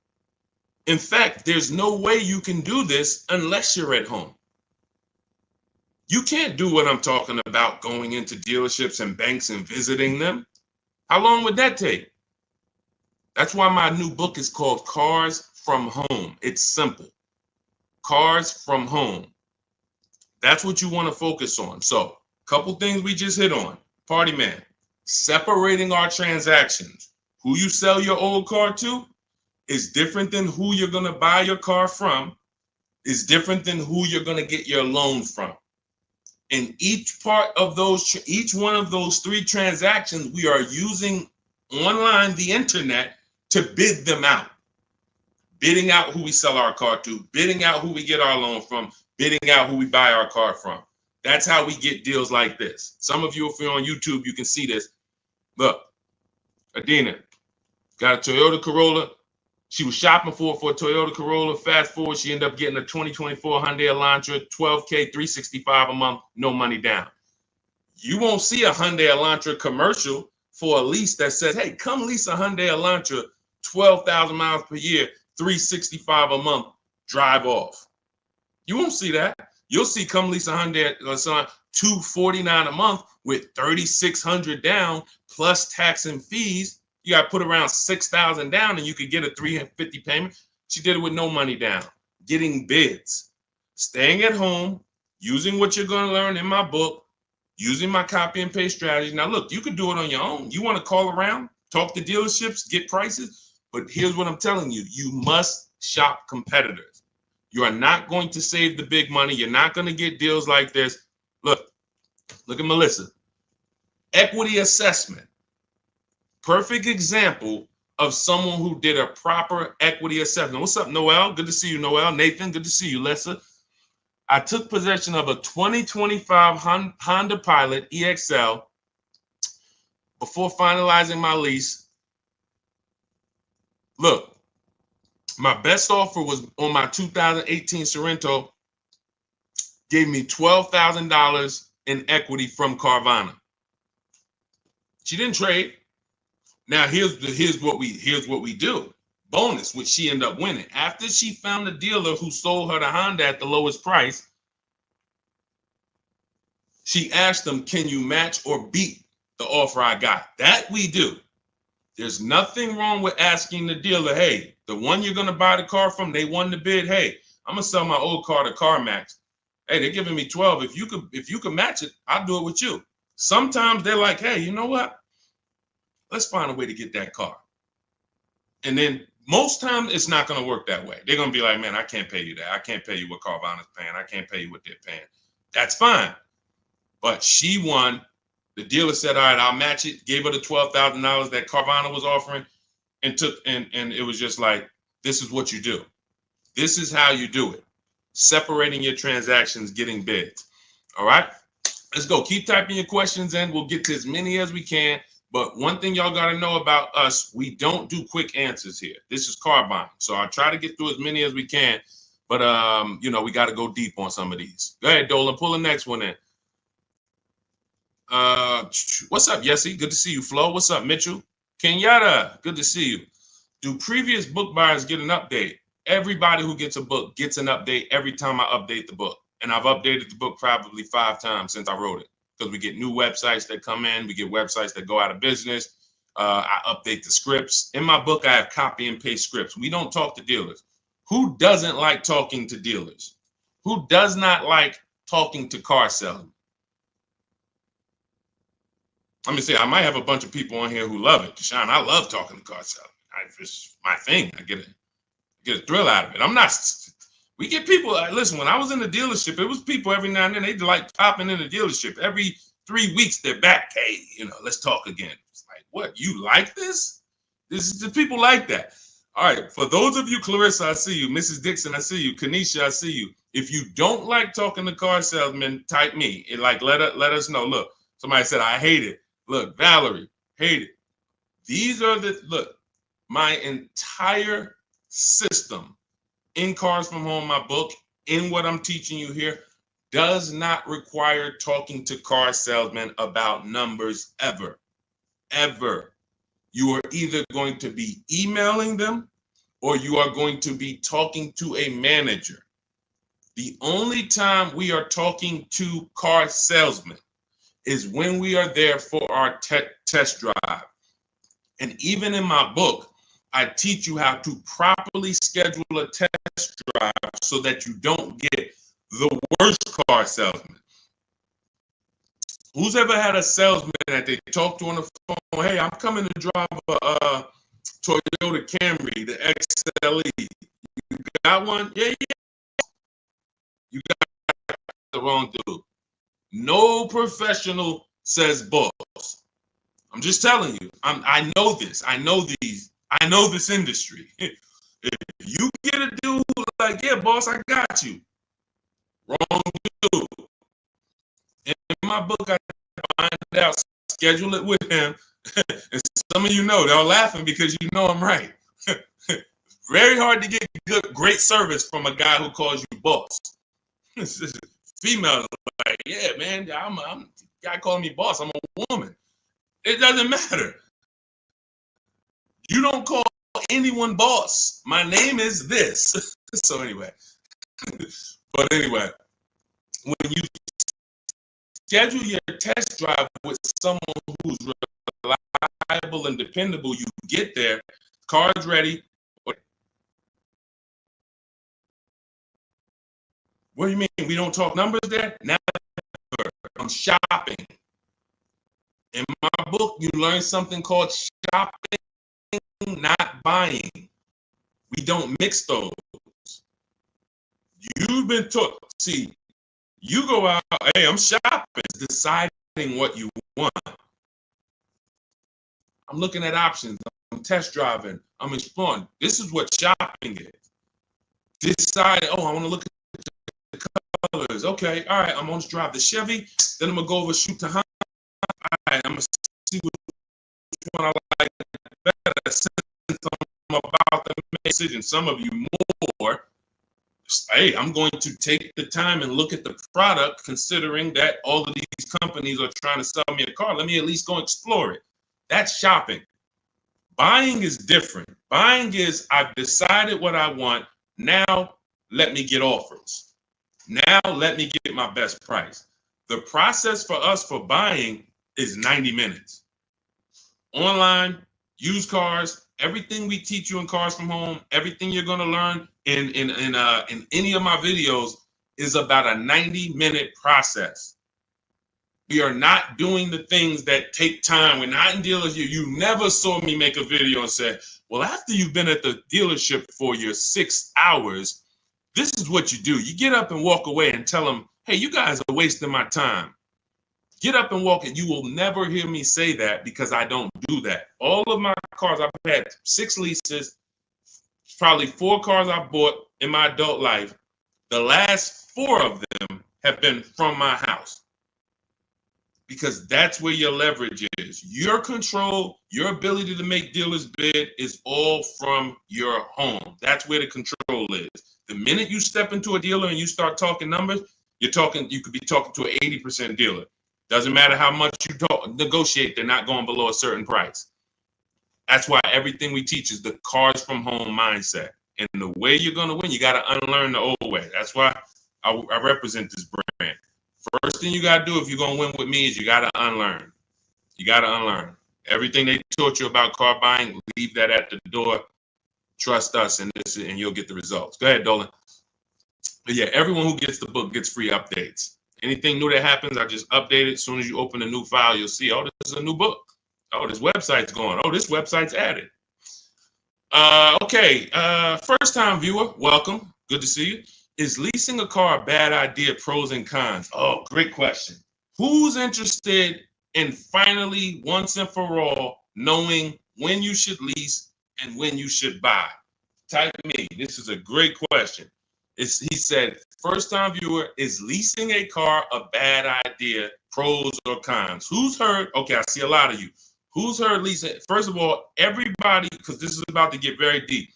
In fact, there's no way you can do this unless you're at home. You can't do what I'm talking about, going into dealerships and banks and visiting them. How long would that take? That's why my new book is called Cars from Home. It's simple. Cars from Home. That's what you want to focus on. So, a couple things we just hit on. Party man, separating our transactions. Who you sell your old car to is different than who you're going to buy your car from, is different than who you're going to get your loan from. In each one of those three transactions, we are using online, the internet, to bid them out. Bidding out who we sell our car to, bidding out who we get our loan from, bidding out who we buy our car from. That's how we get deals like this. Some of you, if you're on YouTube, you can see this. Look, Adina got a Toyota Corolla. She was shopping for a Toyota Corolla. Fast forward, she ended up getting a 2024 Hyundai Elantra, $12K, $365 a month, no money down. You won't see a Hyundai Elantra commercial for a lease that says, hey, come lease a Hyundai Elantra, 12,000 miles per year, $365 a month, drive off. You won't see that. You'll see come lease a Hyundai Elantra, $249 a month with $3,600 down plus tax and fees. You got to put around $6,000 down and you could get a $350 payment. She did it with no money down, getting bids, staying at home, using what you're going to learn in my book, using my copy and paste strategy. Now, look, you could do it on your own. You want to call around, talk to dealerships, get prices. But here's what I'm telling you. You must shop competitors. You are not going to save the big money. You're not going to get deals like this. Look at Melissa. Equity assessment. Perfect example of someone who did a proper equity assessment. What's up, Noel? Good to see you, Noel. Nathan, good to see you, Lessa. I took possession of a 2025 Honda Pilot EXL before finalizing my lease. Look, my best offer was on my 2018 Sorento, gave me $12,000 in equity from Carvana. She didn't trade. Now here's what we do. Bonus, which she ended up winning. After she found the dealer who sold her the Honda at the lowest price, she asked them, "Can you match or beat the offer I got?" That we do. There's nothing wrong with asking the dealer, "Hey, the one you're gonna buy the car from, they won the bid. Hey, I'm gonna sell my old car to CarMax. Hey, they're giving me 12. If you could match it, I'll do it with you." Sometimes they're like, "Hey, you know what? Let's find a way to get that car." And then most times it's not going to work that way. They're going to be like, "Man, I can't pay you that. I can't pay you what Carvana's paying. I can't pay you what they're paying." That's fine. But she won. The dealer said, "All right, I'll match it." Gave her the $12,000 that Carvana was offering, and it was just like, this is what you do. This is how you do it. Separating your transactions, getting bids. All right, let's go. Keep typing your questions in. We'll get to as many as we can. But one thing y'all got to know about us, we don't do quick answers here. This is car buying. So I'll try to get through as many as we can. But, we got to go deep on some of these. Go ahead, Dolan. Pull the next one in. What's up, Yessie? Good to see you. Flo, what's up, Mitchell? Kenyatta, good to see you. Do previous book buyers get an update? Everybody who gets a book gets an update every time I update the book. And I've updated the book probably 5 times since I wrote it. Because we get new websites that come in, we get websites that go out of business. I update the scripts. In my book, I have copy and paste scripts. We don't talk to dealers. Who doesn't like talking to dealers? Who does not like talking to car salesmen? Let me say, I might have a bunch of people on here who love it. Deshaun, I love talking to car salesmen. It's my thing. I get a thrill out of it. We get people. Listen, when I was in the dealership, it was people every now and then. They like popping in the dealership. Every 3 weeks, they're back. "Hey, let's talk again." It's like, what? You like this? This is the people like that. All right. For those of you, Clarissa, I see you. Mrs. Dixon, I see you. Kanisha, I see you. If you don't like talking to car salesmen, type me. Let us know. Look, somebody said I hate it. Look, Valerie, hate it. These are my entire system in Cars from Home, my book, in what I'm teaching you here, does not require talking to car salesmen about numbers ever. Ever. You are either going to be emailing them or you are going to be talking to a manager. The only time we are talking to car salesmen is when we are there for our test drive. And even in my book, I teach you how to properly schedule a test drive so that you don't get the worst car salesman. Who's ever had a salesman that they talk to on the phone? "Hey, I'm coming to drive a Toyota Camry, the XLE. You got one?" "Yeah. You got the wrong dude." No professional says boss. I'm just telling you. I know this. I know this industry. If you get a dude like, "Yeah, boss, I got you," wrong dude. In my book, I find out, schedule it with him. And some of you know, they're laughing because you know I'm right. Very hard to get great service from a guy who calls you boss. Females are like, "Yeah, man, I'm guy calling me boss. I'm a woman." It doesn't matter. You don't call anyone boss. My name is this. So anyway, when you schedule your test drive with someone who's reliable and dependable, you get there, car's ready. What do you mean we don't talk numbers there? Never. I'm shopping. In my book, you learn something called shopping, not buying. We don't mix those. You've been taught. See, you go out, "Hey, I'm shopping," deciding what you want. I'm looking at options. I'm test driving. I'm exploring. This is what shopping is. Decide, "Oh, I want to look at the colors." Okay, all right, I'm going to drive the Chevy. Then I'm going to go over shoot the Honda. All right, I'm going to see which one I like better since I'm about to make a decision. Some of you more. Hey, I'm going to take the time and look at the product, considering that all of these companies are trying to sell me a car. Let me at least go explore it. That's shopping. Buying is different. Buying is, I've decided what I want. Now let me get offers. Now let me get my best price. The process for us for buying is 90 minutes. Online, used cars, everything we teach you in Cars from Home, everything you're going to learn in any of my videos is about a 90-minute process. We are not doing the things that take time. We're not in dealership. You never saw me make a video and say, well, after you've been at the dealership for your 6 hours, this is what you do. You get up and walk away and tell them, hey, you guys are wasting my time. Get up and walk, and you will never hear me say that because I don't do that. All of my cars, I've had 6 leases, probably 4 cars I bought in my adult life. The last 4 of them have been from my house because that's where your leverage is. Your control, your ability to make dealers bid is all from your home. That's where the control is. The minute you step into a dealer and you start talking numbers, you could be talking to an 80% dealer. Doesn't matter how much you negotiate, they're not going below a certain price. That's why everything we teach is the Cars from Home mindset. And the way you're going to win, you got to unlearn the old way. That's why I represent this brand. First thing you got to do if you're going to win with me is you got to unlearn. You got to unlearn. Everything they taught you about car buying, leave that at the door. Trust us, and you'll get the results. Go ahead, Dolan. But yeah, everyone who gets the book gets free updates. Anything new that happens, I just update it. As soon as you open a new file, you'll see, oh, this is a new book. Oh, this website's going. Oh, this website's added. Okay, first-time viewer, welcome. Good to see you. Is leasing a car a bad idea? Pros and cons. Oh, great question. Who's interested in finally, once and for all, knowing when you should lease and when you should buy? Type me. This is a great question. He said, first-time viewer, is leasing a car a bad idea? Pros or cons? Who's heard? Okay, I see a lot of you. Who's heard leasing? First of all, everybody, because this is about to get very deep.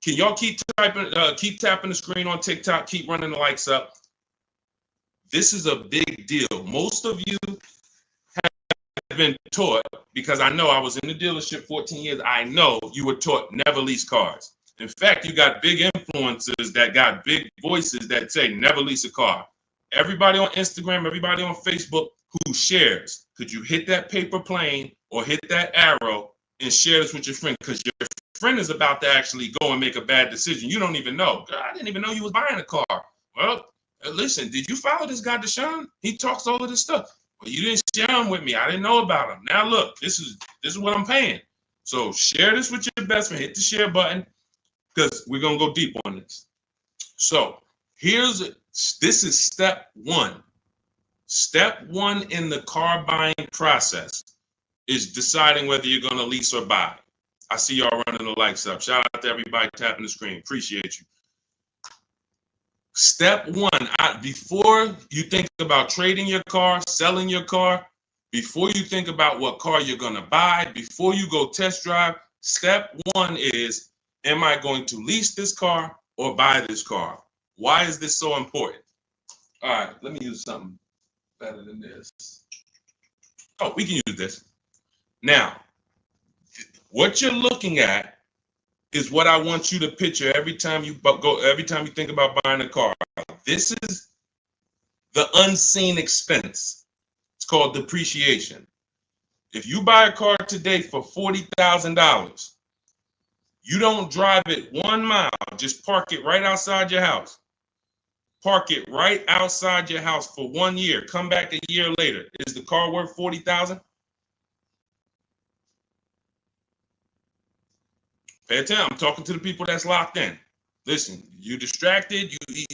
Can y'all keep tapping the screen on TikTok? Keep running the likes up. This is a big deal. Most of you have been taught, because I know I was in the dealership 14 years. I know you were taught never lease cars. In fact, you got big influencers that got big voices that say never lease a car. Everybody on Instagram, everybody on Facebook who shares, could you hit that paper plane or hit that arrow and share this with your friend? Because your friend is about to actually go and make a bad decision. You don't even know. God, I didn't even know you was buying a car. Well, listen, did you follow this guy, Deshaun? He talks all of this stuff. Well, you didn't share him with me. I didn't know about him. Now look, this is what I'm paying. So share this with your best friend. Hit the share button because we're going to go deep on this. So this is step 1. Step 1 in the car buying process is deciding whether you're going to lease or buy. I see y'all running the likes up. Shout out to everybody tapping the screen. Appreciate you. Step 1, before you think about trading your car, selling your car, before you think about what car you're going to buy, before you go test drive, step 1 is, am I going to lease this car or buy this car? Why is this so important? All right, let me use something better than this. Oh, we can use this. Now, what you're looking at is what I want you to picture every time you think about buying a car. This is the unseen expense. It's called depreciation. If you buy a car today for $40,000, you don't drive it 1 mile, just park it right outside your house. Park it right outside your house for 1 year. Come back a year later. Is the car worth $40,000? Pay attention. I'm talking to the people that's locked in. Listen, you distracted. You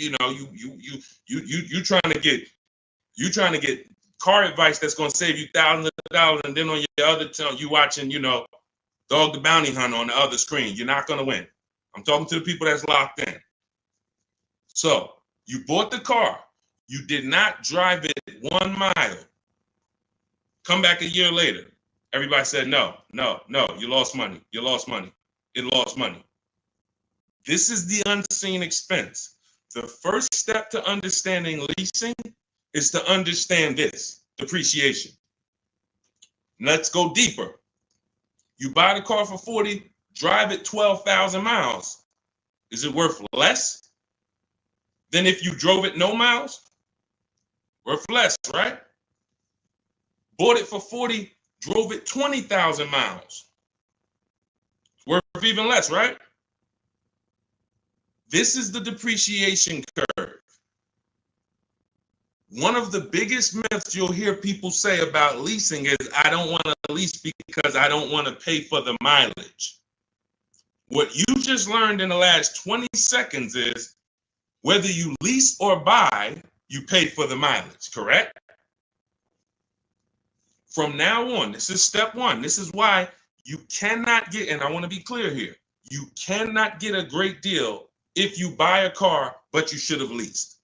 trying to get car advice that's going to save you thousands of dollars, and then on your other tongue you watching, Dog the Bounty Hunter on the other screen. You're not going to win. I'm talking to the people that's locked in. So you bought the car. You did not drive it 1 mile. Come back a year later. Everybody said, no, you lost money. You lost money. It lost money. This is the unseen expense. The first step to understanding leasing is to understand this, depreciation. Let's go deeper. You buy the car for 40, drive it 12,000 miles. Is it worth less than if you drove it no miles? Worth less, right? Bought it for 40, drove it 20,000 miles. Worth even less, right? This is the depreciation curve. One of the biggest myths you'll hear people say about leasing is, I don't want to lease because I don't want to pay for the mileage. What you just learned in the last 20 seconds is, whether you lease or buy, you pay for the mileage, correct? From now on, this is step one. This is why you cannot get, and I want to be clear here, you cannot get a great deal if you buy a car, but you should have leased.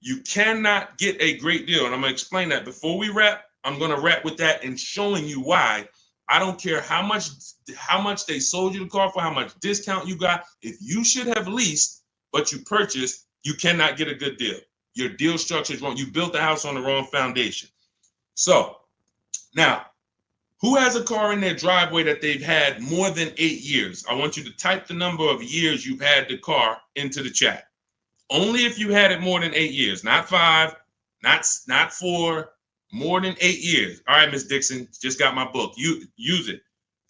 You cannot get a great deal. And I'm going to explain that. Before we wrap, I'm going to wrap with that and showing you why. I don't care how much they sold you the car for, how much discount you got. If you should have leased, but you purchased, you cannot get a good deal. Your deal structure is wrong. You built the house on the wrong foundation. So now, who has a car in their driveway that they've had more than 8 years? I want you to type the number of years you've had the car into the chat. Only if you had it more than 8 years, not 5, not 4, more than 8 years. All right, Miss Dixon, just got my book. You use it.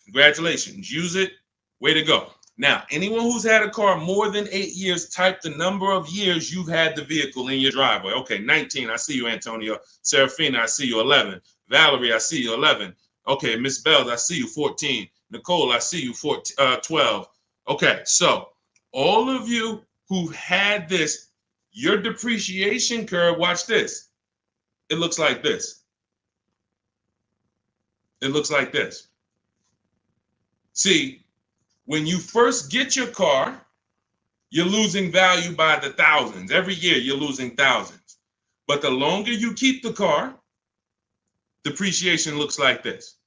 Congratulations. Use it. Way to go. Now, anyone who's had a car more than 8 years, type the number of years you've had the vehicle in your driveway. Okay, 19. I see you, Antonio. Serafina, I see you. 11. Valerie, I see you. 11. Okay, Miss Bells, I see you. 14. Nicole, I see you. 12. Okay, so all of you who had this, your depreciation curve, watch this. It looks like this. It looks like this. See, when you first get your car, you're losing value by the thousands. Every year you're losing thousands. But the longer you keep the car, depreciation looks like this.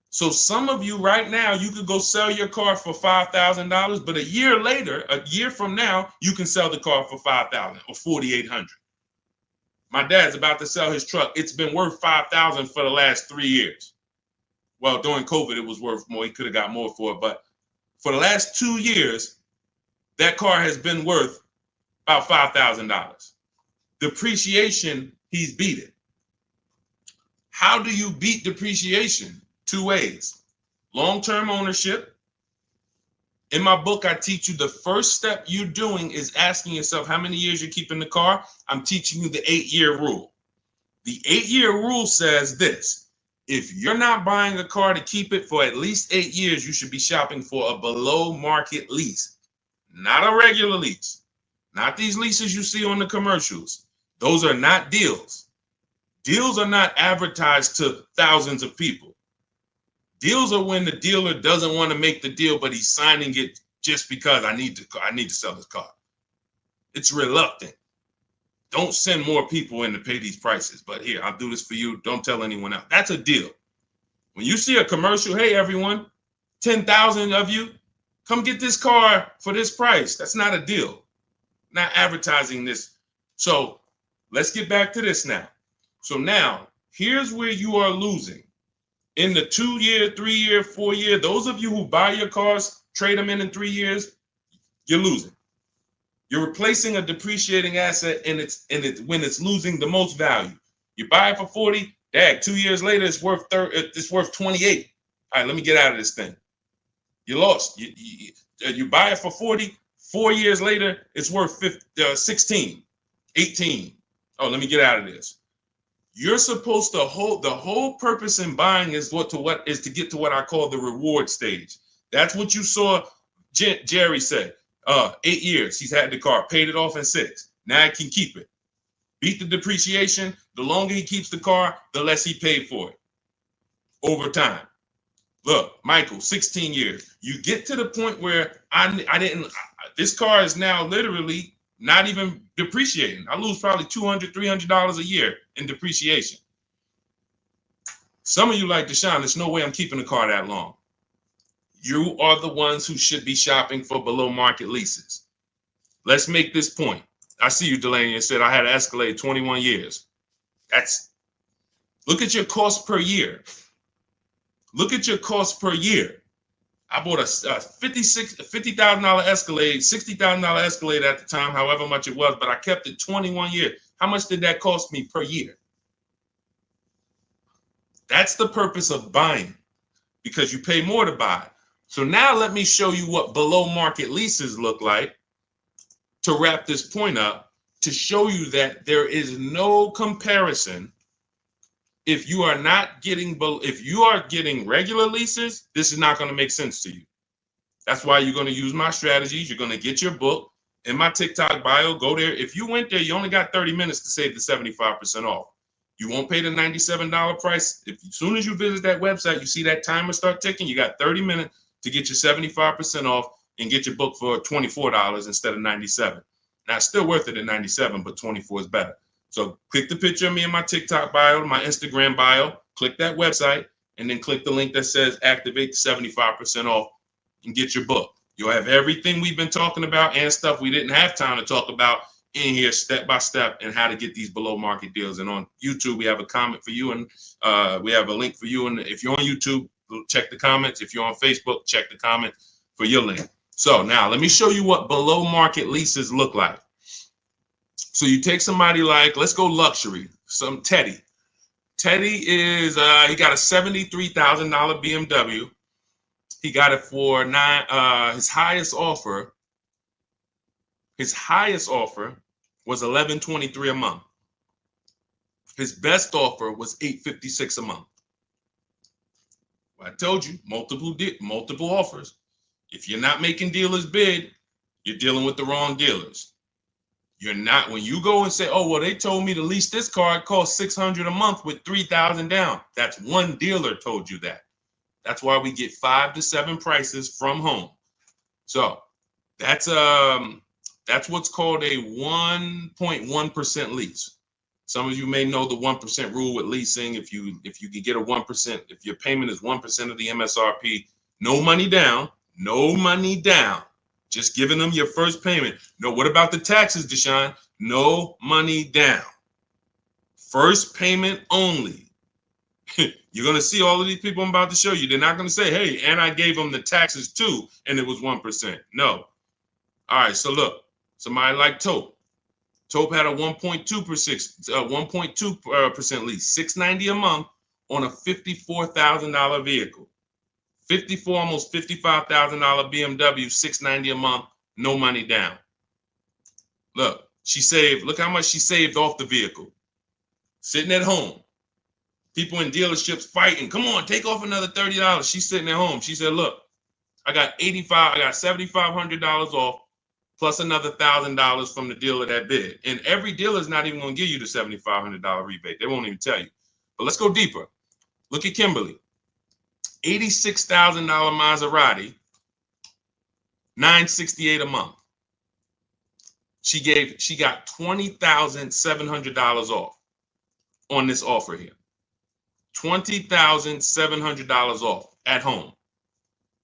So some of you right now, you could go sell your car for $5,000, but a year later, a year from now, you can sell the car for $5,000 or $4,800. My dad's about to sell his truck. It's been worth $5,000 for the last 3 years. Well, during COVID, it was worth more. He could have got more for it, but for the last 2 years, that car has been worth about $5,000. Depreciation, he's beat it. How do you beat depreciation? 2 ways. Long-term ownership. In my book, I teach you the first step you're doing is asking yourself how many years you're keeping the car. I'm teaching you the 8-year rule. The 8-year rule says this: if you're not buying a car to keep it for at least 8 years, you should be shopping for a below market lease, not a regular lease, not these leases you see on the commercials. Those are not deals. Deals are not advertised to thousands of people. Deals are when the dealer doesn't want to make the deal, but he's signing it just because I need to sell this car. It's reluctant. Don't send more people in to pay these prices, but here, I'll do this for you. Don't tell anyone else. That's a deal. When you see a commercial, hey, everyone, 10,000 of you, come get this car for this price. That's not a deal. Not advertising this. So let's get back to this now. So now, here's where you are losing. In the 2-year, 3-year, 4-year, those of you who buy your cars, trade them in 3 years, you're losing. You're replacing a depreciating asset when it's losing the most value. You buy it for 40, 2 years later, it's worth 28. All right, let me get out of this thing. You lost. You buy it for 40, 4 years later, it's worth 16, 18. Oh, let me get out of this. You're supposed to the whole purpose in buying is to get to what I call the reward stage. That's what you saw Jerry said. 8 years he's had the car, paid it off in 6. Now he can keep it. Beat the depreciation. The longer he keeps the car, the less he paid for it over time. Look, Michael, 16 years. You get to the point where this car is now literally not even depreciating. I lose probably $200, $300 a year in depreciation. Some of you like, Deshaun, there's no way I'm keeping the car that long. You are the ones who should be shopping for below market leases. Let's make this point. I see you, Delaney, and said I had an Escalade 21 years. Look at your cost per year. Look at your cost per year. I bought a $50,000 Escalade, $60,000 Escalade at the time, however much it was, but I kept it 21 years. How much did that cost me per year? That's the purpose of buying, because you pay more to buy. So now let me show you what below market leases look like to wrap this point up, to show you that there is no comparison. If you are getting regular leases, this is not going to make sense to you. That's why you're going to use my strategies. You're going to get your book in my TikTok bio. Go there. If you went there, you only got 30 minutes to save the 75% off. You won't pay the $97 price. As soon as you visit that website, you see that timer start ticking. You got 30 minutes to get your 75% off and get your book for $24 instead of $97. Now, it's still worth it at $97, but $24 is better. So click the picture of me in my TikTok bio, my Instagram bio, click that website, and then click the link that says activate the 75% off and get your book. You'll have everything we've been talking about and stuff we didn't have time to talk about in here step by step, and how to get these below market deals. And on YouTube, we have a comment for you, and we have a link for you. And if you're on YouTube, check the comments. If you're on Facebook, check the comment for your link. So now let me show you what below market leases look like. So you take somebody like, let's go luxury, some Teddy. Teddy is, he got a $73,000 BMW. He got it for his highest offer was $1,123 a month. His best offer was $856 a month. Well, I told you, multiple offers. If you're not making dealers bid, you're dealing with the wrong dealers. You're not, when you go and say, oh, well, they told me to lease this car, it costs $600 a month with $3,000 down. That's one dealer told you that. That's why we get 5 to 7 prices from home. So that's what's called a 1.1% lease. Some of you may know the 1% rule with leasing. If you can get a 1%, if your payment is 1% of the MSRP, no money down, just giving them your first payment. No, what about the taxes, Deshaun? No money down. First payment only. You're going to see all of these people I'm about to show you. They're not going to say, hey, and I gave them the taxes too, and it was 1%. No. All right, so look, somebody like Tope. Tope had a 1.2% lease, $690 a month on a $54,000 vehicle. Almost $55,000 BMW, $690 a month, no money down. Look, look how much she saved off the vehicle. Sitting at home. People in dealerships fighting. Come on, take off another $30. She's sitting at home. She said, look, I got $7,500 off plus another $1,000 from the dealer that bid. And every dealer is not even going to give you the $7,500 rebate. They won't even tell you. But let's go deeper. Look at Kimberly. $86,000 Maserati, $968 a month. She got $20,700 off on this offer here. $20,700 off at home.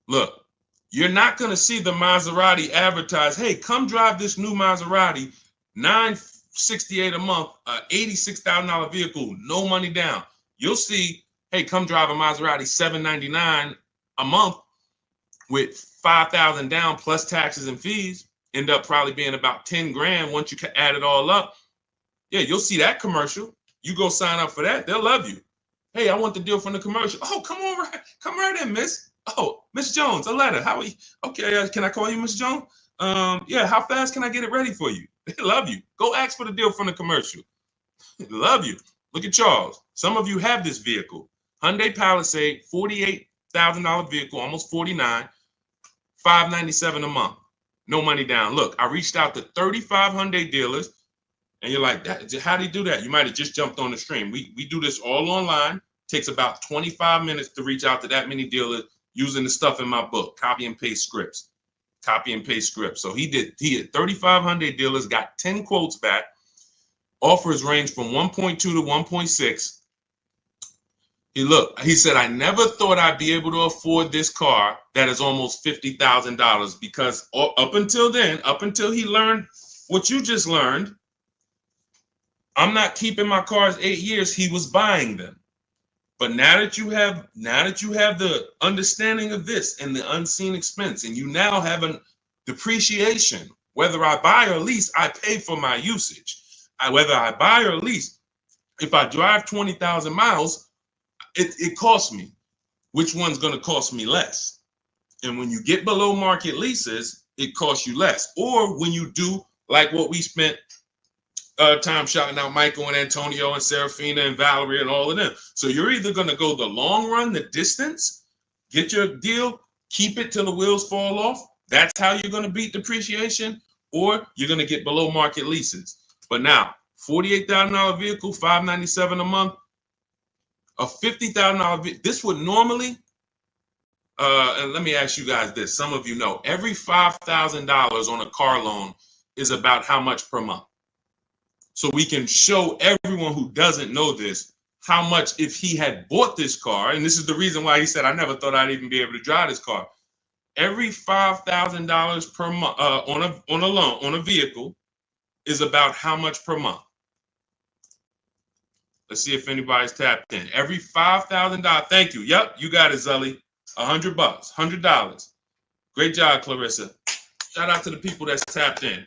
Look, you're not going to see the Maserati advertise, hey, come drive this new Maserati, $968 a month, $86,000 vehicle, no money down. You'll see, hey, come drive a Maserati, $799 a month with $5,000 down plus taxes and fees. End up probably being about 10 grand once you add it all up. Yeah, you'll see that commercial. You go sign up for that, they'll love you. Hey, I want the deal from the commercial. Oh, come right in, miss. Oh, Miss Jones, a letter. How are you? Okay, can I call you Miss Jones? Yeah, how fast can I get it ready for you? They love you. Go ask for the deal from the commercial. They love you. Look at Charles. Some of you have this vehicle. Hyundai Palisade, $48,000 vehicle, almost $49,000, $597 a month. No money down. Look, I reached out to 35 Hyundai dealers, and you're like, how do you do that? You might have just jumped on the stream. We do this all online. Takes about 25 minutes to reach out to that many dealers using the stuff in my book, copy and paste scripts. So he had 35 Hyundai dealers, got 10 quotes back. Offers range from 1.2 to 1.6. He said, I never thought I'd be able to afford this car that is almost $50,000, because up until he learned what you just learned, I'm not keeping my cars 8 years. He was buying them. But now that you have the understanding of this and the unseen expense, and you now have a depreciation, whether I buy or lease, I pay for my usage. Whether I buy or lease, if I drive 20,000 miles, it costs me. Which one's going to cost me less? And when you get below market leases, it costs you less. Or when you do like what we spent time shouting out Michael and Antonio and Serafina and Valerie and all of them. So you're either going to go the long run, the distance, get your deal, keep it till the wheels fall off. That's how you're going to beat depreciation, or you're going to get below market leases. But now, $48,000 vehicle, $597 a month, a $50,000 vehicle. This would normally, and let me ask you guys this. Some of you know, every $5,000 on a car loan is about how much per month? So we can show everyone who doesn't know this how much if he had bought this car, and this is the reason why he said, I never thought I'd even be able to drive this car. Every $5,000 per month on a loan, on a vehicle, is about how much per month? Let's see if anybody's tapped in. Every $5,000. Thank you. Yep, you got it, Zully. $100, $100. Great job, Clarissa. Shout out to the people that's tapped in.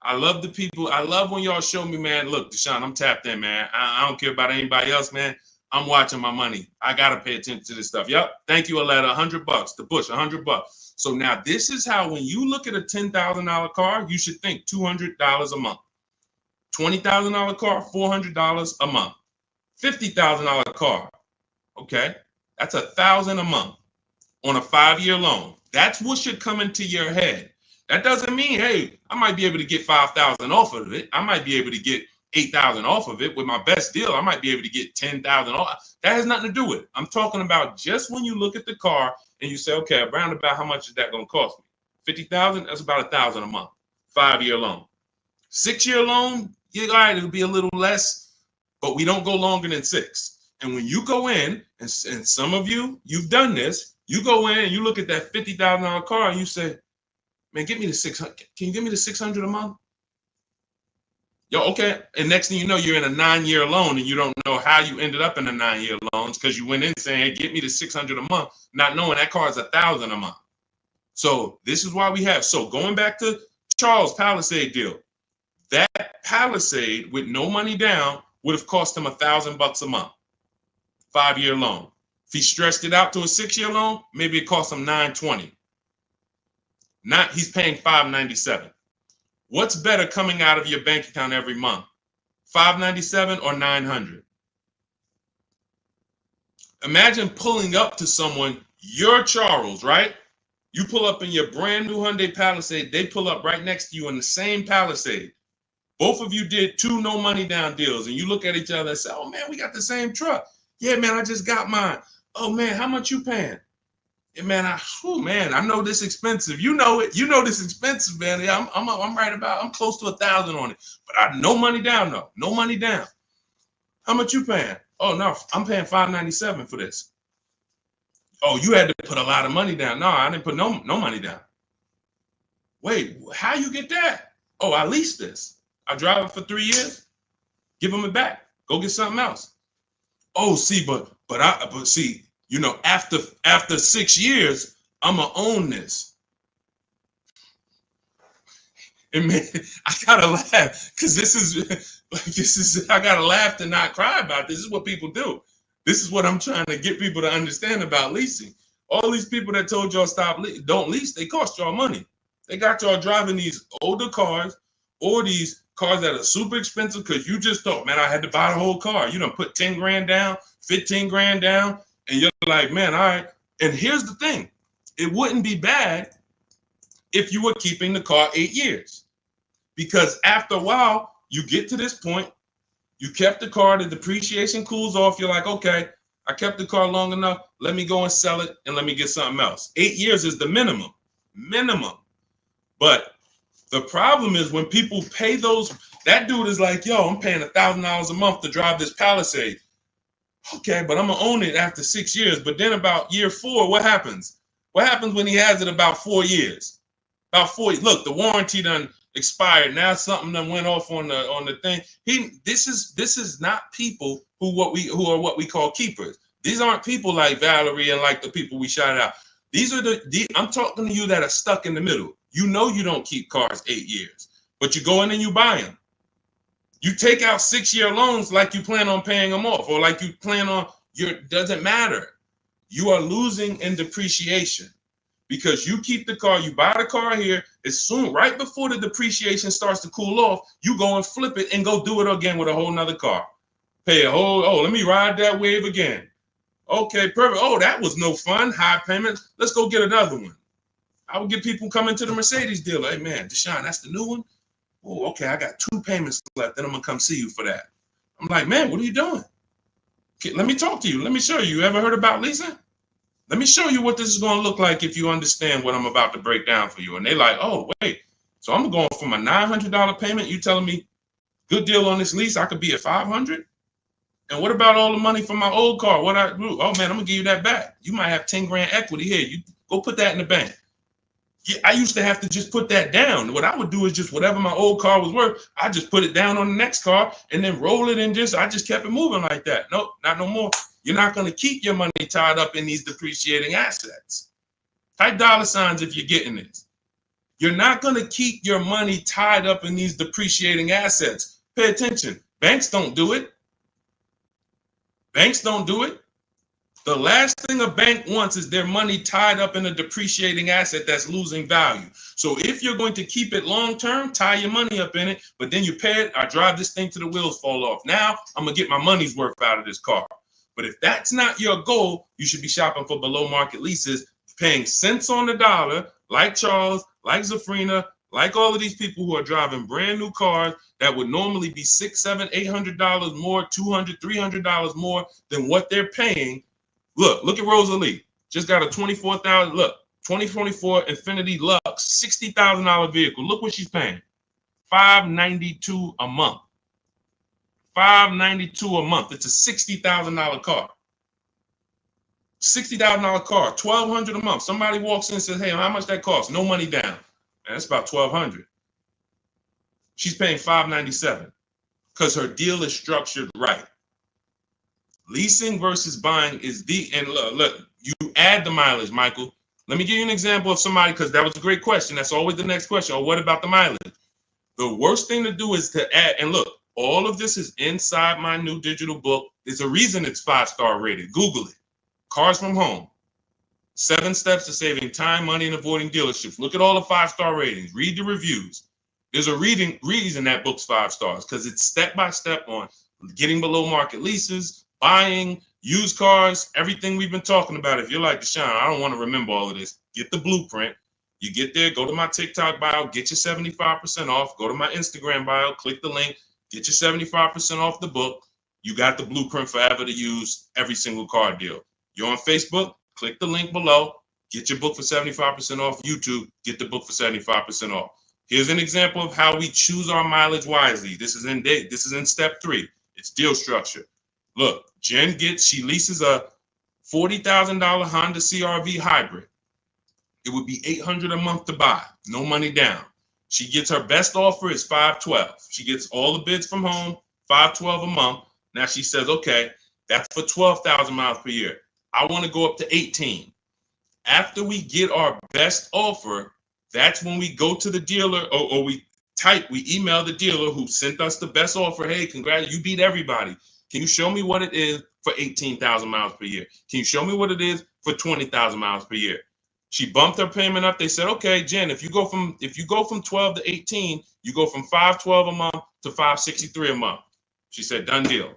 I love the people. I love when y'all show me, man. Look, Deshaun, I'm tapped in, man. I don't care about anybody else, man. I'm watching my money. I gotta pay attention to this stuff. Yep. Thank you, Aletta. $100. The Bush, $100. So now this is how, when you look at a $10,000 car, you should think $200 a month. $20,000 car, $400 a month. $50,000 car, okay, that's $1,000 a month on a 5-year loan. That's what should come into your head. That doesn't mean, hey, I might be able to get 5,000 off of it. I might be able to get 8,000 off of it with my best deal. I might be able to get 10,000 off. That has nothing to do with it. I'm talking about just when you look at the car and you say, okay, around about how much is that going to cost me? 50,000. That's about $1,000 a month. 5-year loan. 6-year loan, yeah, all right, it'll be a little less, but we don't go longer than 6. And when you go in, and some of you've done this, you go in and you look at that $50,000 car and you say, man, get me the 600. Can you give me the 600 a month? Yo, okay. And next thing you know, you're in a 9-year loan and you don't know how you ended up in a 9-year loans because you went in saying, hey, get me the 600 a month, not knowing that car is $1,000 a month. So this is why we have. So going back to Charles' Palisade deal, that Palisade with no money down would have cost him $1,000 a month, 5-year loan. If he stretched it out to a 6-year loan, maybe it cost him $920. He's paying $597. What's better coming out of your bank account every month? $597 or $900? Imagine pulling up to someone, you're Charles, right? You pull up in your brand new Hyundai Palisade, they pull up right next to you in the same Palisade. Both of you did 2 no money down deals, and you look at each other and say, oh man, we got the same truck. Yeah, man, I just got mine. Oh man, how much you paying? Yeah, man, I know this expensive. You know it. You know this expensive, man. Yeah, I'm right about. I'm close to $1,000 on it, but I no money down though. No money down. How much you paying? Oh no, I'm paying $597 for this. Oh, you had to put a lot of money down. No, I didn't put no money down. Wait, how you get that? Oh, I leased this. I drive it for 3 years. Give them it back. Go get something else. Oh, see, but see. You know, after 6 years, I'm gonna own this. And man, I gotta laugh because this is I gotta laugh to not cry about. This is what people do. This is what I'm trying to get people to understand about leasing. All these people that told y'all don't lease, they cost y'all money. They got y'all driving these older cars or these cars that are super expensive because you just thought, man, I had to buy the whole car. You done put 10 grand down, 15 grand down. And you're like, man, all right. And here's the thing. It wouldn't be bad if you were keeping the car 8 years. Because after a while, you get to this point, you kept the car, the depreciation cools off. You're like, okay, I kept the car long enough. Let me go and sell it and let me get something else. 8 years is the minimum. But the problem is when people pay those, that dude is like, yo, I'm paying $1,000 a month to drive this Palisade. Okay, but I'm going to own it after 6 years. But then about year 4, what happens? What happens when he has it about 4 years? About 4 years. Look, the warranty done expired. Now something done went off on the thing. This is not people who are what we call keepers. These aren't people like Valerie and like the people we shouted out. These are I'm talking to you that are stuck in the middle. You know you don't keep cars 8 years, but you go in and you buy them. You take out 6-year loans like you plan on paying them off, or like you plan on doesn't matter. You are losing in depreciation because you keep the car, you buy the car here, as soon, right before the depreciation starts to cool off, you go and flip it and go do it again with a whole nother car. Pay a whole, let me ride that wave again. Okay, perfect. Oh, that was no fun. High payment. Let's go get another one. I would get people coming to the Mercedes dealer. Hey, man, Deshaun, that's the new one? Oh, okay, I got 2 payments left. Then I'm going to come see you for that. I'm like, man, what are you doing? Okay, let me talk to you. Let me show you. You ever heard about leasing? Let me show you what this is going to look like if you understand what I'm about to break down for you. And they like, oh, wait. So I'm going from a $900 payment. You telling me good deal on this lease, I could be at $500? And what about all the money from my old car? What I do? Oh, man, I'm going to give you that back. You might have 10 grand equity here. You go put that in the bank. Yeah, I used to have to just put that down. What I would do is just whatever my old car was worth, I just put it down on the next car and then roll it and I just kept it moving like that. Nope, not no more. You're not going to keep your money tied up in these depreciating assets. Type dollar signs if you're getting this. You're not going to keep your money tied up in these depreciating assets. Pay attention. Banks don't do it. Banks don't do it. The last thing a bank wants is their money tied up in a depreciating asset that's losing value. So if you're going to keep it long term, tie your money up in it, but then you pay it, I drive this thing till the wheels fall off. Now I'm going to get my money's worth out of this car. But if that's not your goal, you should be shopping for below market leases, paying cents on the dollar, like Charles, like Zafrina, like all of these people who are driving brand new cars that would normally be $600, $700, $800 more, $200, $300 more than what they're paying. Look at Rosalie. Just got a 2024 Infiniti Lux, $60,000 vehicle. Look what she's paying. $592 a month. $592 a month. It's a $60,000 car. $60,000 car, $1,200 a month. Somebody walks in and says, hey, how much that costs? No money down. Man, that's about $1,200. She's paying $597 because her deal is structured right. Leasing versus buying is and look, you add the mileage, Michael. Let me give you an example of somebody, because that was a great question. That's always the next question. Oh, what about the mileage? The worst thing to do is to add, and look, all of this is inside my new digital book. There's a reason it's 5-star rated. Google it. Cars from Home. 7 steps to saving time, money, and avoiding dealerships. Look at all the 5-star ratings. Read the reviews. There's a reason that book's 5 stars, because it's step-by-step on getting below market leases, buying, used cars, everything we've been talking about. If you're like, Deshaun, I don't want to remember all of this, get the blueprint. You get there, go to my TikTok bio, get your 75% off. Go to my Instagram bio, click the link, get your 75% off the book. You got the blueprint forever to use every single car deal. You're on Facebook, click the link below, get your book for 75% off. YouTube, get the book for 75% off. Here's an example of how we choose our mileage wisely. This is in step 3. It's deal structure. Look, Jen she leases a $40,000 Honda CR-V hybrid. It would be $800 a month to buy, no money down. She gets her best offer is $512. She gets all the bids from home, $512 a month. Now she says, okay, that's for 12,000 miles per year. I want to go up to 18. After we get our best offer, that's when we go to the dealer, or we email the dealer who sent us the best offer. Hey, congrats, you beat everybody. Can you show me what it is for 18,000 miles per year? Can you show me what it is for 20,000 miles per year? She bumped her payment up. They said, okay, Jen, if you go from 12 to 18, you go from $512 a month to $563 a month. She said, done deal.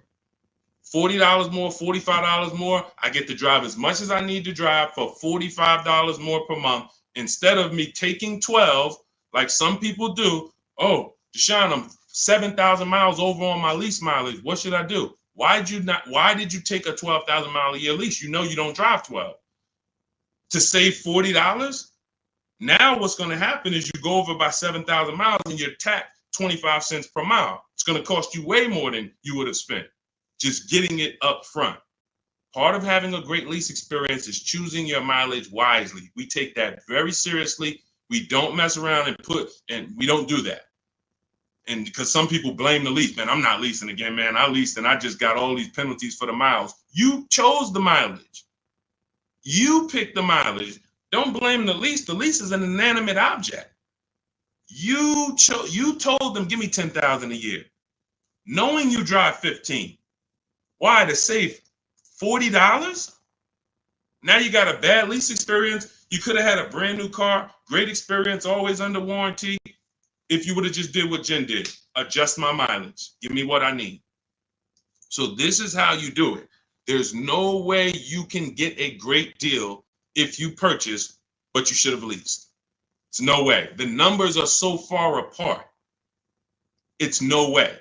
$40 more, $45 more. I get to drive as much as I need to drive for $45 more per month, instead of me taking 12 like some people do. Oh, Deshaun, I'm 7,000 miles over on my lease mileage. What should I do? Why did you take a 12,000 mile a year lease? You know you don't drive 12. To save $40? Now what's going to happen is you go over by 7,000 miles and you're taxed 25 cents per mile. It's going to cost you way more than you would have spent just getting it up front. Part of having a great lease experience is choosing your mileage wisely. We take that very seriously. We don't mess around and we don't do that. And because some people blame the lease, man, I'm not leasing again, man. I leased and I just got all these penalties for the miles. You chose the mileage. You picked the mileage. Don't blame the lease. The lease is an inanimate object. You told them, give me $10,000 a year, knowing you drive 15. Why? To save $40? Now you got a bad lease experience. You could have had a brand new car, great experience, always under warranty. If you would have just did what Jen did, adjust my mileage, give me what I need. So this is how you do it. There's no way you can get a great deal if you purchase, but you should have leased. It's no way. The numbers are so far apart. It's no way.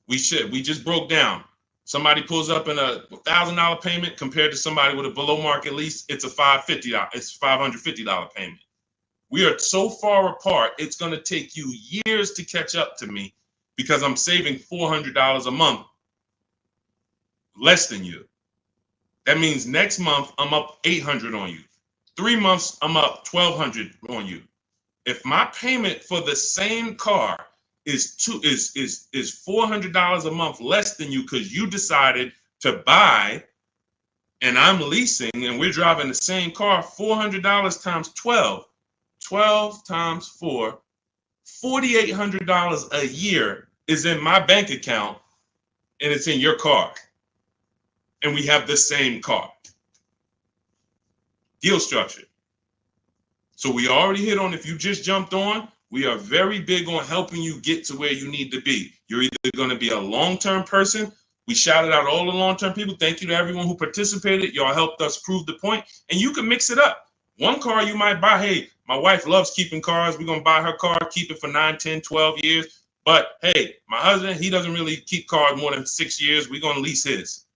We just broke down. Somebody pulls up in a $1,000 payment compared to somebody with a below market lease. It's a $550 payment. We are so far apart. It's going to take you years to catch up to me because I'm saving $400 a month less than you. That means next month I'm up $800 on you. 3 months I'm up $1,200 on you. If my payment for the same car is $400 a month less than you because you decided to buy and I'm leasing and we're driving the same car, $400 times 12 times 4, $4,800 a year is in my bank account and it's in your car. And we have the same car. Deal structure. So we already hit on, if you just jumped on, we are very big on helping you get to where you need to be. You're either going to be a long-term person. We shouted out all the long-term people. Thank you to everyone who participated. Y'all helped us prove the point. And you can mix it up. One car you might buy, hey, my wife loves keeping cars. We're going to buy her car, keep it for 9, 10, 12 years. But hey, my husband, he doesn't really keep cars more than 6 years. We're going to lease his.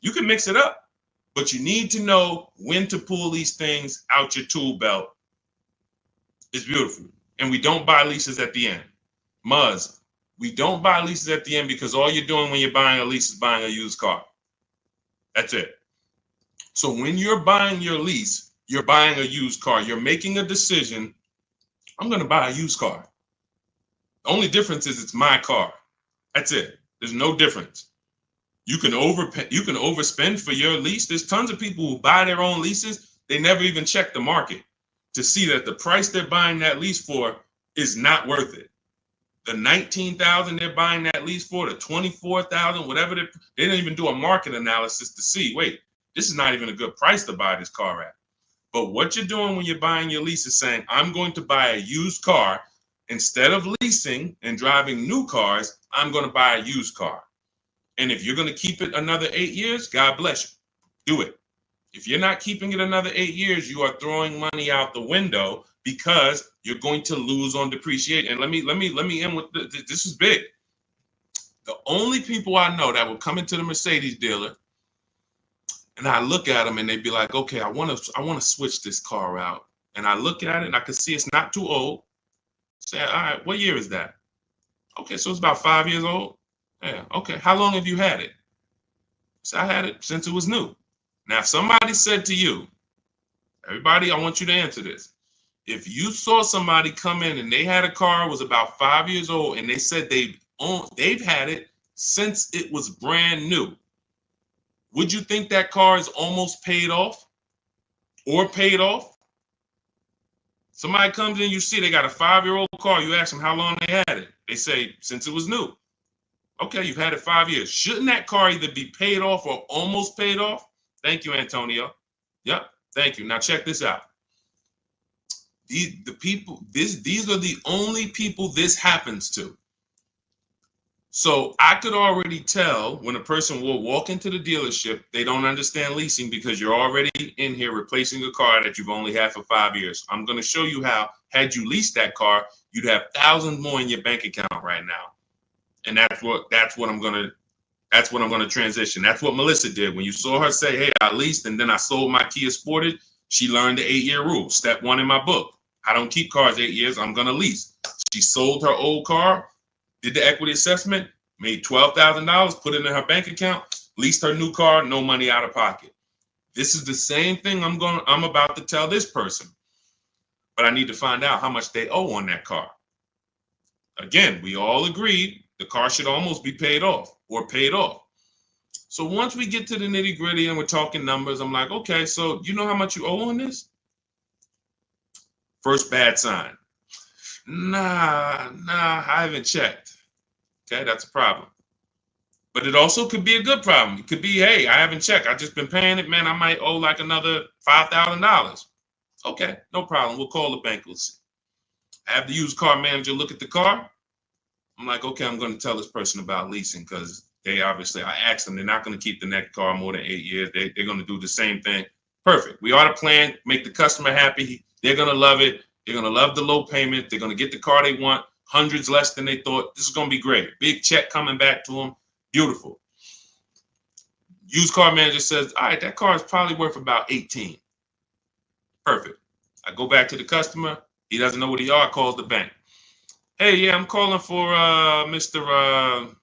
You can mix it up. But you need to know when to pull these things out your tool belt. It's beautiful. And we don't buy leases at the end. Muzz, we don't buy leases at the end because all you're doing when you're buying a lease is buying a used car. That's it. So when you're buying your lease, you're buying a used car. You're making a decision. I'm going to buy a used car. The only difference is it's my car. That's it. There's no difference. You can overspend for your lease. There's tons of people who buy their own leases. They never even check the market to see that the price they're buying that lease for is not worth it. The $19,000 they're buying that lease for, the $24,000, whatever, they didn't even do a market analysis to see, wait, this is not even a good price to buy this car at. But what you're doing when you're buying your lease is saying, I'm going to buy a used car. Instead of leasing and driving new cars, I'm going to buy a used car. And if you're going to keep it another 8 years, God bless you. Do it. If you're not keeping it another 8 years, you are throwing money out the window because you're going to lose on depreciation. And let me end with this is big. The only people I know that will come into the Mercedes dealer and I look at them and they'd be like, okay, I want to switch this car out. And I look at it and I can see it's not too old. Say, all right, what year is that? Okay, so it's about 5 years old. Yeah, okay. How long have you had it? So I had it since it was new. Now, if somebody said to you, everybody, I want you to answer this. If you saw somebody come in and they had a car, was about 5 years old, and they said they've had it since it was brand new, would you think that car is almost paid off or paid off? Somebody comes in, you see they got a 5-year-old car. You ask them how long they had it. They say, since it was new. Okay, you've had it 5 years. Shouldn't that car either be paid off or almost paid off? Thank you, Antonio. Yep, thank you. Now check this out. These are the only people this happens to. So I could already tell when a person will walk into the dealership, they don't understand leasing because you're already in here replacing a car that you've only had for 5 years. I'm going to show you how, had you leased that car, you'd have thousands more in your bank account right now. And that's what I'm going to transition. That's what Melissa did. When you saw her say, hey, I leased and then I sold my Kia Sportage, she learned the 8-year rule. Step 1 in my book. I don't keep cars 8 years. I'm going to lease. She sold her old car, did the equity assessment, made $12,000, put it in her bank account, leased her new car, no money out of pocket. This is the same thing I'm about to tell this person. But I need to find out how much they owe on that car. Again, we all agreed the car should almost be paid off or paid off. So once we get to the nitty gritty and we're talking numbers, I'm like, okay, so you know how much you owe on this? First bad sign. Nah, I haven't checked. Okay, that's a problem. But it also could be a good problem. It could be, hey, I haven't checked. I've just been paying it, man. I might owe like another $5,000. Okay, no problem. We'll call the bank. We'll see. I have the used car manager look at the car. I'm like, okay, I'm going to tell this person about leasing because they obviously, I asked them, they're not going to keep the next car more than 8 years. They're going to do the same thing. Perfect. We ought to plan, make the customer happy. They're going to love it. They're going to love the low payment. They're going to get the car they want, hundreds less than they thought. This is going to be great. Big check coming back to them. Beautiful. Used car manager says, all right, that car is probably worth about 18. Perfect. I go back to the customer. He doesn't know what he are. Calls the bank. Hey, yeah, I'm calling for Mr.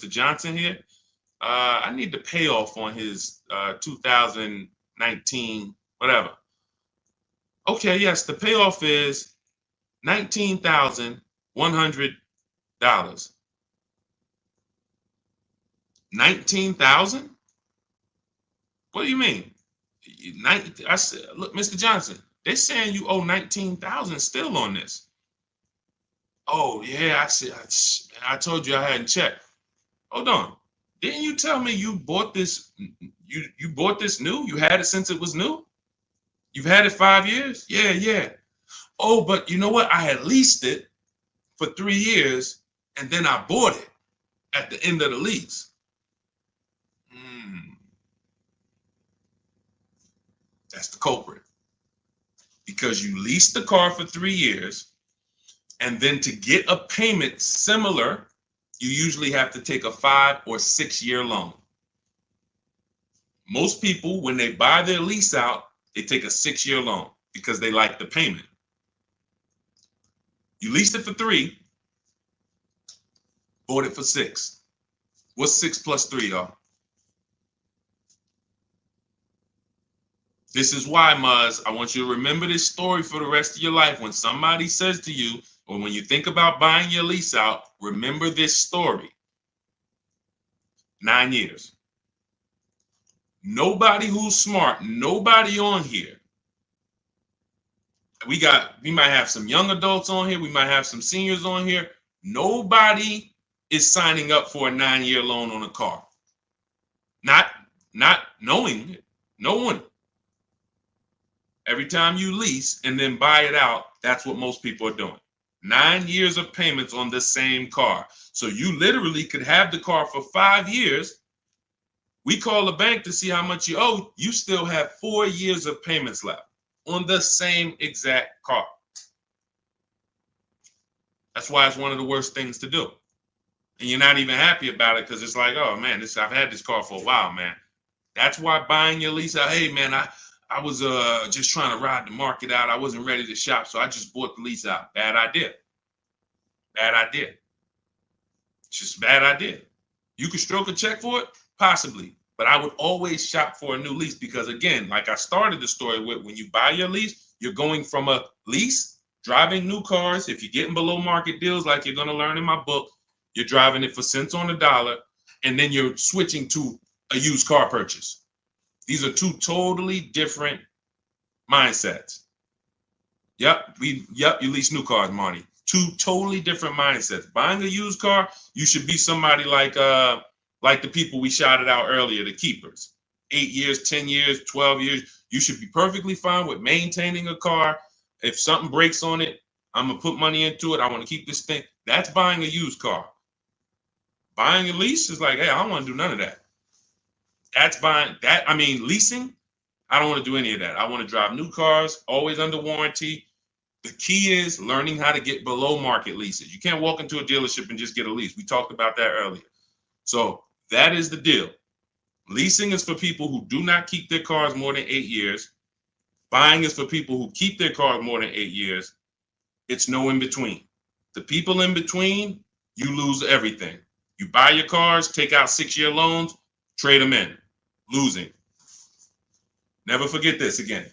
Johnson here. I need the payoff on his 2019 whatever. Okay, yes, the payoff is $19,100. $19,000? What do you mean? I said, look, Mr. Johnson, they're saying you owe $19,000 still on this. Oh yeah, I said, I told you I hadn't checked. Hold on. Didn't you tell me you bought this? You bought this new? You had it since it was new? You've had it 5 years? Yeah. Oh, but you know what? I had leased it for 3 years and then I bought it at the end of the lease. That's the culprit. Because you leased the car for 3 years, and then to get a payment similar, you usually have to take a 5 or 6 year loan. Most people, when they buy their lease out, they take a 6 year loan because they like the payment. You leased it for 3, bought it for 6. What's 6 plus 3, y'all? This is why, Muzz, I want you to remember this story for the rest of your life. When somebody says to you, or when you think about buying your lease out, remember this story. 9 years. Nobody who's smart, nobody on here. We might have some young adults on here. We might have some seniors on here. Nobody is signing up for a 9-year loan on a car. Not knowing it. No one. Every time you lease and then buy it out, that's what most people are doing. 9 years of payments on the same car. So you literally could have the car for 5 years. We call the bank to see how much you owe. You still have 4 years of payments left on the same exact car. That's why it's one of the worst things to do. And you're not even happy about it because it's like, oh man, I've had this car for a while, man. That's why buying your lease out, hey man, I was just trying to ride the market out. I wasn't ready to shop, so I just bought the lease out. Bad idea. Bad idea. It's just a bad idea. You could stroke a check for it? Possibly. But I would always shop for a new lease because, again, like I started the story with, when you buy your lease, you're going from a lease, driving new cars. If you're getting below market deals, like you're going to learn in my book, you're driving it for cents on the dollar, and then you're switching to a used car purchase. These are two totally different mindsets. Yep, you lease new cars, Marty. Two totally different mindsets. Buying a used car, you should be somebody like the people we shouted out earlier, the keepers. 8 years, 10 years, 12 years. You should be perfectly fine with maintaining a car. If something breaks on it, I'm gonna put money into it. I want to keep this thing. That's buying a used car. Buying a lease is like, hey, I don't want to do none of that. That's buying that. I mean, leasing, I don't want to do any of that. I want to drive new cars, always under warranty. The key is learning how to get below market leases. You can't walk into a dealership and just get a lease. We talked about that earlier. So that is the deal. Leasing is for people who do not keep their cars more than 8 years. Buying is for people who keep their cars more than 8 years. It's no in between. The people in between, you lose everything. You buy your cars, take out 6-year loans, trade them in. Losing. Never forget this again.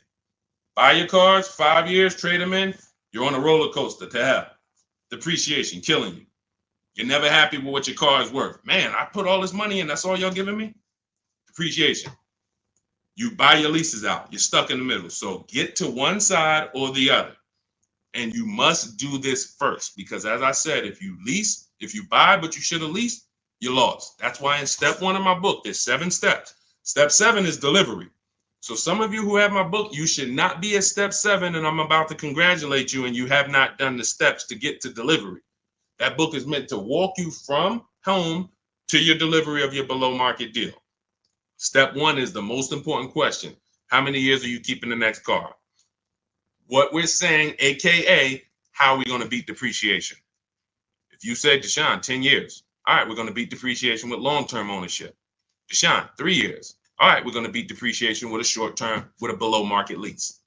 Buy your cars, 5 years, trade them in. You're on a roller coaster to hell. Depreciation, killing you. You're never happy with what your car is worth. Man, I put all this money in, that's all y'all giving me? Depreciation. You buy your leases out. You're stuck in the middle. So get to one side or the other. And you must do this first, because as I said, if you buy but you should have leased, you lost. That's why in step 1 of my book, there's 7 steps. Step 7 is delivery. So some of you who have my book, you should not be at step 7, and I'm about to congratulate you, and you have not done the steps to get to delivery. That book is meant to walk you from home to your delivery of your below market deal. Step 1 is the most important question. How many years are you keeping the next car? What we're saying, AKA, how are we going to beat depreciation? If you say, Deshaun, 10 years. All right, we're going to beat depreciation with long-term ownership. Deshaun, 3 years. All right, we're going to beat depreciation with a short-term, with a below market lease.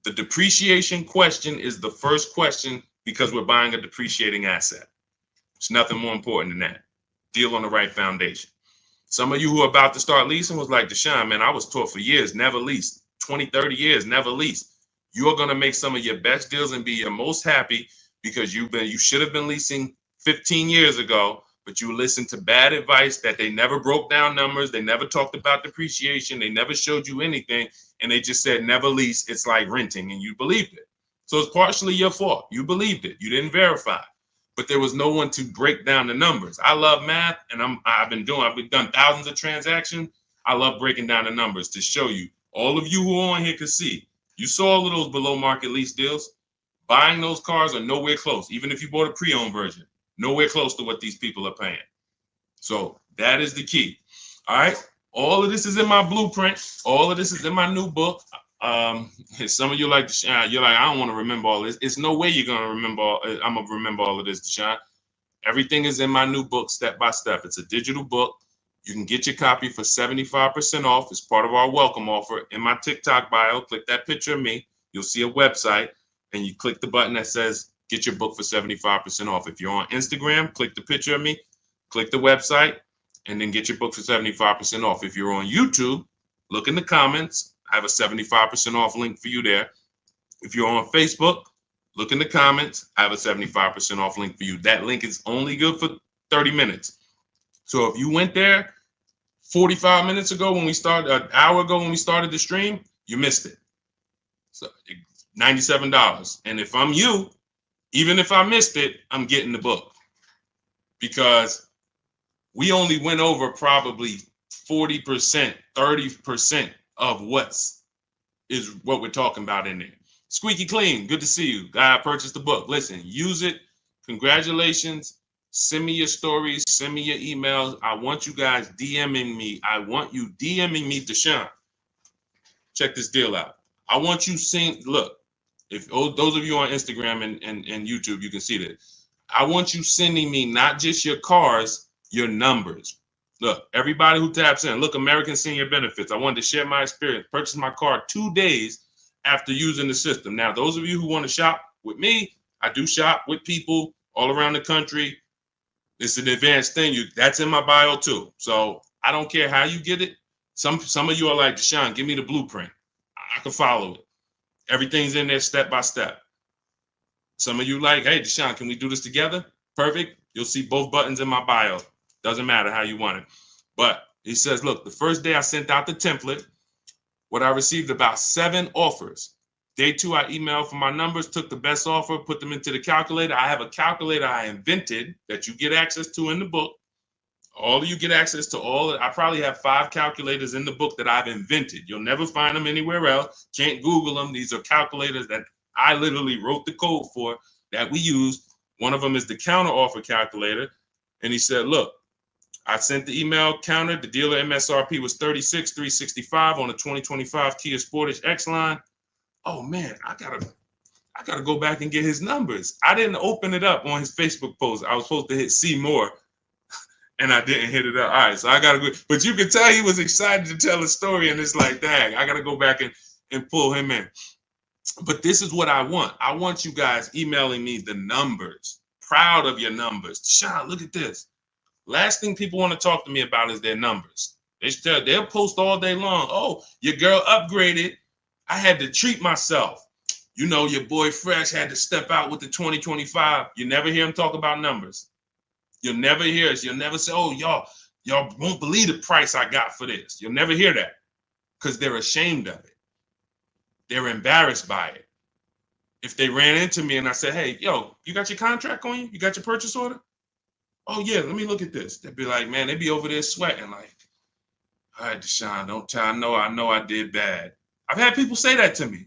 The depreciation question is the first question because we're buying a depreciating asset. It's nothing more important than that. Deal on the right foundation. Some of you who are about to start leasing was like, Deshaun, man, I was taught for years, never lease. 20, 30 years, never lease. You're going to make some of your best deals and be your most happy because you should have been leasing 15 years ago, but you listened to bad advice that they never broke down numbers. They never talked about depreciation. They never showed you anything. And they just said, never lease. It's like renting. And you believed it. So it's partially your fault. You believed it. You didn't verify. But there was no one to break down the numbers. I love math, and I've done thousands of transactions. I love breaking down the numbers to show you. All of you who are on here can see. You saw all of those below market lease deals. Buying those cars are nowhere close. Even if you bought a pre-owned version, nowhere close to what these people are paying. So that is the key. All right. All of this is in my blueprint. All of this is in my new book. Some of you like, you're like, I don't want to remember all this. It's no way you're going to remember. I'm going to remember all of this, Deshaun. Everything is in my new book, step by step. It's a digital book. You can get your copy for 75% off. It's part of our welcome offer. In my TikTok bio, click that picture of me. You'll see a website, and you click the button that says get your book for 75% off. If you're on Instagram, click the picture of me, click the website, and then get your book for 75% off. If you're on YouTube, look in the comments. I have a 75% off link for you there. If you're on Facebook, look in the comments. I have a 75% off link for you. That link is only good for 30 minutes. So if you went there 45 minutes ago when we started, an hour ago when we started the stream, you missed it. So $97. And if I'm you, even if I missed it, I'm getting the book, because we only went over probably 40%, 30% of what we're talking about in there. Squeaky Clean, good to see you. Guy purchased the book. Listen, use it. Congratulations. Send me your stories. Send me your emails. I want you guys DMing me. I want you DMing me, Deshaun. Check this deal out. I want you seeing, look, if those of you on Instagram and YouTube, you can see this. I want you sending me not just your cars, your numbers. Look, everybody who taps in, look, American Senior Benefits. I wanted to share my experience. Purchased my car 2 days after using the system. Now, those of you who want to shop with me, I do shop with people all around the country. It's an advanced thing. That's in my bio too. So I don't care how you get it. Some of you are like, Deshaun, give me the blueprint. I can follow it. Everything's in there step by step. Some of you like, hey, Deshaun, can we do this together? Perfect. You'll see both buttons in my bio. Doesn't matter how you want it. But he says, look, the first day I sent out the template, I received about 7 offers. Day 2, I emailed for my numbers, took the best offer, put them into the calculator. I have a calculator I invented that you get access to in the book. All of you get access to all. I probably have 5 calculators in the book that I've invented. You'll never find them anywhere else. Can't Google them. These are calculators that I literally wrote the code for that we use. One of them is the counter offer calculator. And he said, look, I sent the email counter. The dealer MSRP was $36,365 on the 2025 Kia Sportage X line. Oh man, I gotta go back and get his numbers. I didn't open it up on his Facebook post. I was supposed to hit see more, and I didn't hit it up. All right, so I gotta go. But you could tell he was excited to tell a story, and it's like, dang, I gotta go back and pull him in. But this is what I want. I want you guys emailing me the numbers. Proud of your numbers. Deshaun, look at this. Last thing people want to talk to me about is their numbers. They'll post all day long. Oh, your girl upgraded. I had to treat myself. You know, your boy Fresh had to step out with the 2025. You never hear him talk about numbers. You'll never hear us. You'll never say, oh, y'all won't believe the price I got for this. You'll never hear that because they're ashamed of it. They're embarrassed by it. If they ran into me and I said, hey, yo, you got your contract on you? You got your purchase order? Oh, yeah, let me look at this. They'd be like, man, they'd be over there sweating like, all right, Deshaun, don't tell. I know I did bad. I've had people say that to me.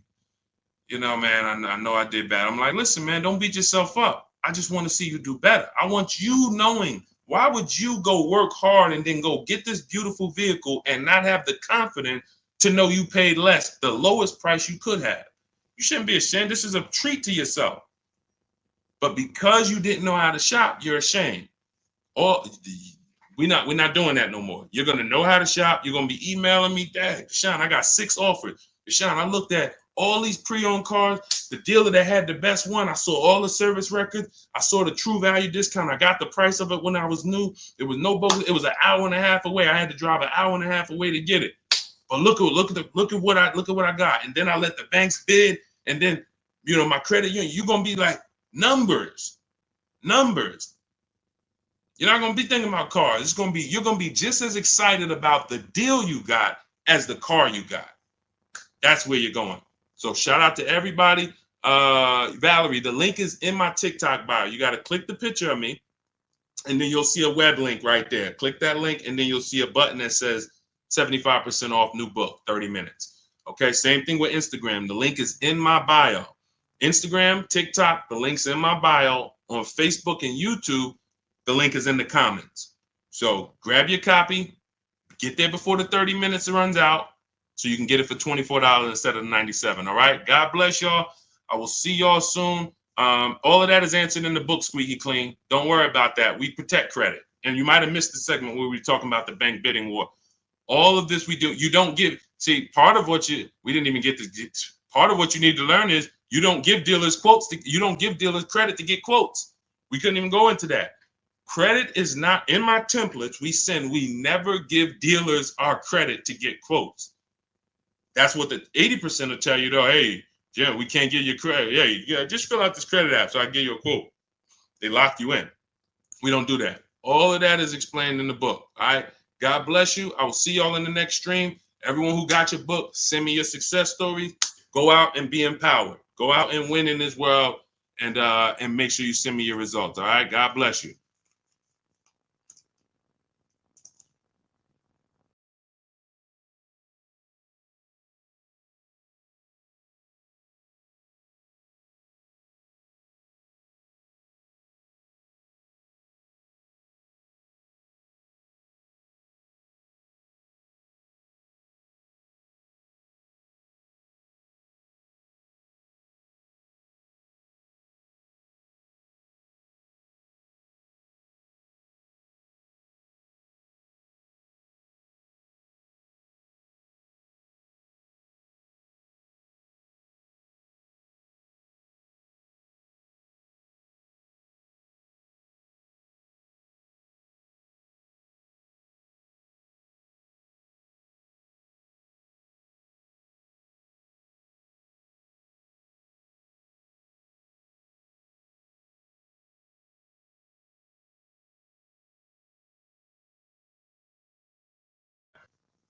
You know, man, I know I did bad. I'm like, listen, man, don't beat yourself up. I just want to see you do better. I want you knowing, why would you go work hard and then go get this beautiful vehicle and not have the confidence to know you paid less, the lowest price you could have? You shouldn't be ashamed. This is a treat to yourself. But because you didn't know how to shop, you're ashamed. Or we're not doing that no more. You're gonna know how to shop. You're gonna be emailing me, Dad, Deshaun, I got 6 offers. Deshaun, I looked at all these pre-owned cars. The dealer that had the best one, I saw all the service records. I saw the true value discount. I got the price of it when I was new. It was no bogus. It was an hour and a half away. I had to drive an hour and a half away to get it. But look at what I got. And then I let the banks bid. And then, you know, my credit union, you're gonna be like, numbers. You're not gonna be thinking about cars. It's gonna be, you're gonna be just as excited about the deal you got as the car you got. That's where you're going. So shout out to everybody. Valerie, the link is in my TikTok bio. You got to click the picture of me, and then you'll see a web link right there. Click that link, and then you'll see a button that says 75% off new book, 30 minutes. Okay, same thing with Instagram. The link is in my bio. Instagram, TikTok, the link's in my bio. On Facebook and YouTube, the link is in the comments. So grab your copy, get there before the 30 minutes runs out, so you can get it for $24 instead of $97. All right. God bless y'all. I will see y'all soon. All of that is answered in the book, Squeaky Clean. Don't worry about that. We protect credit. And you might have missed the segment where we were talking about the bank bidding war. All of this we do. You don't give. See, part of what we didn't even get to. Part of what you need to learn is you don't give dealers quotes. You don't give dealers credit to get quotes. We couldn't even go into that. Credit is not in my templates. We never give dealers our credit to get quotes. That's what the 80% will tell you, though. Hey, Jim, we can't give you credit. Yeah, just fill out this credit app so I can give you a quote. They lock you in. We don't do that. All of that is explained in the book. All right. God bless you. I will see y'all in the next stream. Everyone who got your book, send me your success stories. Go out and be empowered. Go out and win in this world, and make sure you send me your results. All right. God bless you.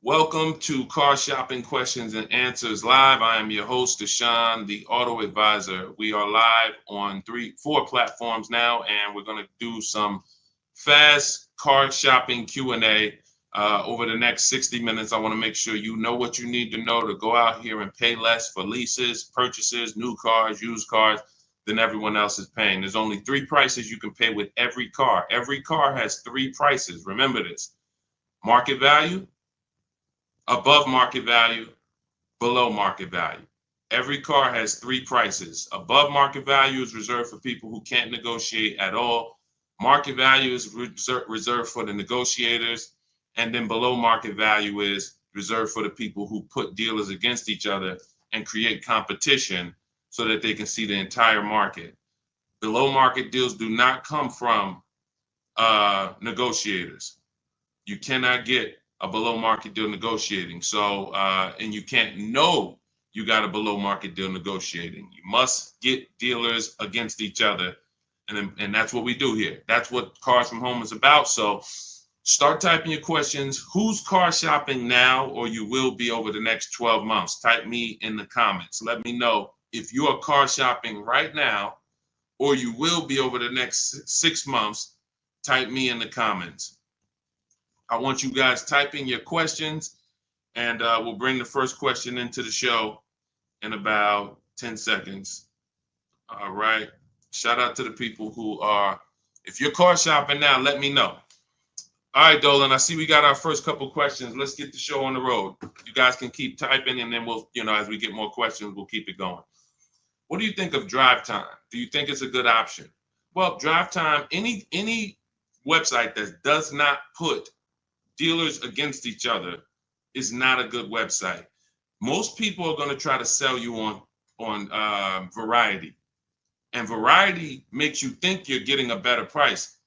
Welcome to Car Shopping Questions and Answers Live. I am your host, Deshaun, the Auto Advisor. We are live on 4 platforms now, and we're going to do some fast car shopping Q&A over the next 60 minutes. I want to make sure you know what you need to know to go out here and pay less for leases, purchases, new cars, used cars than everyone else is paying. There's only 3 prices you can pay with every car. Every car has 3 prices. Remember this: market value, above market value, below market value. Every car has 3 prices. Above market value is reserved for people who can't negotiate at all. Market value is reserved for the negotiators. And then below market value is reserved for the people who put dealers against each other and create competition so that they can see the entire market. Below market deals do not come from negotiators. You cannot get a below market deal negotiating. So, and you can't know you got a below market deal negotiating. You must get dealers against each other. And that's what we do here. That's what Cars from Home is about. So start typing your questions. Who's car shopping now, or you will be over the next 12 months? Type me in the comments. Let me know if you are car shopping right now, or you will be over the next 6 months. Type me in the comments. I want you guys typing your questions, and we'll bring the first question into the show in about 10 seconds. All right. Shout out to the people who are, if you're car shopping now, let me know. All right, Dolan, I see we got our first couple questions. Let's get the show on the road. You guys can keep typing, and then we'll, as we get more questions, we'll keep it going. What do you think of drive time? Do you think it's a good option? Well, drive time, any website that does not put dealers against each other is not a good website. Most people are going to try to sell you on Variety. And Variety makes you think you're getting a better price.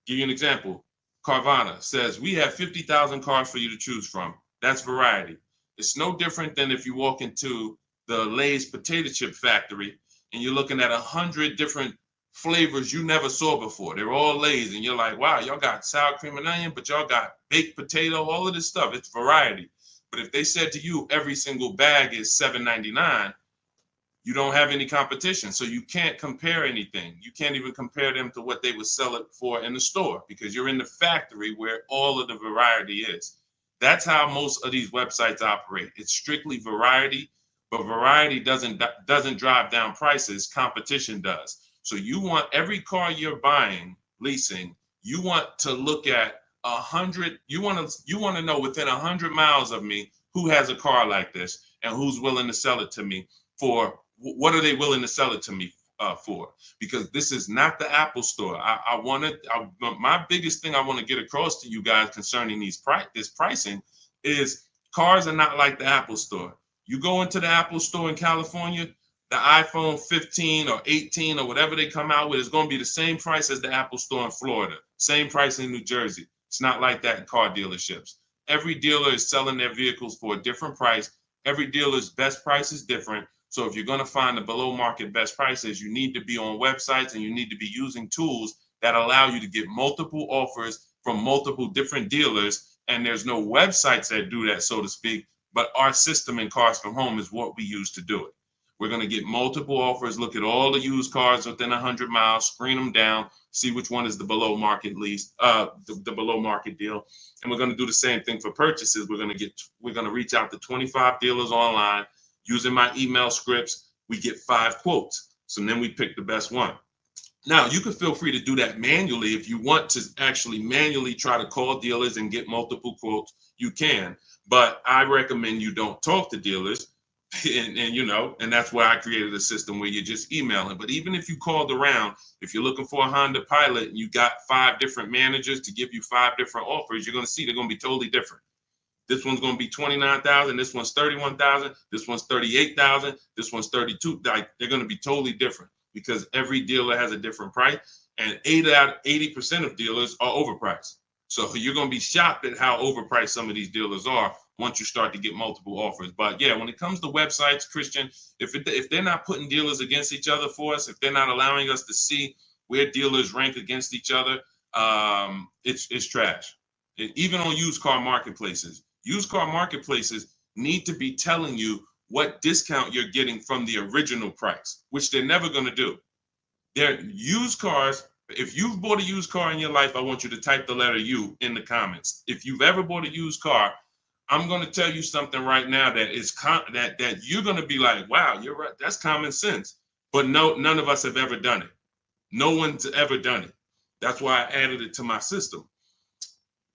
Give you an example. Carvana says, we have 50,000 cars for you to choose from. That's Variety. It's no different than if you walk into the Lay's potato chip factory and you're looking at 100 different flavors you never saw before. They're all Lay's, and you're like, wow, y'all got sour cream and onion, but y'all got baked potato, all of this stuff. It's Variety. But if they said to you every single bag is $7.99, you don't have any competition. So you can't compare anything. You can't even compare them to what they would sell it for in the store, because you're in the factory where all of the variety is. That's how most of these websites operate. It's strictly variety, but variety doesn't drive down prices. Competition does. So you want every car you're buying, leasing, you want to look at 100. You want to know within 100 miles of me who has a car like this and who's willing to sell it to me for. What are they willing to sell it to me for? Because this is not the Apple Store. My biggest thing I want to get across to you guys concerning this pricing is cars are not like the Apple Store. You go into the Apple Store in California, the iPhone 15 or 18 or whatever they come out with is going to be the same price as the Apple Store in Florida, same price in New Jersey. It's not like that in car dealerships. Every dealer is selling their vehicles for a different price. Every dealer's best price is different. So if you're going to find the below market best prices, you need to be on websites and you need to be using tools that allow you to get multiple offers from multiple different dealers. And there's no websites that do that, so to speak, but our system in Cars from Home is what we use to do it. We're going to get multiple offers, look at all the used cars within 100 miles, screen them down, see which one is the below market lease, the below market deal. And we're going to do the same thing for purchases. We're going to reach out to 25 dealers online. Using my email scripts, we get 5 quotes. So then we pick the best one. Now, you can feel free to do that manually. If you want to actually manually try to call dealers and get multiple quotes, you can. But I recommend you don't talk to dealers. And that's why I created a system where you just email them. But even if you called around, if you're looking for a Honda Pilot and you got 5 different managers to give you 5 different offers, you're going to see they're going to be totally different. This one's going to be $29,000. This one's $31,000. This one's $38,000. This one's $32,000. Like, they're going to be totally different because every dealer has a different price, and 80% of dealers are overpriced. So you're going to be shocked at how overpriced some of these dealers are once you start to get multiple offers. But yeah, when it comes to websites, Christian, if they're not putting dealers against each other for us, if they're not allowing us to see where dealers rank against each other, it's trash. Even on used car marketplaces. Used car marketplaces need to be telling you what discount you're getting from the original price, which they're never going to do. They're used cars. If you've bought a used car in your life, I want you to type the letter U in the comments. If you've ever bought a used car, I'm going to tell you something right now that is that you're going to be like, wow, you're right. That's common sense. But no, none of us have ever done it. No one's ever done it. That's why I added it to my system.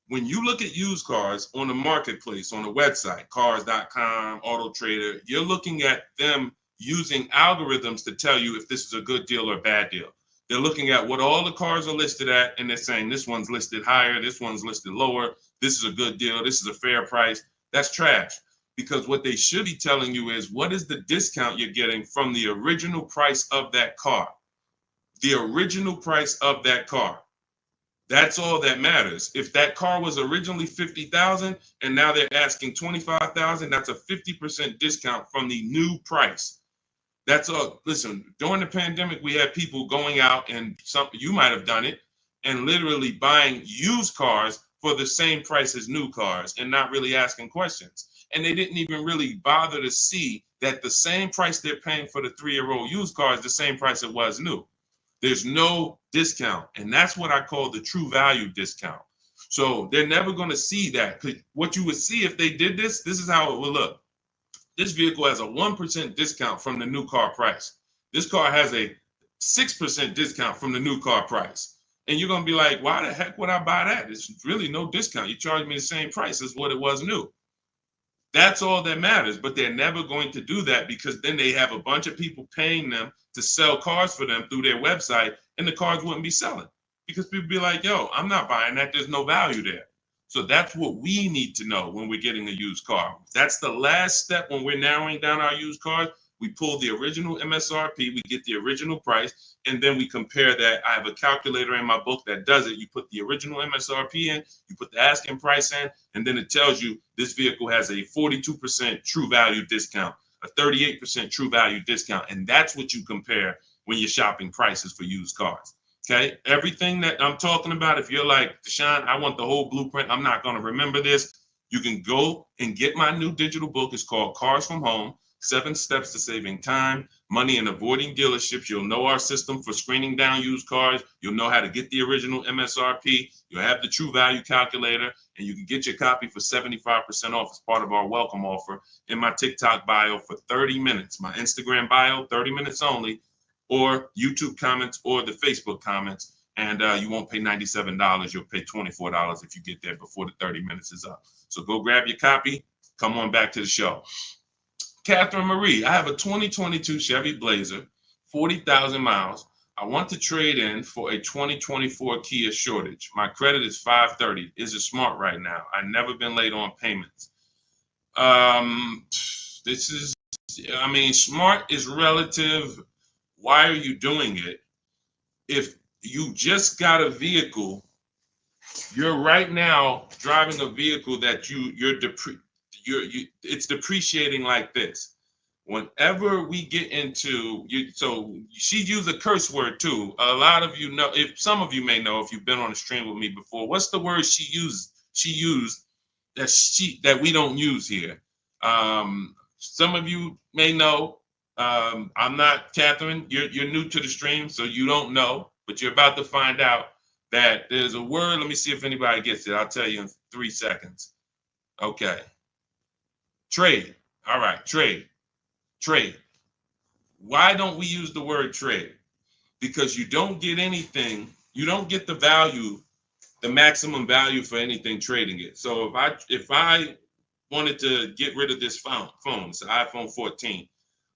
When you look at used cars on the marketplace, on the website, cars.com, Auto Trader, you're looking at them using algorithms to tell you if this is a good deal or a bad deal. They're looking at what all the cars are listed at, and they're saying this one's listed higher, this one's listed lower, this is a good deal, this is a fair price. That's trash, because what they should be telling you is what is the discount you're getting from the original price of that car. The original price of that car. That's all that matters. If that car was originally 50,000 and now they're asking 25,000, that's a 50% discount from the new price. That's all. Listen, during the pandemic, we had people going out and you might have done it and literally buying used cars for the same price as new cars and not really asking questions. And they didn't even really bother to see that the same price they're paying for the 3-year-old used car is the same price it was new. There's no discount. And that's what I call the true value discount. So they're never going to see that. What you would see if they did this is how it would look. This vehicle has a 1% discount from the new car price. This car has a 6% discount from the new car price. And you're going to be like, why the heck would I buy that? It's really no discount. You charge me the same price as what it was new. That's all that matters. But they're never going to do that because then they have a bunch of people paying them to sell cars for them through their website, and the cars wouldn't be selling because people be like, yo, I'm not buying that. There's no value there. So that's what we need to know when we're getting a used car. That's the last step when we're narrowing down our used cars. We pull the original MSRP, we get the original price, and then we compare that. I have a calculator in my book that does it. You put the original MSRP in, you put the asking price in, and then it tells you this vehicle has a 42% true value discount, a 38% true value discount. And that's what you compare when you're shopping prices for used cars. Okay, everything that I'm talking about, if you're like, Deshaun, I want the whole blueprint, I'm not going to remember this, you can go and get my new digital book. It's called Cars from Home, 7 Steps to Saving Time, Money, and Avoiding Dealerships. You'll know our system for screening down used cars. You'll know how to get the original MSRP. You'll have the true value calculator, and you can get your copy for 75% off as part of our welcome offer in my TikTok bio for 30 minutes. My Instagram bio, 30 minutes only, or YouTube comments or the Facebook comments. And you won't pay $97. You'll pay $24 if you get there before the 30 minutes is up. So go grab your copy. Come on back to the show. Catherine Marie, I have a 2022 Chevy Blazer, 40,000 miles. I want to trade in for a 2024 Kia Sportage. My credit is 530. Is it smart right now? I've never been late on payments. Smart is relative. Why are you doing it? If you just got a vehicle, you're right now driving a vehicle that it's depreciating like this. Whenever we get into so she used a curse word too. A lot of you know, if some of you may know if you've been on a stream with me before, what's the word she used that we don't use here? Some of you may know. I'm not, Catherine, you're new to the stream, so you don't know, but you're about to find out that there's a word. Let me see if anybody gets it. I'll tell you in 3 seconds. Okay. Trade. All right, trade. Why don't we use the word trade? Because you don't get anything, you don't get the value, the maximum value for anything trading it. So if I wanted to get rid of this phone, it's an iPhone 14,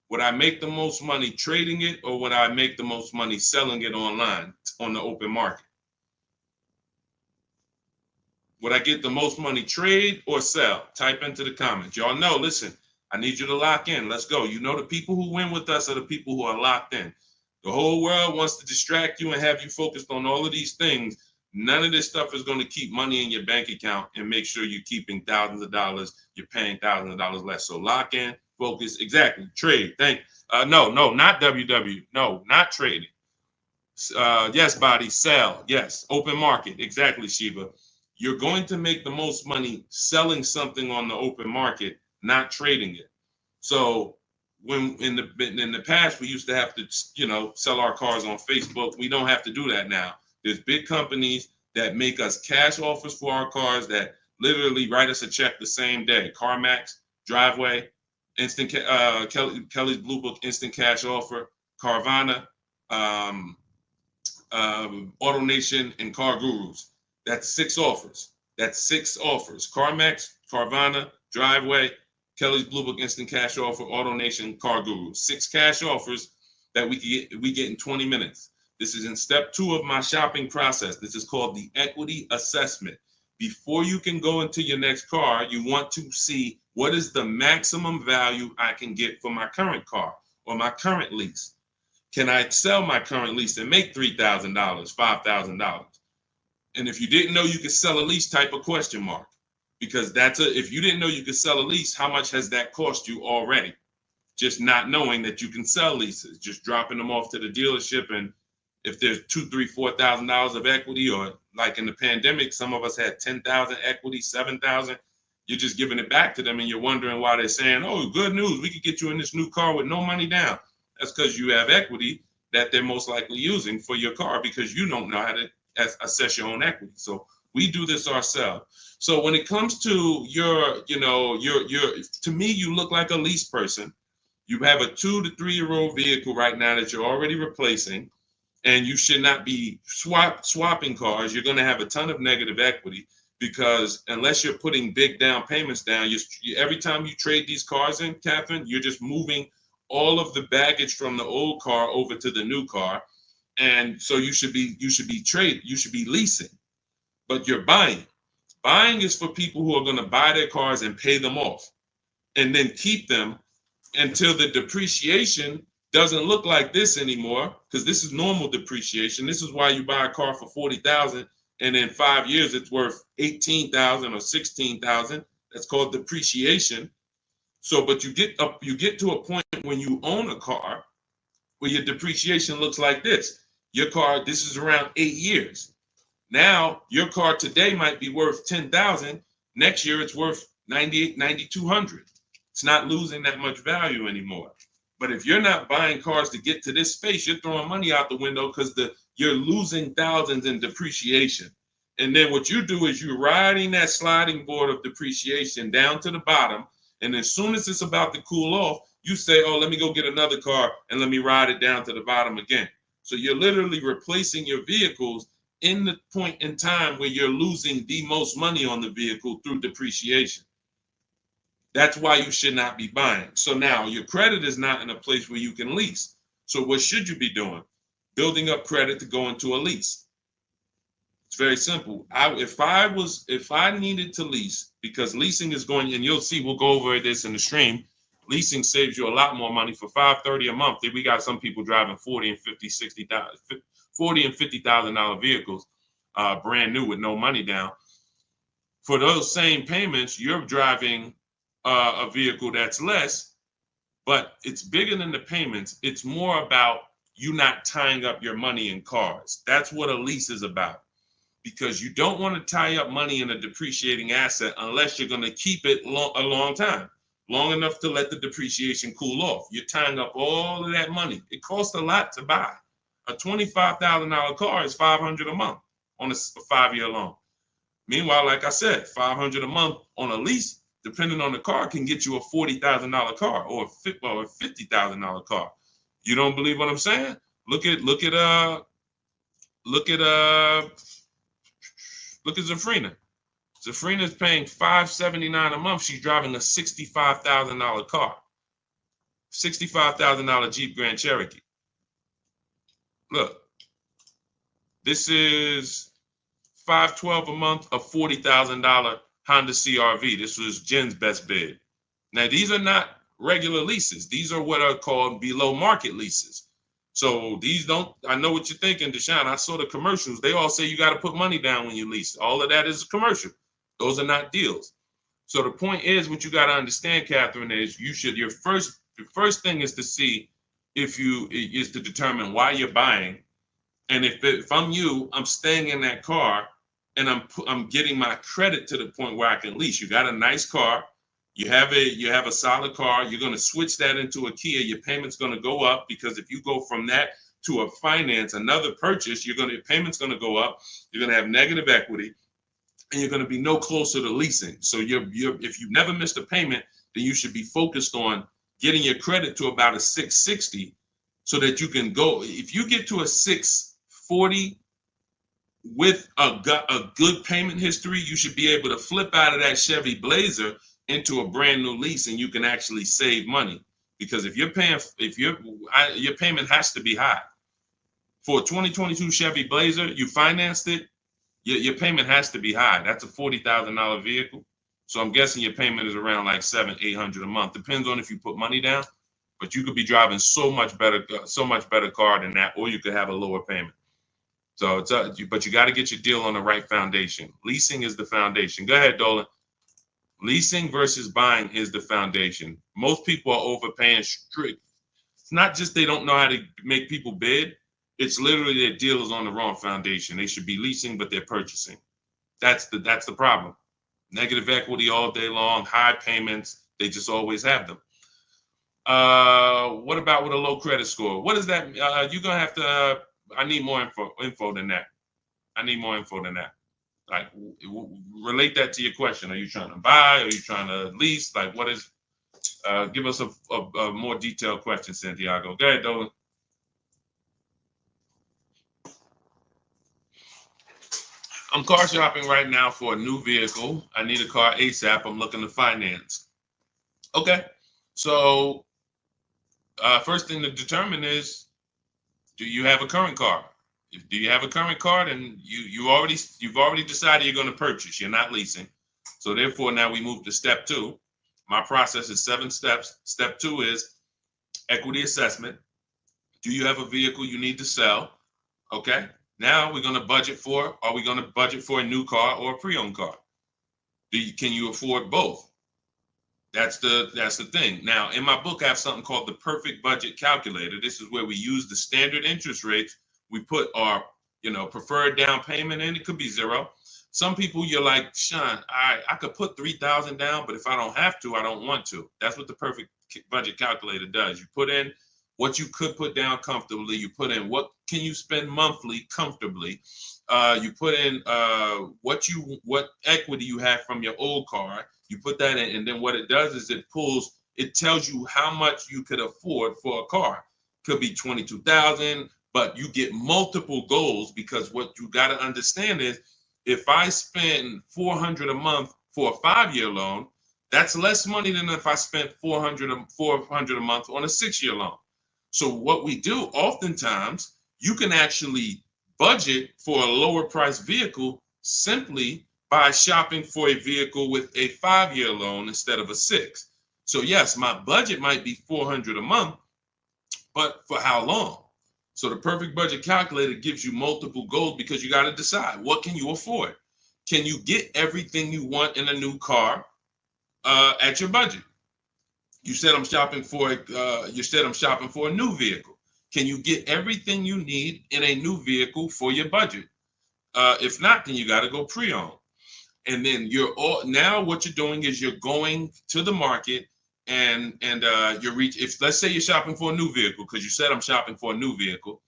would I make the most money trading it, or would I make the most money selling it online on the open market? Would I get the most money trade or sell? Type into the comments. Y'all know, listen, I need you to lock in. Let's go. You know, the people who win with us are the people who are locked in. The whole world wants to distract you and have you focused on all of these things. None of this stuff is going to keep money in your bank account and make sure you're keeping thousands of dollars. You're paying thousands of dollars less. So lock in, focus, exactly. Trade. No, not WW. No, not trading. Yes, body, sell. Yes, open market. Exactly, Sheba. You're going to make the most money selling something on the open market, not trading it. So when in the past we used to have to, sell our cars on Facebook. We don't have to do that now. There's big companies that make us cash offers for our cars that literally write us a check the same day. CarMax, Driveway, Kelly's Blue Book Instant Cash Offer, Carvana, AutoNation, and Car Gurus. That's 6 offers. CarMax, Carvana, Driveway, Kelly's Blue Book Instant Cash Offer, AutoNation, Car Gurus. 6 cash offers that we get in 20 minutes. This is in step 2 of my shopping process. This is called the equity assessment. Before you can go into your next car, you want to see what is the maximum value I can get for my current car or my current lease. Can I sell my current lease and make $3,000, $5,000? And if you didn't know you could sell a lease, type a question mark, because if you didn't know you could sell a lease, how much has that cost you already? Just not knowing that you can sell leases, just dropping them off to the dealership, and if there's $2,000, $3,000, $4,000 of equity, or like in the pandemic, some of us had 10,000 equity, 7,000. You're just giving it back to them, and you're wondering why they're saying, "Oh, good news, we could get you in this new car with no money down." That's because you have equity that they're most likely using for your car, because you don't know how to assess your own equity. So we do this ourselves. So when it comes to to me, you look like a lease person. You have a 2 to 3 year old vehicle right now that you're already replacing, and you should not be swapping cars. You're going to have a ton of negative equity, because unless you're putting big down payments down, every time you trade these cars in, Catherine, you're just moving all of the baggage from the old car over to the new car. And so you should be leasing, but you're buying. Buying is for people who are going to buy their cars and pay them off and then keep them until the depreciation doesn't look like this anymore, because this is normal depreciation. This is why you buy a car for $40,000 and in 5 years it's worth $18,000 or $16,000. That's called depreciation. So, but you get to a point when you own a car where your depreciation looks like this. Your car, this is around 8 years. Now, your car today might be worth $10,000. Next year, it's worth $9,800, $9,200. It's not losing that much value anymore. But if you're not buying cars to get to this space, you're throwing money out the window, because you're losing thousands in depreciation. And then what you do is you're riding that sliding board of depreciation down to the bottom. And as soon as it's about to cool off, you say, "Oh, let me go get another car and let me ride it down to the bottom again." So you're literally replacing your vehicles in the point in time where you're losing the most money on the vehicle through depreciation. That's why you should not be buying. So now your credit is not in a place where you can lease. So what should you be doing? Building up credit to go into a lease. It's very simple. If I needed to lease, because leasing is going, and you'll see, we'll go over this in the stream. Leasing saves you a lot more money. For $530 a month, we got some people driving $40,000 and $50,000, $60,000, $40,000 and $50,000 vehicles, brand new with no money down. For those same payments, you're driving a vehicle that's less, but it's bigger than the payments. It's more about you not tying up your money in cars. That's what a lease is about, because you don't want to tie up money in a depreciating asset unless you're going to keep it a long time. Long enough to let the depreciation cool off. You're tying up all of that money. It costs a lot to buy. A $25,000 car is $500 a month on a 5-year loan. Meanwhile, like I said, $500 a month on a lease, depending on the car, can get you a $40,000 car or a $50,000 car. You don't believe what I'm saying? Look at Zafrina. Zafrina's paying $579 a month. She's driving a $65,000 car, $65,000 Jeep Grand Cherokee. Look, this is $512 a month, a $40,000 Honda CRV. This was Jen's best bid. Now, these are not regular leases. These are what are called below market leases. So these don't, I know what you're thinking, Deshaun. I saw the commercials. They all say you got to put money down when you lease. All of that is a commercial. Those are not deals. So the point is, what you got to understand, Catherine, is your first thing is to see is to determine why you're buying. And if I'm you, I'm staying in that car and I'm getting my credit to the point where I can lease. You got a nice car. You have a solid car. You're going to switch that into a Kia. Your payment's going to go up, because if you go from that to a finance, another purchase, your payment's going to go up. You're going to have negative equity, and you're going to be no closer to leasing. So if you've never missed a payment, then you should be focused on getting your credit to about a 660, so that you can go. If you get to a 640 with a good payment history, you should be able to flip out of that Chevy Blazer into a brand new lease, and you can actually save money. Because if your payment has to be high. For a 2022 Chevy Blazer, you financed it, your payment has to be high. That's a $40,000 vehicle. So I'm guessing your payment is around like $700-800 a month. Depends on if you put money down, but you could be driving so much better car than that, or you could have a lower payment. So it's but you got to get your deal on the right foundation. Leasing is the foundation. Go ahead, Dolan. Leasing versus buying is the foundation. Most people are overpaying strict. It's not just they don't know how to make people bid. It's literally their deal is on the wrong foundation. They should be leasing, but they're purchasing. That's the problem. Negative equity all day long, high payments. They just always have them. What about with a low credit score? What is that? You're gonna have to. I need more info than that. I need more info than that. Like, relate that to your question. Are you trying to buy? Are you trying to lease? Like, what is? Give us a more detailed question, Santiago. Go ahead, Dolan. I'm car shopping right now for a new vehicle. I need a car ASAP. I'm looking to finance. Okay, so first thing to determine is, do you have a current car? If do you have a current car, then you've already decided you're going to purchase. You're not leasing. So therefore, now we move to step two. My process is 7 steps. Step 2 is equity assessment. Do you have a vehicle you need to sell? Okay. Now we're going to budget for. Are we going to budget for a new car or a pre-owned car? Can you afford both? That's the thing. Now, in my book, I have something called the perfect budget calculator. This is where we use the standard interest rates. We put our, preferred down payment in. It could be 0. Some people, you're like, Sean, I could put 3,000 down, but if I don't have to, I don't want to. That's what the perfect budget calculator does. You put in what you could put down comfortably. You put in what can you spend monthly comfortably. You put in what equity you have from your old car. You put that in, and then what it does is it tells you how much you could afford for a car. Could be 22,000, but you get multiple goals, because what you got to understand is, if I spend $400 a month for a 5-year loan, that's less money than if I spent $400 a month on a 6-year loan. So what we do, oftentimes, you can actually budget for a lower price vehicle simply by shopping for a vehicle with a 5-year loan instead of a 6. So yes, my budget might be $400 a month, but for how long? So the perfect budget calculator gives you multiple goals, because you got to decide, what can you afford? Can you get everything you want in a new car at your budget? You said I'm shopping for a new vehicle. Can you get everything you need in a new vehicle for your budget? If not, then you got to go pre-owned. And then now what you're doing is you're going to the market, and if let's say you're shopping for a new vehicle, because you said I'm shopping for a new vehicle,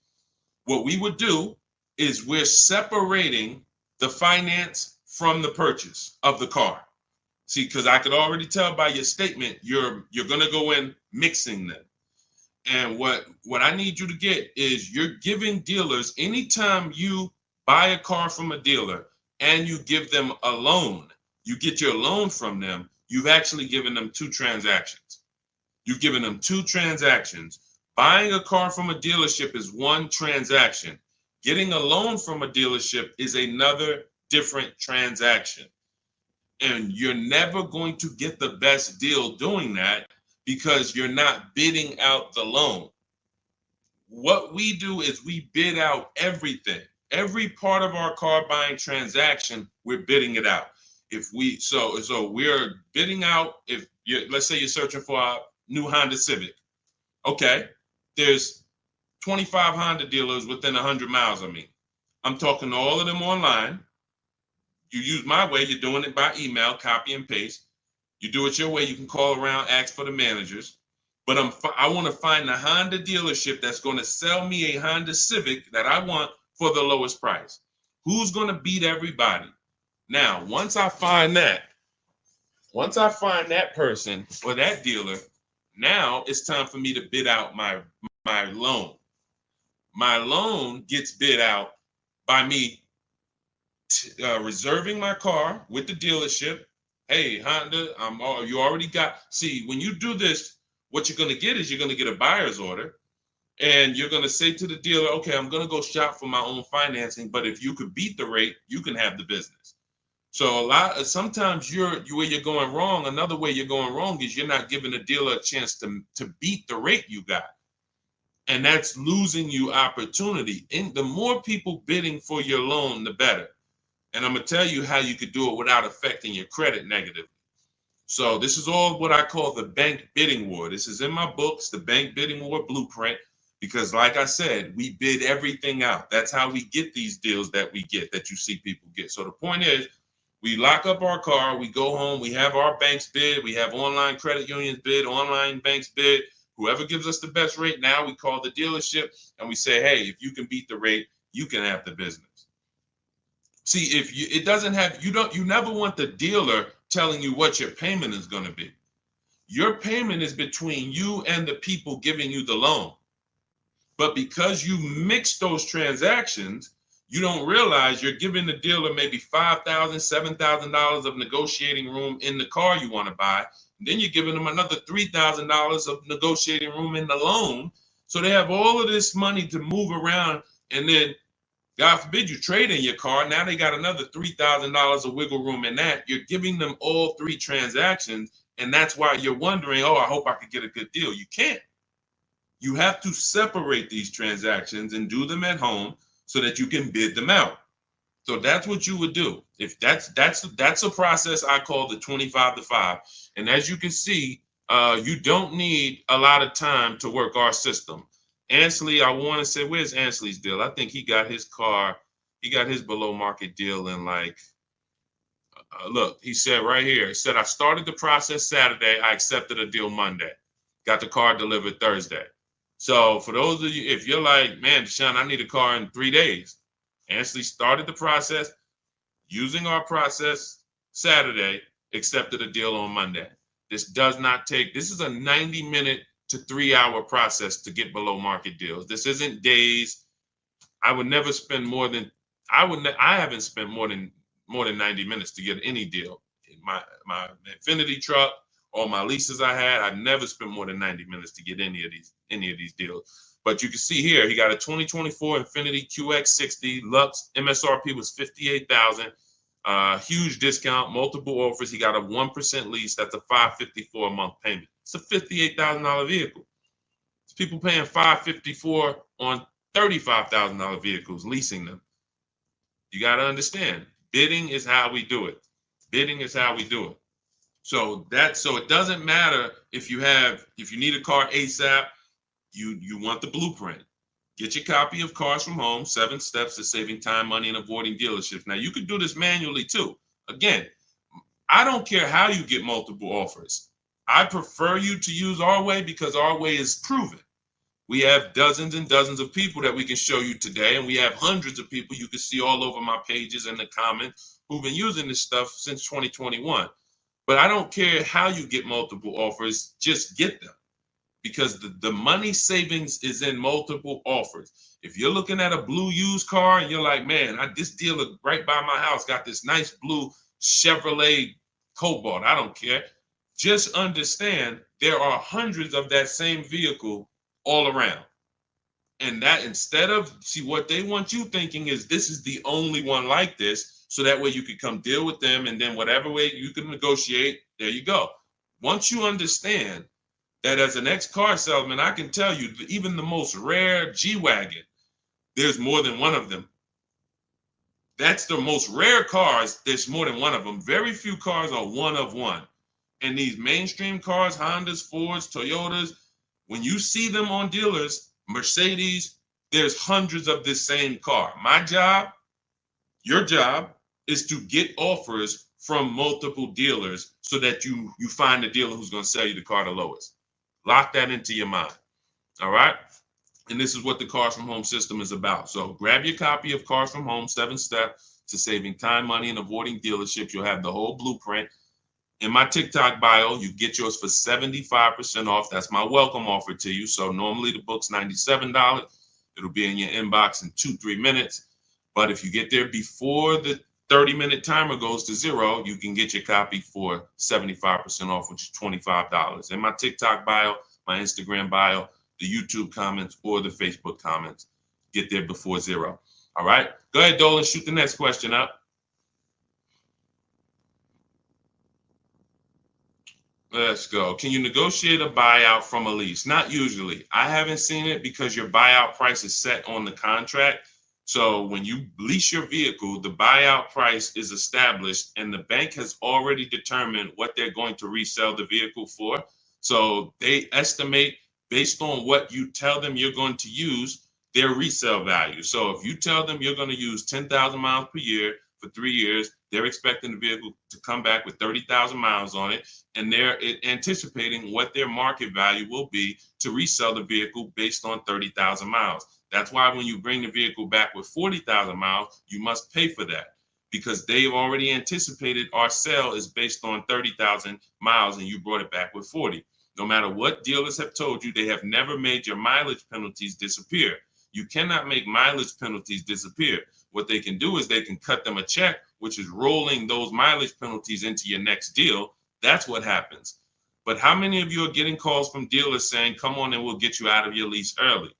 what we would do is we're separating the finance from the purchase of the car. See, because I could already tell by your statement, you're gonna go in mixing them. And what I need you to get is, you're giving dealers, anytime you buy a car from a dealer and you give them a loan, you get your loan from them, you've actually given them 2 transactions. You've given them 2 transactions. Buying a car from a dealership is one transaction. Getting a loan from a dealership is another different transaction. And you're never going to get the best deal doing that, because you're not bidding out the loan. What we do is we bid out everything. Every part of our car buying transaction, we're bidding it out. So we're bidding out, let's say you're searching for a new Honda Civic. Okay, there's 25 Honda dealers within 100 miles of me. I'm talking to all of them online. You use my way, you're doing it by email, copy and paste. You do it your way, you can call around, ask for the managers. But I want to find the Honda dealership that's going to sell me a Honda Civic that I want for the lowest price. Who's going to beat everybody? Now, once I find that person or that dealer, now it's time for me to bid out my loan. My loan gets bid out by me reserving my car with the dealership. Hey, Honda, you already got. See, when you do this, what you're going to get is you're going to get a buyer's order, and you're going to say to the dealer, okay, I'm going to go shop for my own financing, but if you could beat the rate, you can have the business. So sometimes where you're going wrong. Another way you're going wrong is you're not giving the dealer a chance to beat the rate you got. And that's losing you opportunity. And the more people bidding for your loan, the better. And I'm going to tell you how you could do it without affecting your credit negatively. So this is all what I call the bank bidding war. This is in my books, the bank bidding war blueprint, because like I said, we bid everything out. That's how we get these deals that we get, that you see people get. So the point is, we lock up our car, we go home, we have our banks bid, we have online credit unions bid, online banks bid. Whoever gives us the best rate, now we call the dealership and we say, hey, if you can beat the rate, you can have the business. See, if you, it doesn't have, you never want the dealer telling you what your payment is going to be. Your payment is between you and the people giving you the loan. But because you mix those transactions, you don't realize you're giving the dealer maybe $5,000, $7,000 of negotiating room in the car you want to buy. And then you're giving them another $3,000 of negotiating room in the loan. So they have all of this money to move around. And then, God forbid, you trade in your car. Now they got another $3,000 of wiggle room in that. You're giving them all three transactions. And that's why you're wondering, oh, I hope I could get a good deal. You can't. You have to separate these transactions and do them at home so that you can bid them out. So that's what you would do. If that's a process I call the 25 to 5. And as you can see, you don't need a lot of time to work our system. Ansley, I want to say, where's Ansley's deal? I think he got his car, he got his below market deal in like, look, he said right here, he said, I started the process Saturday. I accepted a deal Monday. Got the car delivered Thursday. So for those of you, if you're like, man, Deshaun, I need a car in 3 days. Ansley started the process using our process Saturday, accepted a deal on Monday. This does not take, this is a 90-minute to 3-hour process to get below market deals. This isn't days. I would never spend more than, I haven't spent more than 90 minutes to get any deal. My Infiniti truck, all my leases I had, I never spent more than 90 minutes to get any of these deals. But you can see here, he got a 2024 Infiniti QX60 Lux. MSRP was $58,000. Huge discount, multiple offers. He got a 1% lease. That's a $554 a month payment. It's a $58,000 vehicle. It's people paying $554 on $35,000 vehicles, leasing them. You got to understand, bidding is how we do it. Bidding is how we do it. So it doesn't matter if you need a car ASAP, you want the blueprint. Get your copy of Cars from Home, 7 Steps to Saving Time, Money, and Avoiding Dealerships. Now you can do this manually too. Again, I don't care how you get multiple offers. I prefer you to use our way because our way is proven. We have dozens and dozens of people that we can show you today, and we have hundreds of people you can see all over my pages and the comments who've been using this stuff since 2021. But I don't care how you get multiple offers, just get them. Because the money savings is in multiple offers. If you're looking at a blue used car and you're like, man, this dealer right by my house got this nice blue Chevrolet Cobalt, I don't care. Just understand there are hundreds of that same vehicle all around. And that instead of, see, what they want you thinking is this is the only one like this. So that way you can come deal with them, and then whatever way you can negotiate, there you go. Once you understand that as an ex-car salesman, I can tell you that even the most rare G-Wagon, there's more than one of them. That's the most rare cars. There's more than one of them. Very few cars are one of one. And these mainstream cars, Hondas, Fords, Toyotas, when you see them on dealers, Mercedes, there's hundreds of this same car. My job, your job, is to get offers from multiple dealers so that you find a dealer who's going to sell you the car the lowest. Lock that into your mind. All right. And this is what the Cars from Home system is about. So grab your copy of Cars from Home, 7 Steps to Saving Time, Money, and Avoiding Dealerships. You'll have the whole blueprint. In my TikTok bio, you get yours for 75% off. That's my welcome offer to you. So normally the book's $97. It'll be in your inbox in 2-3 minutes. But if you get there before the 30-minute timer goes to 0, you can get your copy for 75% off, which is $25. In my TikTok bio, my Instagram bio, the YouTube comments, or the Facebook comments, get there before 0. All right? Go ahead, Dolan, shoot the next question up. Let's go. Can you negotiate a buyout from a lease? Not usually. I haven't seen it because your buyout price is set on the contract. So when you lease your vehicle, the buyout price is established and the bank has already determined what they're going to resell the vehicle for. So they estimate based on what you tell them you're going to use their resale value. So if you tell them you're going to use 10,000 miles per year for 3 years, they're expecting the vehicle to come back with 30,000 miles on it, and they're anticipating what their market value will be to resell the vehicle based on 30,000 miles. That's why when you bring the vehicle back with 40,000 miles, you must pay for that because they've already anticipated our sale is based on 30,000 miles and you brought it back with 40. No matter what dealers have told you, they have never made your mileage penalties disappear. You cannot make mileage penalties disappear. What they can do is they can cut them a check, which is rolling those mileage penalties into your next deal. That's what happens. But how many of you are getting calls from dealers saying, come on and we'll get you out of your lease early?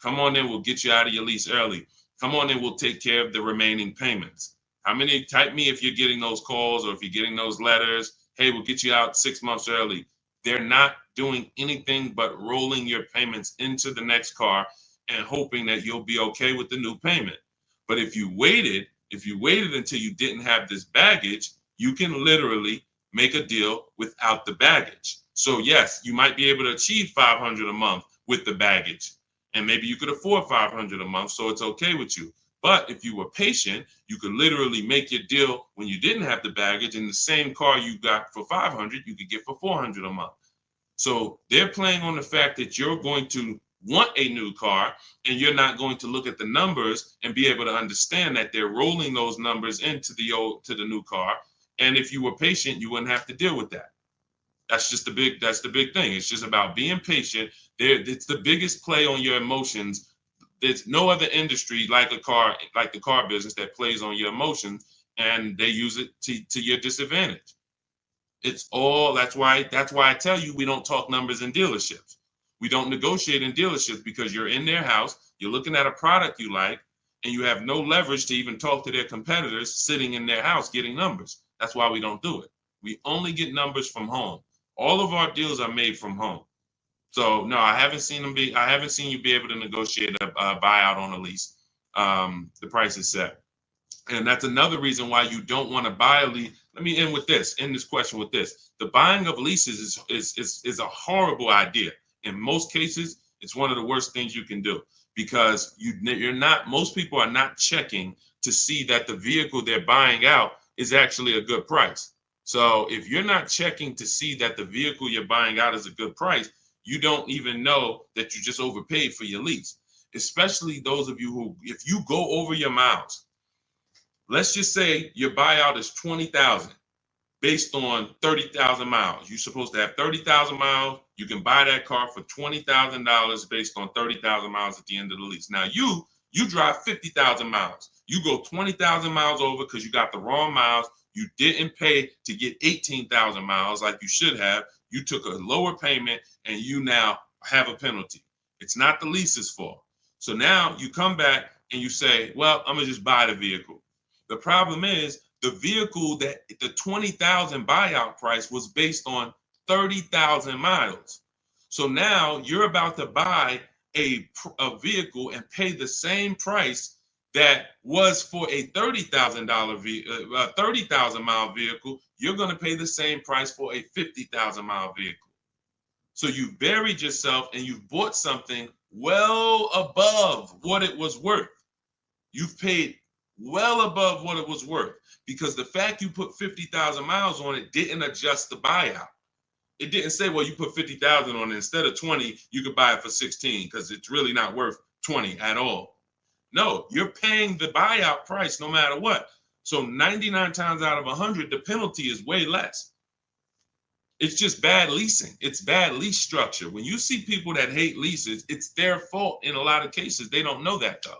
Come on and we'll get you out of your lease early. Come on and we'll take care of the remaining payments. How many? Type me if you're getting those calls or if you're getting those letters. Hey, we'll get you out 6 months early. They're not doing anything but rolling your payments into the next car and hoping that you'll be okay with the new payment. But if you waited until you didn't have this baggage, you can literally make a deal without the baggage. So yes, you might be able to achieve $500 a month with the baggage, and maybe you could afford $500 a month, so it's okay with you. But if you were patient, you could literally make your deal when you didn't have the baggage, and the same car you got for $500, you could get for $400 a month. So they're playing on the fact that you're going to want a new car and you're not going to look at the numbers and be able to understand that they're rolling those numbers into the new car. And if you were patient, you wouldn't have to deal with that. That's the big thing. It's just about being patient. It's the biggest play on your emotions. There's no other industry like the car business that plays on your emotions, and they use it to your disadvantage. It's all that's why I tell you we don't talk numbers in dealerships. We don't negotiate in dealerships because you're in their house, you're looking at a product you like, and you have no leverage to even talk to their competitors sitting in their house getting numbers. That's why we don't do it. We only get numbers from home. All of our deals are made from home. So no, I haven't seen you be able to negotiate a buyout on a lease. The price is set. And that's another reason why you don't want to buy a lease. Let me end this question with this. The buying of leases is a horrible idea. In most cases, it's one of the worst things you can do because most people are not checking to see that the vehicle they're buying out is actually a good price. So if you're not checking to see that the vehicle you're buying out is a good price, you don't even know that you just overpaid for your lease, especially those of you who, if you go over your miles, let's just say your buyout is 20,000 based on 30,000 miles. You're supposed to have 30,000 miles. You can buy that car for $20,000 based on 30,000 miles at the end of the lease. Now you drive 50,000 miles. You go 20,000 miles over because you got the wrong miles. You didn't pay to get 18,000 miles like you should have. You took a lower payment and you now have a penalty. It's not the lease's fault. So now you come back and you say, well, I'm gonna just buy the vehicle. The problem is the vehicle that the 20,000 buyout price was based on 30,000 miles. So now you're about to buy a vehicle and pay the same price that was for a $30,000 30,000 mile vehicle. You're going to pay the same price for a 50,000 mile vehicle. So you buried yourself and you've bought something well above what it was worth. You've paid well above what it was worth because the fact you put 50,000 miles on it didn't adjust the buyout. It didn't say, well, you put 50,000 on it. Instead of 20, you could buy it for 16 because it's really not worth 20 at all. No, you're paying the buyout price no matter what. So 99 times out of 100, the penalty is way less. It's just bad leasing. It's bad lease structure. When you see people that hate leases, it's their fault in a lot of cases. They don't know that though.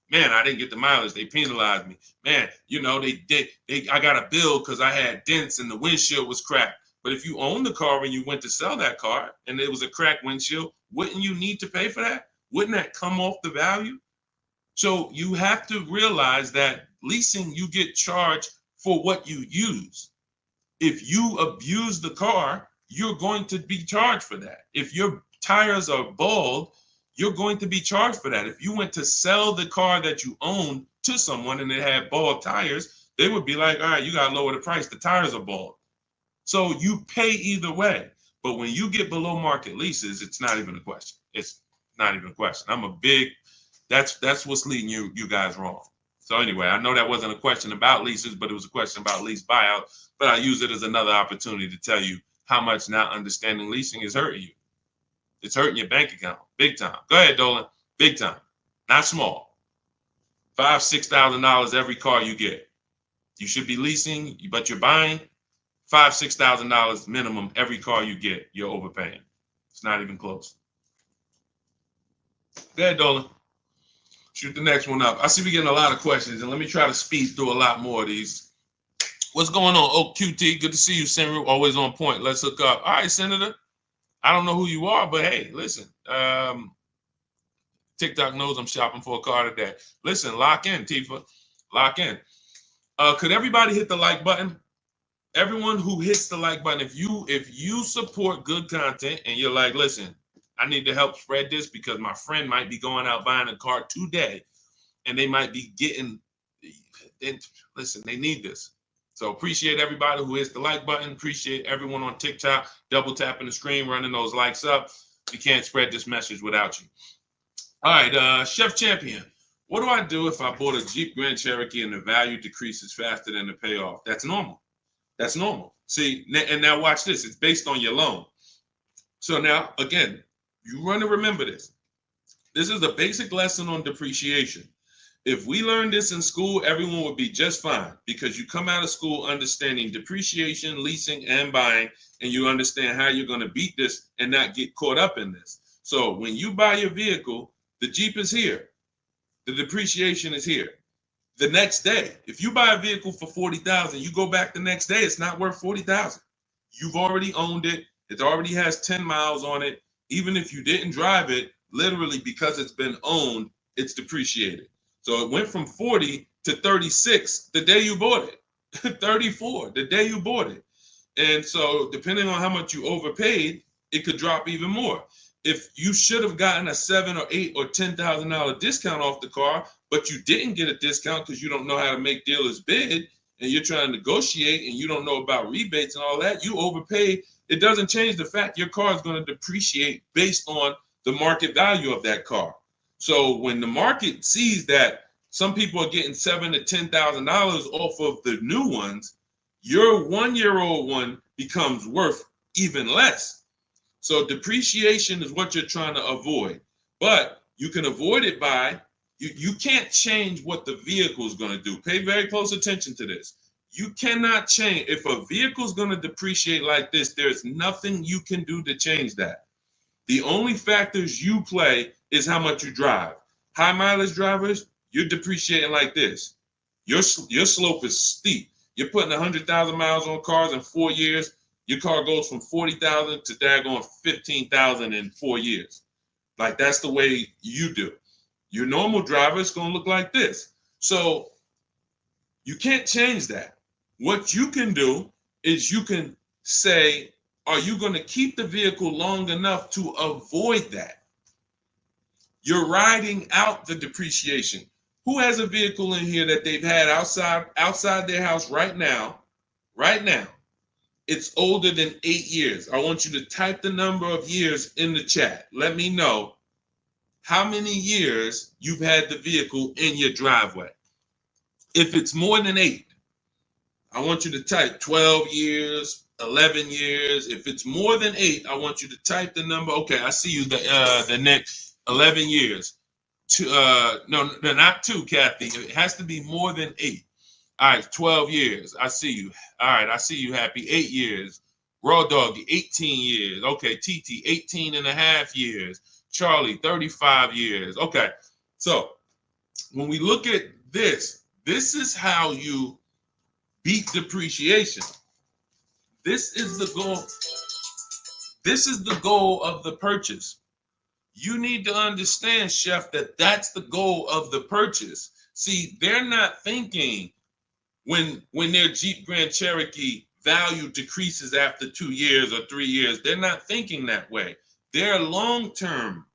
Man, I didn't get the mileage. They penalized me. Man, I got a bill because I had dents and the windshield was cracked. But if you own the car and you went to sell that car and it was a cracked windshield, wouldn't you need to pay for that? Wouldn't that come off the value? So you have to realize that leasing, you get charged for what you use. If you abuse the car, you're going to be charged for that. If your tires are bald, you're going to be charged for that. If you went to sell the car that you own to someone and it had bald tires, they would be like, all right, you got to lower the price. The tires are bald. So you pay either way. But when you get below market leases, it's not even a question. It's not even a question. That's what's leading you guys wrong. So anyway, I know that wasn't a question about leases, but it was a question about lease buyout. But I use it as another opportunity to tell you how much not understanding leasing is hurting you. It's hurting your bank account big time. Go ahead, Dolan. Big time, not small. $5,000-$6,000 every car you get. You should be leasing, but you're buying. $5,000-$6,000 minimum every car you get. You're overpaying. It's not even close. Go ahead, Dolan. Shoot the next one up. I see we're getting a lot of questions, and let me try to speed through a lot more of these. What's going on, Oak QT? Good to see you, Senru. Always on point. Let's hook up. All right, Senator. I don't know who you are, but hey, listen. TikTok knows I'm shopping for a car today. Listen, lock in, Tifa. Lock in. Could everybody hit the like button? Everyone who hits the like button, if you support good content and you're like, listen, I need to help spread this because my friend might be going out buying a car today and they might be getting, listen, they need this. So appreciate everybody who hits the like button. Appreciate everyone on TikTok, double tapping the screen, running those likes up. We can't spread this message without you. All right, Chef Champion. What do I do if I bought a Jeep Grand Cherokee and the value decreases faster than the payoff? That's normal. That's normal. See, and now watch this. It's based on your loan. So now, again, you want to remember this. This is a basic lesson on depreciation. If we learned this in school, everyone would be just fine because you come out of school understanding depreciation, leasing, and buying, and you understand how you're going to beat this and not get caught up in this. So when you buy your vehicle, the Jeep is here. The depreciation is here. The next day, if you buy a vehicle for $40,000, you go back the next day, it's not worth $40,000. You've already owned it. It already has 10 miles on it. Even if you didn't drive it, literally because it's been owned, it's depreciated. So it went from 40 to 36 the day you bought it, 34 the day you bought it. And so depending on how much you overpaid, it could drop even more. If you should have gotten a $7,000 or $8,000 or $10,000 discount off the car, but you didn't get a discount because you don't know how to make dealers bid and you're trying to negotiate and you don't know about rebates and all that, you overpaid. It doesn't change the fact your car is going to depreciate based on the market value of that car. So when the market sees that some people are getting $7,000 to $10,000 off of the new ones, your 1-year-old one becomes worth even less. So depreciation is what you're trying to avoid, but you can avoid it by, you can't change what the vehicle is going to do. Pay very close attention to this. You cannot change. If a vehicle is going to depreciate like this, there's nothing you can do to change that. The only factors you play is how much you drive. High mileage drivers, you're depreciating like this. Your slope is steep. You're putting 100,000 miles on cars in 4 years. Your car goes from 40,000 to daggone 15,000 in 4 years. Like that's the way you do. Your normal driver is going to look like this. So you can't change that. What you can do is you can say, are you going to keep the vehicle long enough to avoid that? You're riding out the depreciation. Who has a vehicle in here that they've had outside their house right now? Right now. It's older than 8 years. I want you to type the number of years in the chat. Let me know how many years you've had the vehicle in your driveway. If it's more than 8, I want you to type 12 years, 11 years. If it's more than 8, I want you to type the number. Okay, I see you. The next 11 years. No, not 2, Kathy. It has to be more than 8. All right, 12 years. I see you. All right, I see you, Happy. 8 years. Raw Doggy, 18 years. Okay, TT, 18 and a half years. Charlie, 35 years. Okay, so when we look at this, this is how you beat depreciation. This is the goal. This is the goal of the purchase. You need to understand, Chef, that that's the goal of the purchase. See, they're not thinking when their Jeep Grand Cherokee value decreases after 2 years or 3 years. They're not thinking that way. They're long-term.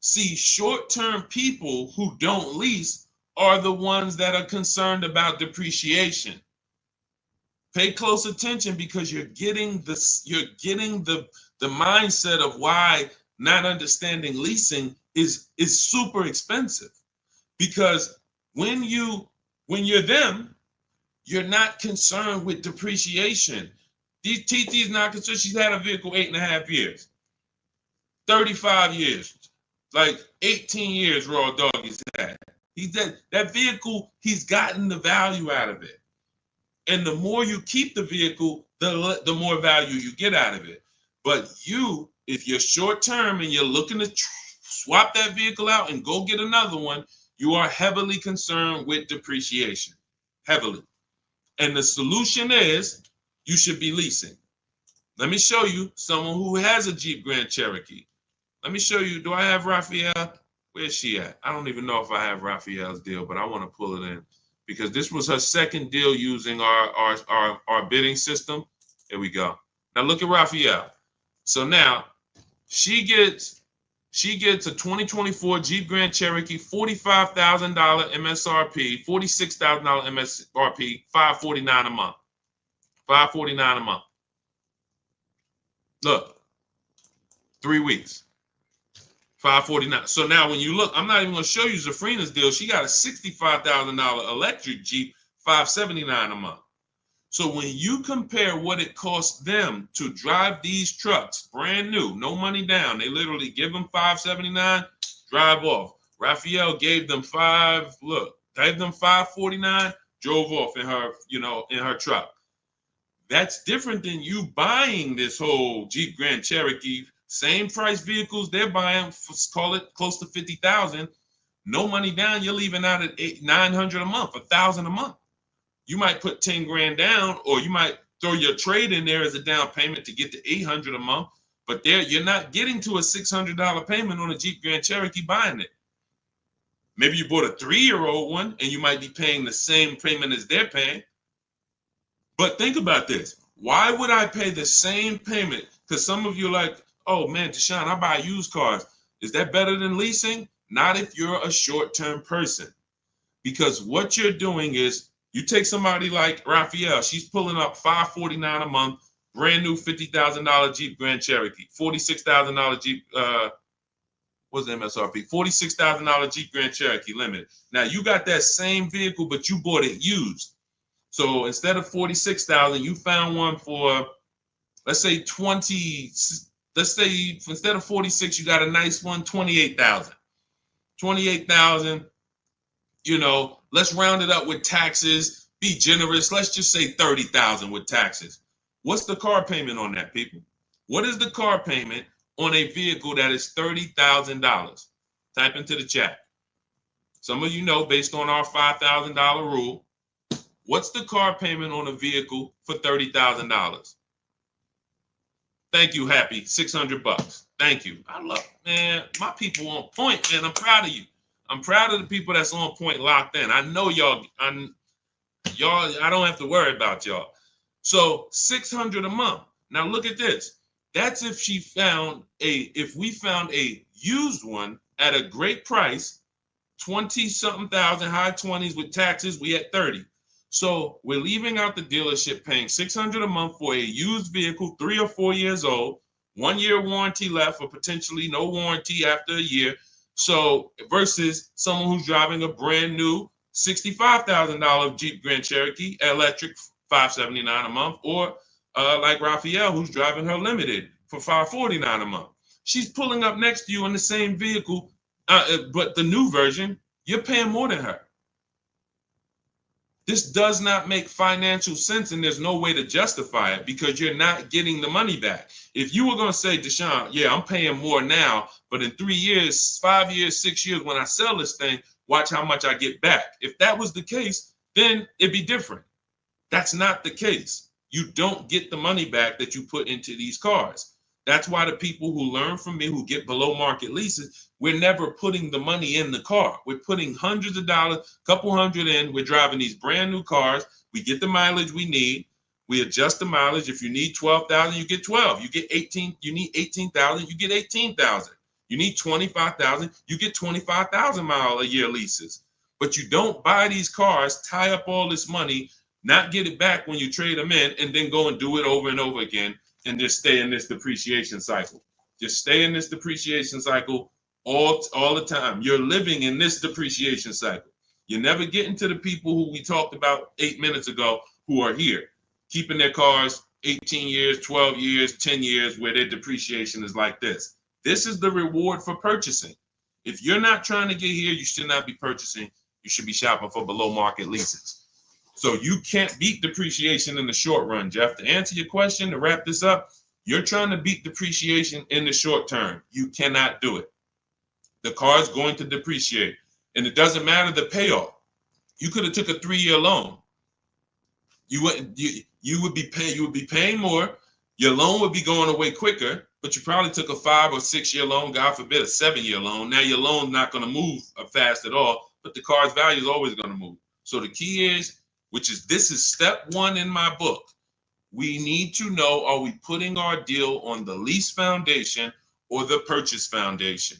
See, short-term people who don't lease are the ones that are concerned about depreciation. Pay close attention, because you're getting the mindset of why not understanding leasing is super expensive. Because when you're them, you're not concerned with depreciation. TT is not concerned. She's had a vehicle 8.5 years, 35 years, like 18 years Raw Doggy's had. That vehicle, he's gotten the value out of it. And the more you keep the vehicle, the more value you get out of it. But if you're short term and you're looking to swap that vehicle out and go get another one, you are heavily concerned with depreciation, heavily. And the solution is you should be leasing. Let me show you someone who has a Jeep Grand Cherokee. Let me show you. Do I have Raphael? Where's she at? I don't even know if I have Raphael's deal, but I want to pull it in, because this was her second deal using our bidding system. Here we go. Now look at Raphael. So now she gets a 2024 Jeep Grand Cherokee, $45,000 MSRP, $46,000 MSRP, $549 a month. $549 a month. Look, 3 weeks. $549. So now when you look, I'm not even going to show you Zafrina's deal. She got a $65,000 electric Jeep, $579 a month. So when you compare what it costs them to drive these trucks, brand new, no money down, they literally give them $579, drive off. Raphael gave them $549, drove off in her truck. That's different than you buying this whole Jeep Grand Cherokee. Same price vehicles they're buying, call it close to $50,000. No money down, you're leaving out at $900 a month, $1,000 a month. You might put 10 grand down, or you might throw your trade in there as a down payment to get to $800 a month. But you're not getting to a $600 payment on a Jeep Grand Cherokee buying it. Maybe you bought a 3-year-old one and you might be paying the same payment as they're paying. But think about this. Why would I pay the same payment? Because some of you are like, oh man, Deshaun, I buy used cars. Is that better than leasing? Not if you're a short-term person. Because what you're doing is, you take somebody like Raphael, she's pulling up $549 a month, brand new $50,000 Jeep Grand Cherokee, $46,000 Jeep, what's the MSRP? $46,000 Jeep Grand Cherokee Limited. Now you got that same vehicle, but you bought it used. So instead of $46,000, you found one for, let's say 20. Let's say instead of 46, you got a nice one, 28,000. 28,000. Let's round it up with taxes. Be generous. Let's just say 30,000 with taxes. What's the car payment on that, people? What is the car payment on a vehicle that is $30,000? Type into the chat. Some of you know, based on our $5,000 rule, what's the car payment on a vehicle for $30,000? Thank you, Happy. $600. Thank you. Man, my people on point, man. I'm proud of you. I'm proud of the people that's on point, locked in. I know y'all. I don't have to worry about y'all. So $600 a month. Now look at this. That's if we found a used one at a great price, 20-something thousand, high 20s with taxes. We at 30. So we're leaving out the dealership paying $600 a month for a used vehicle, 3 or 4 years old, 1 year warranty left, or potentially no warranty after a year. So versus someone who's driving a brand new $65,000 Jeep Grand Cherokee electric, $579 a month, or like Raphael, who's driving her limited for $549 a month. She's pulling up next to you in the same vehicle, but the new version, you're paying more than her. This does not make financial sense, and there's no way to justify it because you're not getting the money back. If you were going to say, Deshaun, yeah, I'm paying more now, but in 3 years, 5 years, 6 years, when I sell this thing, watch how much I get back. If that was the case, then it'd be different. That's not the case. You don't get the money back that you put into these cars. That's why the people who learn from me, who get below market leases, we're never putting the money in the car. We're putting hundreds of dollars, couple hundred in. We're driving these brand new cars. We get the mileage we need. We adjust the mileage. If you need 12,000, you get 12. You get 18. You need 18,000, you get 18,000. You need 25,000, you get 25,000 mile a year leases. But you don't buy these cars, tie up all this money, not get it back when you trade them in, and then go and do it over and over again and just stay in this depreciation cycle. Just stay in this depreciation cycle all the time. You're living in this depreciation cycle. You're never getting to the people who we talked about 8 minutes ago who are here, keeping their cars 18 years, 12 years, 10 years, where their depreciation is like this. This is the reward for purchasing. If you're not trying to get here, you should not be purchasing. You should be shopping for below market leases. So you can't beat depreciation in the short run, Jeff. To answer your question, to wrap this up, you're trying to beat depreciation in the short term. You cannot do it. The car is going to depreciate, and it doesn't matter the payoff. You could have took a 3-year loan. You would be paying more. Your loan would be going away quicker, but you probably took a 5 or 6 year loan, God forbid, a 7-year loan. Now your loan's not going to move fast at all, but the car's value is always going to move. So the key is, this is step 1 in my book. We need to know, are we putting our deal on the lease foundation or the purchase foundation?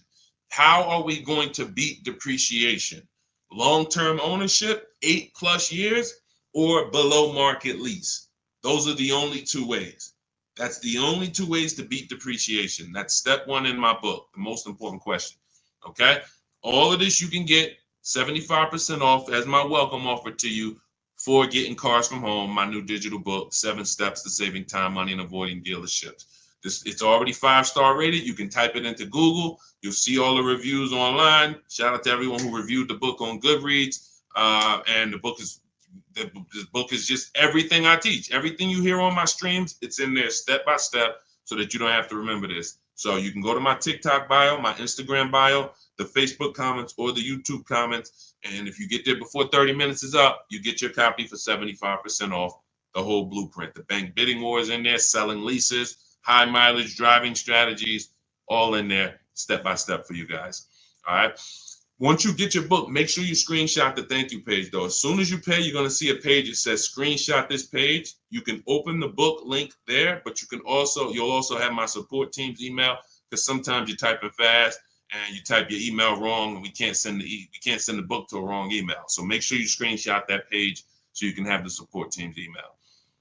How are we going to beat depreciation? Long-term ownership, 8+ years, or below market lease? Those are the only 2 ways. That's the only 2 ways to beat depreciation. That's step 1 in my book, the most important question. Okay? All of this you can get 75% off as my welcome offer to you for getting cars from home, my new digital book, 7 Steps to Saving Time, Money, and Avoiding Dealerships. It's already 5-star rated. You can type it into Google. You'll see all the reviews online. Shout out to everyone who reviewed the book on Goodreads. And the book is just everything I teach. Everything you hear on my streams, it's in there step by step so that you don't have to remember this. So you can go to my TikTok bio, my Instagram bio, the Facebook comments, or the YouTube comments. And if you get there before 30 minutes is up, you get your copy for 75% off the whole blueprint. The bank bidding war is in there, selling leases, high mileage driving strategies, all in there step by step for you guys. All right. Once you get your book, make sure you screenshot the thank you page, though. As soon as you pay, you're going to see a page that says screenshot this page. You can open the book link there, but you'll also have my support team's email, because sometimes you're typing fast and you type your email wrong, and we can't send the book to a wrong email. So make sure you screenshot that page so you can have the support team's email.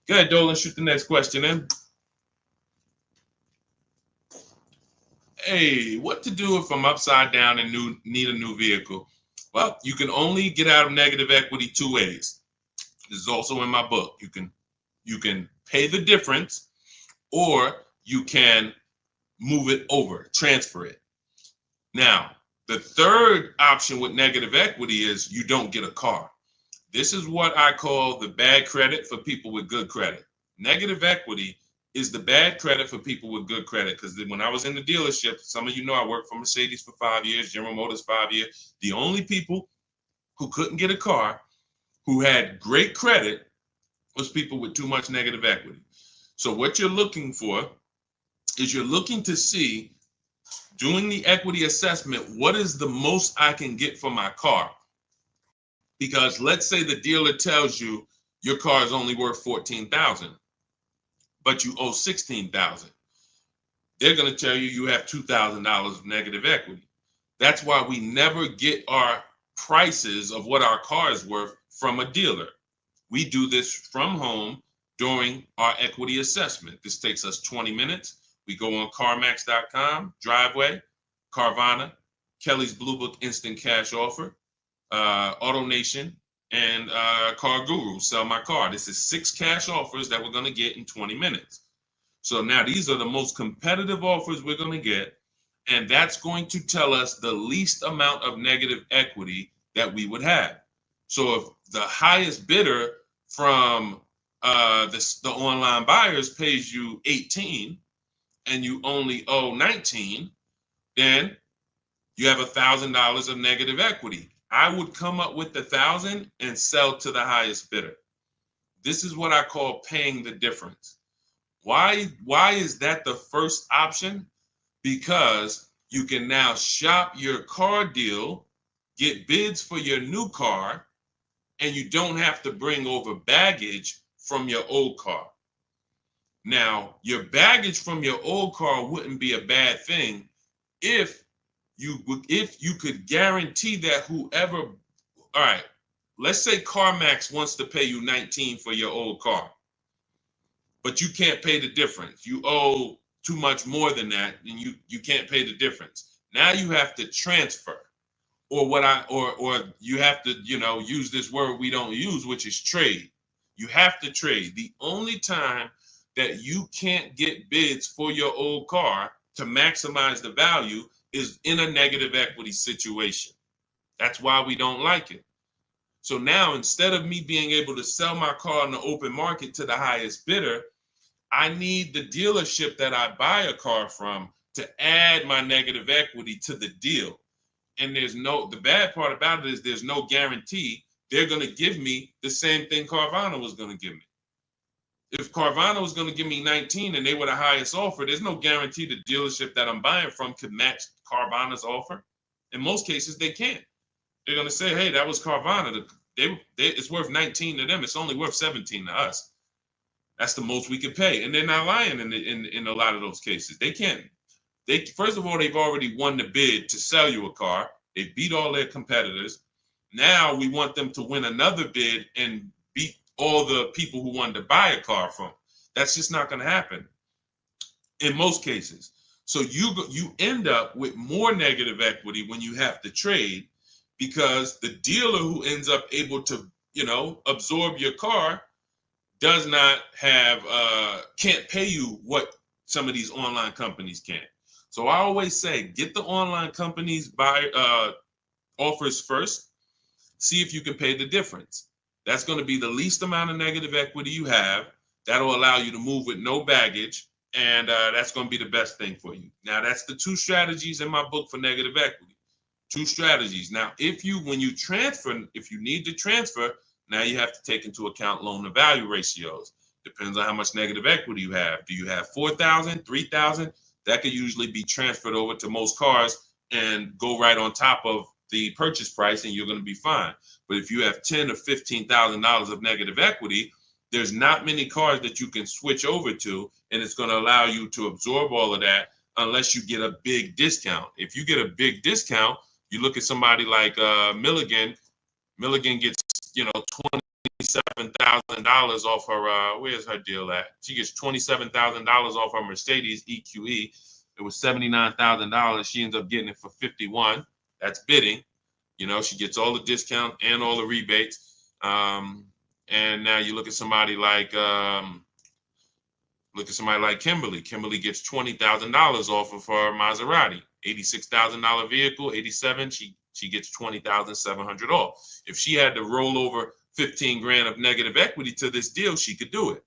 Go ahead, Dolan, shoot the next question in. Hey, what to do if I'm upside down and need a new vehicle? Well, you can only get out of negative equity 2 ways. This is also in my book. You can pay the difference, or you can move it over, transfer it. Now, the third option with negative equity is you don't get a car. This is what I call the bad credit for people with good credit. Negative equity is the bad credit for people with good credit, because when I was in the dealership, some of you know I worked for Mercedes for 5 years, General Motors 5 years. The only people who couldn't get a car who had great credit was people with too much negative equity. So what you're looking for is you're looking to see, doing the equity assessment, what is the most I can get for my car? Because let's say the dealer tells you your car is only worth $14,000. but you owe $16,000. They're going to tell you you have $2,000 of negative equity. That's why we never get our prices of what our car is worth from a dealer. We do this from home during our equity assessment. This takes us 20 minutes. We go on CarMax.com, Driveway, Carvana, Kelly's Blue Book Instant Cash Offer, AutoNation, and Car Guru, Sell My Car. This is 6 cash offers that we're going to get in 20 minutes. So now these are the most competitive offers we're going to get, and that's going to tell us the least amount of negative equity that we would have. So if the highest bidder from the online buyers pays you 18 and you only owe 19, then you have $1,000 of negative equity. I would come up with the 1,000 and sell to the highest bidder. This is what I call paying the difference. Why is that the first option? Because you can now shop your car deal, get bids for your new car, and you don't have to bring over baggage from your old car. Now, your baggage from your old car wouldn't be a bad thing if you could guarantee that whoever, all right, let's say CarMax wants to pay you $19 for your old car, but you can't pay the difference. You owe too much more than that, and you can't pay the difference. Now you have to transfer, or you have to, use this word we don't use, which is trade. You have to trade. The only time that you can't get bids for your old car to maximize the value is in a negative equity situation. That's why we don't like it. So now, instead of me being able to sell my car in the open market to the highest bidder, I need the dealership that I buy a car from to add my negative equity to the deal. And the bad part about it is there's no guarantee they're going to give me the same thing Carvana was going to give me. If Carvana was going to give me 19 and they were the highest offer, there's no guarantee the dealership that I'm buying from could match Carvana's offer. In most cases, they can't. They're going to say, hey, that was Carvana. It's worth 19 to them. It's only worth 17 to us. That's the most we could pay. And they're not lying in a lot of those cases. They can't. First of all, they've already won the bid to sell you a car. They beat all their competitors. Now we want them to win another bid and beat all the people who wanted to buy a car from. That's just not going to happen in most cases. So you end up with more negative equity when you have to trade, because the dealer who ends up able to, absorb your car does not have, can't pay you what some of these online companies can. So I always say, get the online companies buy offers first. See if you can pay the difference. That's going to be the least amount of negative equity you have. That'll allow you to move with no baggage, and that's going to be the best thing for you. Now, that's the 2 strategies in my book for negative equity. 2 strategies. Now, if you need to transfer, now you have to take into account loan to value ratios. Depends on how much negative equity you have. Do you have 4,000, 3,000? That could usually be transferred over to most cars and go right on top of the purchase price, and you're going to be fine. But if you have $10,000 or $15,000 of negative equity, there's not many cars that you can switch over to, and it's going to allow you to absorb all of that unless you get a big discount. If you get a big discount, you look at somebody like Milligan. Milligan gets, $27,000 off her. Where's her deal at? She gets $27,000 off her Mercedes EQE. It was $79,000. She ends up getting it for $51,000. That's bidding. She gets all the discount and all the rebates. And now you look at somebody like Kimberly. Kimberly gets $20,000 off of her Maserati. $86,000 vehicle, 87. She gets $20,700 off. If she had to roll over 15 grand of negative equity to this deal, she could do it.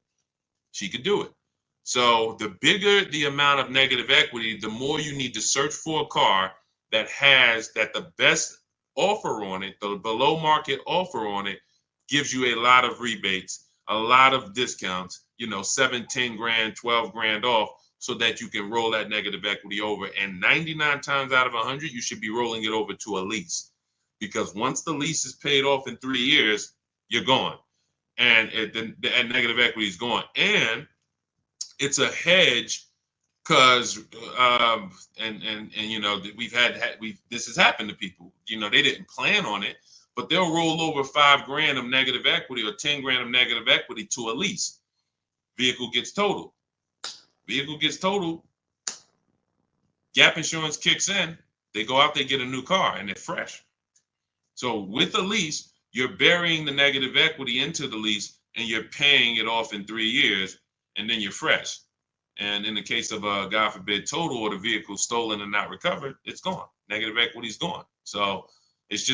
So the bigger the amount of negative equity, the more you need to search for a car that the best offer on it, the below market offer on it, gives you a lot of rebates, a lot of discounts, 7, 10 grand, 12 grand off, so that you can roll that negative equity over. And 99 times out of 100, you should be rolling it over to a lease, because once the lease is paid off in 3 years, you're gone, and the negative equity is gone. And it's a hedge, because this has happened to people. They didn't plan on it, but they'll roll over 5 grand of negative equity or 10 grand of negative equity to a lease. Vehicle gets totaled. Gap insurance kicks in. They go out, they get a new car, and they're fresh. So with a lease, you're burying the negative equity into the lease, and you're paying it off in 3 years, and then you're fresh. And in the case of a, God forbid, total, or the vehicle stolen and not recovered, it's gone. Negative equity is gone. So it's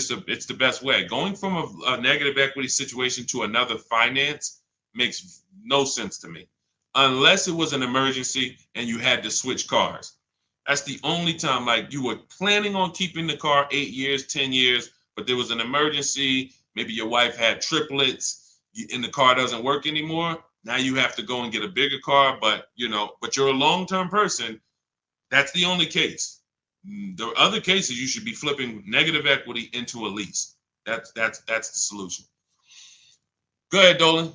the best way. Going from a negative equity situation to another finance makes no sense to me, unless it was an emergency and you had to switch cars. That's the only time, like you were planning on keeping the car 8 years, 10 years, but there was an emergency. Maybe your wife had triplets and the car doesn't work anymore. Now you have to go and get a bigger car, but you're a long-term person. That's the only case. The other cases, you should be flipping negative equity into a lease. That's the solution. Go ahead, Dolan.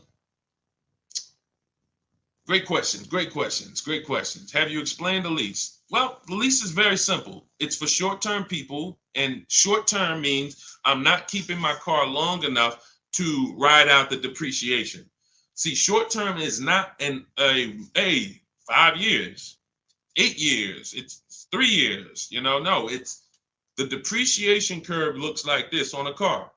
Great questions. Great questions. Great questions. Have you explained the lease? Well, the lease is very simple. It's for short-term people, and short-term means I'm not keeping my car long enough to ride out the depreciation. See, short-term is not a 5 years, 8 years, it's 3 years. No, it's the depreciation curve looks like this on a car.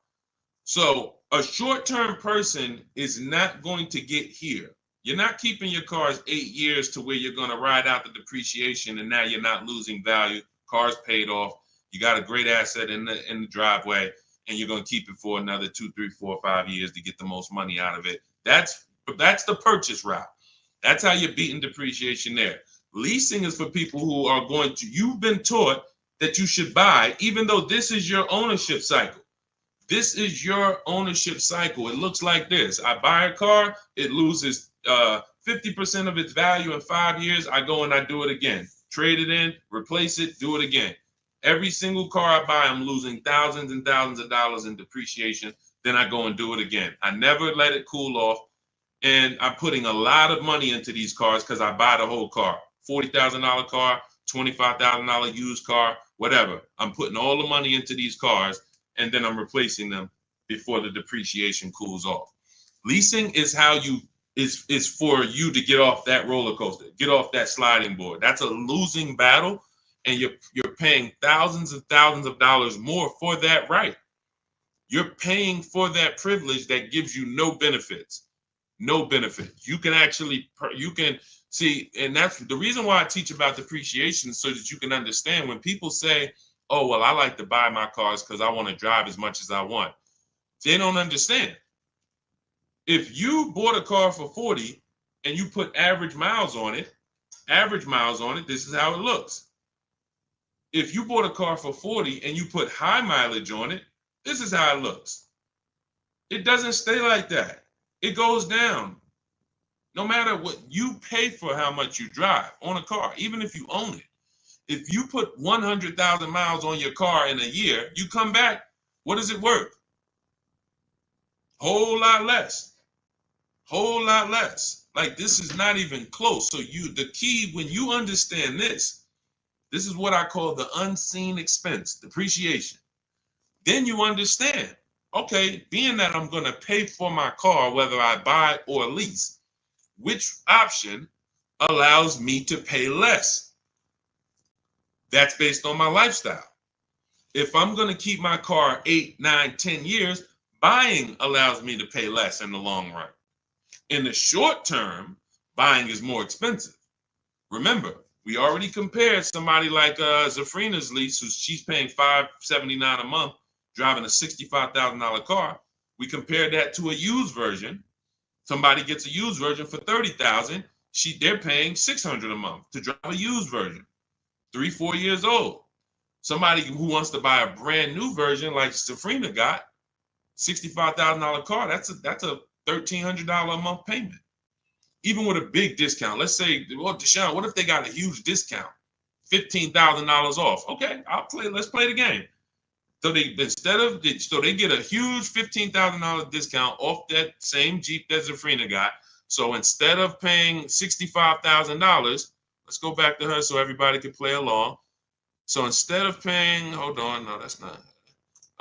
So a short-term person is not going to get here. You're not keeping your cars 8 years to where you're going to ride out the depreciation and now you're not losing value. Car's paid off. You got a great asset in the driveway, and you're going to keep it for another 2, 3, 4, 5 years to get the most money out of it. That's the purchase route. That's how you're beating depreciation there. Leasing is for people who are going to, you've been taught that you should buy, even though this is your ownership cycle. This is your ownership cycle. It looks like this. I buy a car, it loses 50% of its value in 5 years. I go and I do it again. Trade it in, replace it, do it again. Every single car I buy, I'm losing thousands and thousands of dollars in depreciation. Then I go and do it again. I never let it cool off. And I'm putting a lot of money into these cars because I buy the whole car. $40,000 car, $25,000 used car, whatever. I'm putting all the money into these cars, and then I'm replacing them before the depreciation cools off. Leasing is how you is for you to get off that roller coaster, get off that sliding board. That's a losing battle, and you're paying thousands and thousands of dollars more for that right. You're paying for that privilege that gives you no benefits. No benefit. You can see, and that's the reason why I teach about depreciation, so that you can understand when people say, oh, well, I like to buy my cars because I want to drive as much as I want. They don't understand. If you bought a car for 40 and you put average miles on it, this is how it looks. If you bought a car for 40 and you put high mileage on it, this is how it looks. It doesn't stay like that. It goes down. No matter what you pay for, how much you drive on a car, even if you own it. If you put 100,000 miles on your car in a year, you come back, what is it worth? Whole lot less. Whole lot less. Like, this is not even close. So the key, when you understand this is what I call the unseen expense, depreciation. Then you understand, okay, being that I'm going to pay for my car, whether I buy or lease, which option allows me to pay less? That's based on my lifestyle. If I'm going to keep my car 8, 9, 10 years, buying allows me to pay less in the long run. In the short term, buying is more expensive. Remember, we already compared somebody like Zafrina's lease, she's paying $579 a month, driving a $65,000 car. We compared that to a used version. Somebody gets a used version for $30,000. They're paying $600 a month to drive a used version, 3, 4 years old. Somebody who wants to buy a brand new version like Zafrina got, $65,000 car, that's a $1,300 a month payment. Even with a big discount, let's say, well, Deshaun, what if they got a huge discount, $15,000 off? Okay, let's play the game. So they get a huge $15,000 discount off that same Jeep that Zafrina got. So instead of paying $65,000, let's go back to her so everybody can play along. So instead of paying, hold on, no, that's not.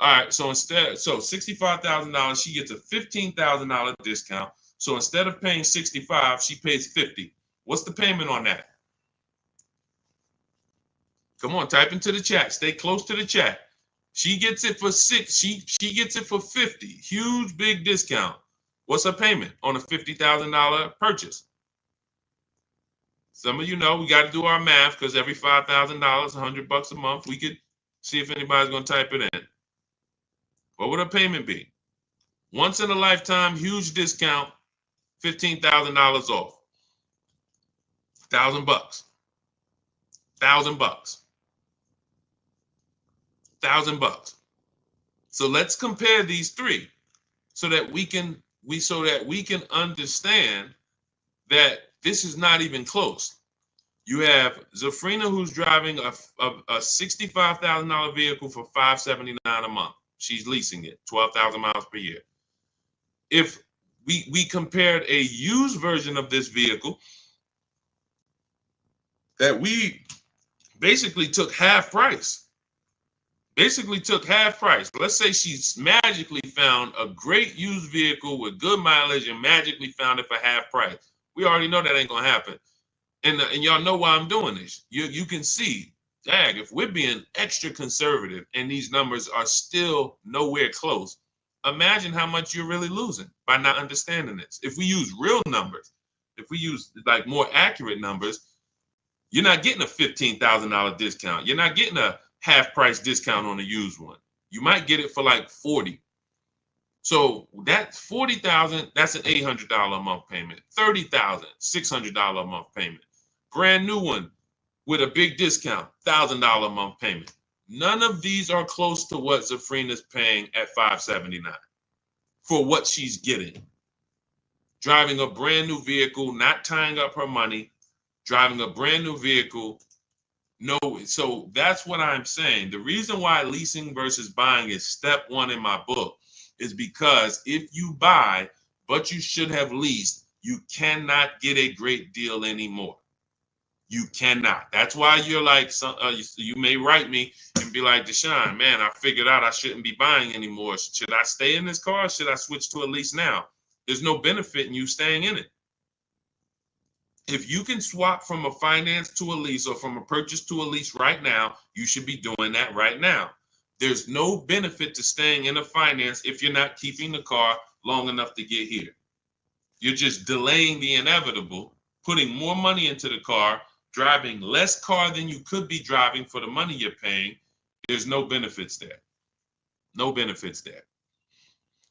All right, so $65,000, she gets a $15,000 discount. So instead of paying 65, she pays 50. What's the payment on that? Come on, type into the chat. Stay close to the chat. She gets it for 6. She gets it for 50. Huge, big discount. What's her payment on a $50,000 purchase? Some of you know we got to do our math, because every $5,000, $100 a month, we could see if anybody's going to type it in. What would her payment be? Once in a lifetime, huge discount, $15,000 off. $1,000. $1,000. $1,000. So let's compare these three so that we can understand that this is not even close. You have Zafrina, who's driving a $65,000 vehicle for $579 a month. She's leasing it, 12,000 miles per year. If We compared a used version of this vehicle that we basically took half price. Let's say she's magically found a great used vehicle with good mileage and magically found it for half price. We already know that ain't gonna happen. And y'all know why I'm doing this. You can see, dag, if we're being extra conservative and these numbers are still nowhere close, imagine how much you're really losing by not understanding this. If we use real numbers, if we use like more accurate numbers, you're not getting a $15,000 discount. You're not getting a half price discount on a used one. You might get it for like 40. So that 40,000, that's an $800 a month payment. 30,000, $600 a month payment. Brand new one with a big discount, $1,000 a month payment. None of these are close to what Zafrina's paying at $579 for what she's getting. Driving a brand new vehicle, not tying up her money, driving a brand new vehicle. No, so that's what I'm saying. The reason why leasing versus buying is step one in my book is because if you buy, but you should have leased, you cannot get a great deal anymore. You cannot. That's why you're like, you may write me and be like, Deshaun, man, I figured out I shouldn't be buying anymore. Should I stay in this car? Or should I switch to a lease now? There's no benefit in you staying in it. If you can swap from a finance to a lease or from a purchase to a lease right now, you should be doing that right now. There's no benefit to staying in a finance if you're not keeping the car long enough to get here. You're just delaying the inevitable, putting more money into the car, driving less car than you could be driving for the money you're paying. There's no benefits there. No benefits there.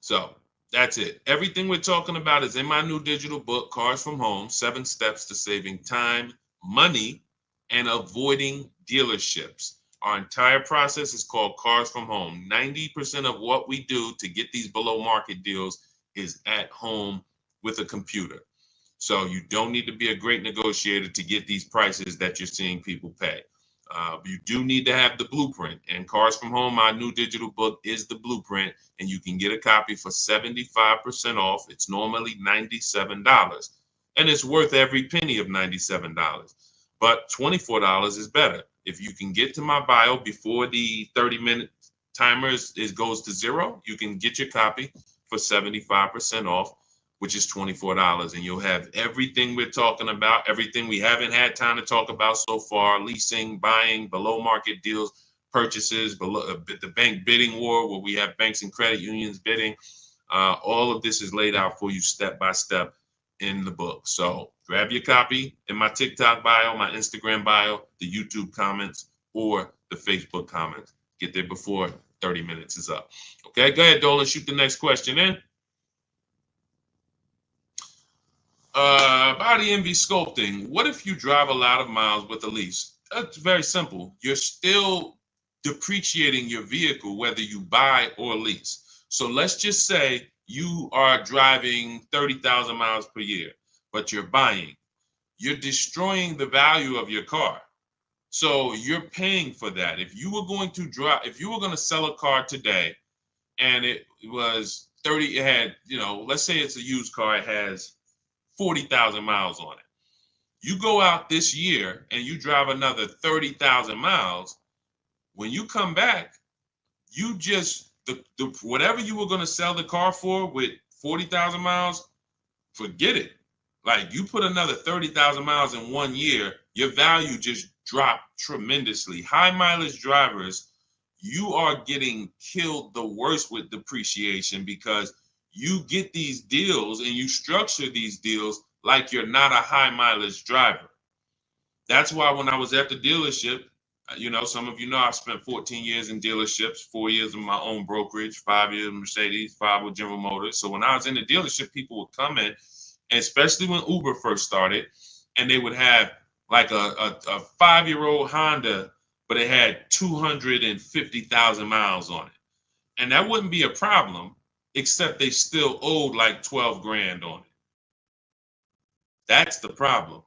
So that's it. Everything we're talking about is in my new digital book, Cars from Home, 7 Steps to Saving Time, Money, and Avoiding Dealerships. Our entire process is called Cars from Home. 90% of what we do to get these below market deals is at home with a computer. So you don't need to be a great negotiator to get these prices that you're seeing people pay. You do need to have the blueprint, and Cars from Home, my new digital book, is the blueprint, and you can get a copy for 75% off. It's normally $97, and it's worth every penny of $97, but $24 is better. If you can get to my bio before the 30-minute timer goes to zero, you can get your copy for 75% off, which is $24, and you'll have everything we're talking about, everything we haven't had time to talk about so far: leasing, buying, below market deals, purchases, the bank bidding war, where we have banks and credit unions bidding. All of this is laid out for you step by step in the book. So grab your copy in my TikTok bio, my Instagram bio, the YouTube comments, or the Facebook comments. Get there before 30 minutes is up. Okay, go ahead, Dolan, shoot the next question in. Body envy sculpting. What if you drive a lot of miles with a lease? That's very simple. You're still depreciating your vehicle whether you buy or lease. So let's just say you are driving 30,000 miles per year, but you're buying. You're destroying the value of your car. So you're paying for that. If you were going to sell a car today and it was 30, it had, let's say it's a used car, it has 40,000 miles on it. You go out this year and you drive another 30,000 miles. When you come back, you just, whatever you were going to sell the car for with 40,000 miles, forget it. Like, you put another 30,000 miles in 1 year, your value just dropped tremendously. High mileage drivers, you are getting killed the worst with depreciation, because you get these deals and you structure these deals like you're not a high mileage driver. That's why when I was at the dealership, some of you know I've spent 14 years in dealerships, 4 years in my own brokerage, 5 years in Mercedes, 5 with General Motors. So when I was in the dealership, people would come in, especially when Uber first started, and they would have like a 5-year-old Honda, but it had 250,000 miles on it. And that wouldn't be a problem, except they still owed like 12 grand on it. That's the problem.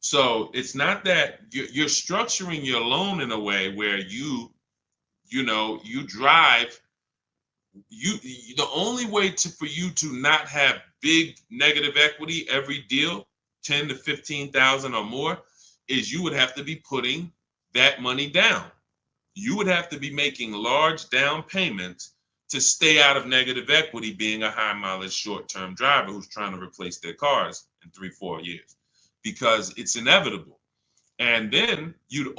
So it's not that you're structuring your loan in a way where you drive The only way for you to not have big negative equity every deal, 10 to 15,000 or more, is you would have to be putting that money down. You would have to be making large down payments to stay out of negative equity, being a high mileage short-term driver who's trying to replace their cars in 3-4 years, because it's inevitable. And then um, you'd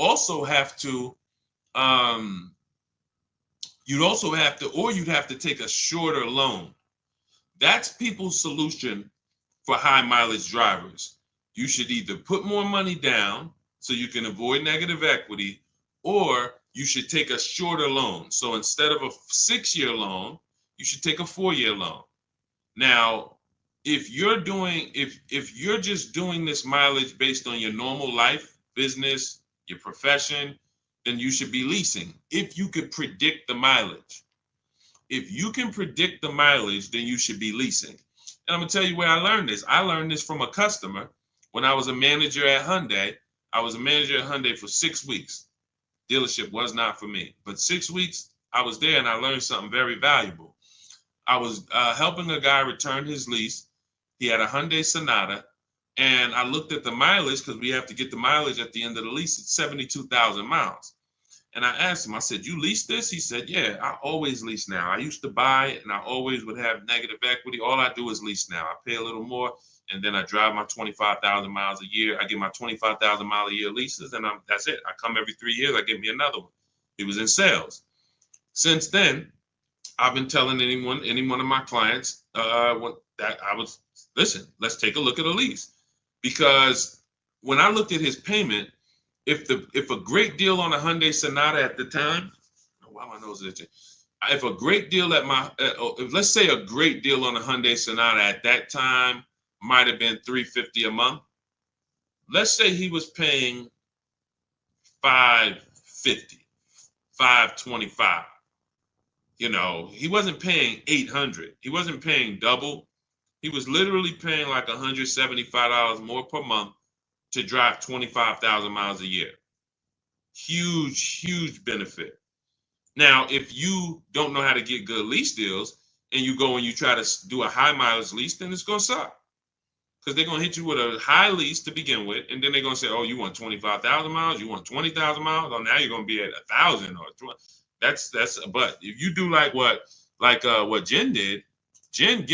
have to take a shorter loan. That's people's solution for high mileage drivers. You should either put more money down so you can avoid negative equity, or you should take a shorter loan. So instead of a 6-year loan, you should take a 4-year loan. Now, if you're just doing this mileage based on your normal life, business, your profession, then you should be leasing. If you could predict the mileage. If you can predict the mileage, then you should be leasing. And I'm gonna tell you where I learned this. I learned this from a customer when I was a manager at Hyundai. I was a manager at Hyundai for 6 weeks. Dealership was not for me, but 6 weeks I was there and I learned something very valuable. I was helping a guy return his lease. He had a Hyundai Sonata, and I looked at the mileage because we have to get the mileage at the end of the lease. It's 72,000 miles. And I asked him, I said, "You lease this?" He said, "Yeah, I always lease now. I used to buy it and I always would have negative equity. All I do is lease now. I pay a little more and then I drive my 25,000 miles a year. I get my 25,000 mile a year leases and that's it. I come every 3 years, I get me another one." He was in sales. Since then, I've been telling any one of my clients listen, let's take a look at a lease. Because when I looked at his payment, if a great deal on a Hyundai Sonata at the time, why my nose itching? If a great deal let's say a great deal on a Hyundai Sonata at that time might have been $350 a month. Let's say he was paying $550, $525. He wasn't paying $800. He wasn't paying double. He was literally paying like $175 more per month to drive 25,000 miles a year. Huge, huge benefit. Now, if you don't know how to get good lease deals and you go and you try to do a high mileage lease, then it's going to suck. Because they're going to hit you with a high lease to begin with. And then they're going to say, "Oh, you want 25,000 miles? You want 20,000 miles? Oh, now you're going to be at 1,000 or 20. But if you do what Jen did, Jen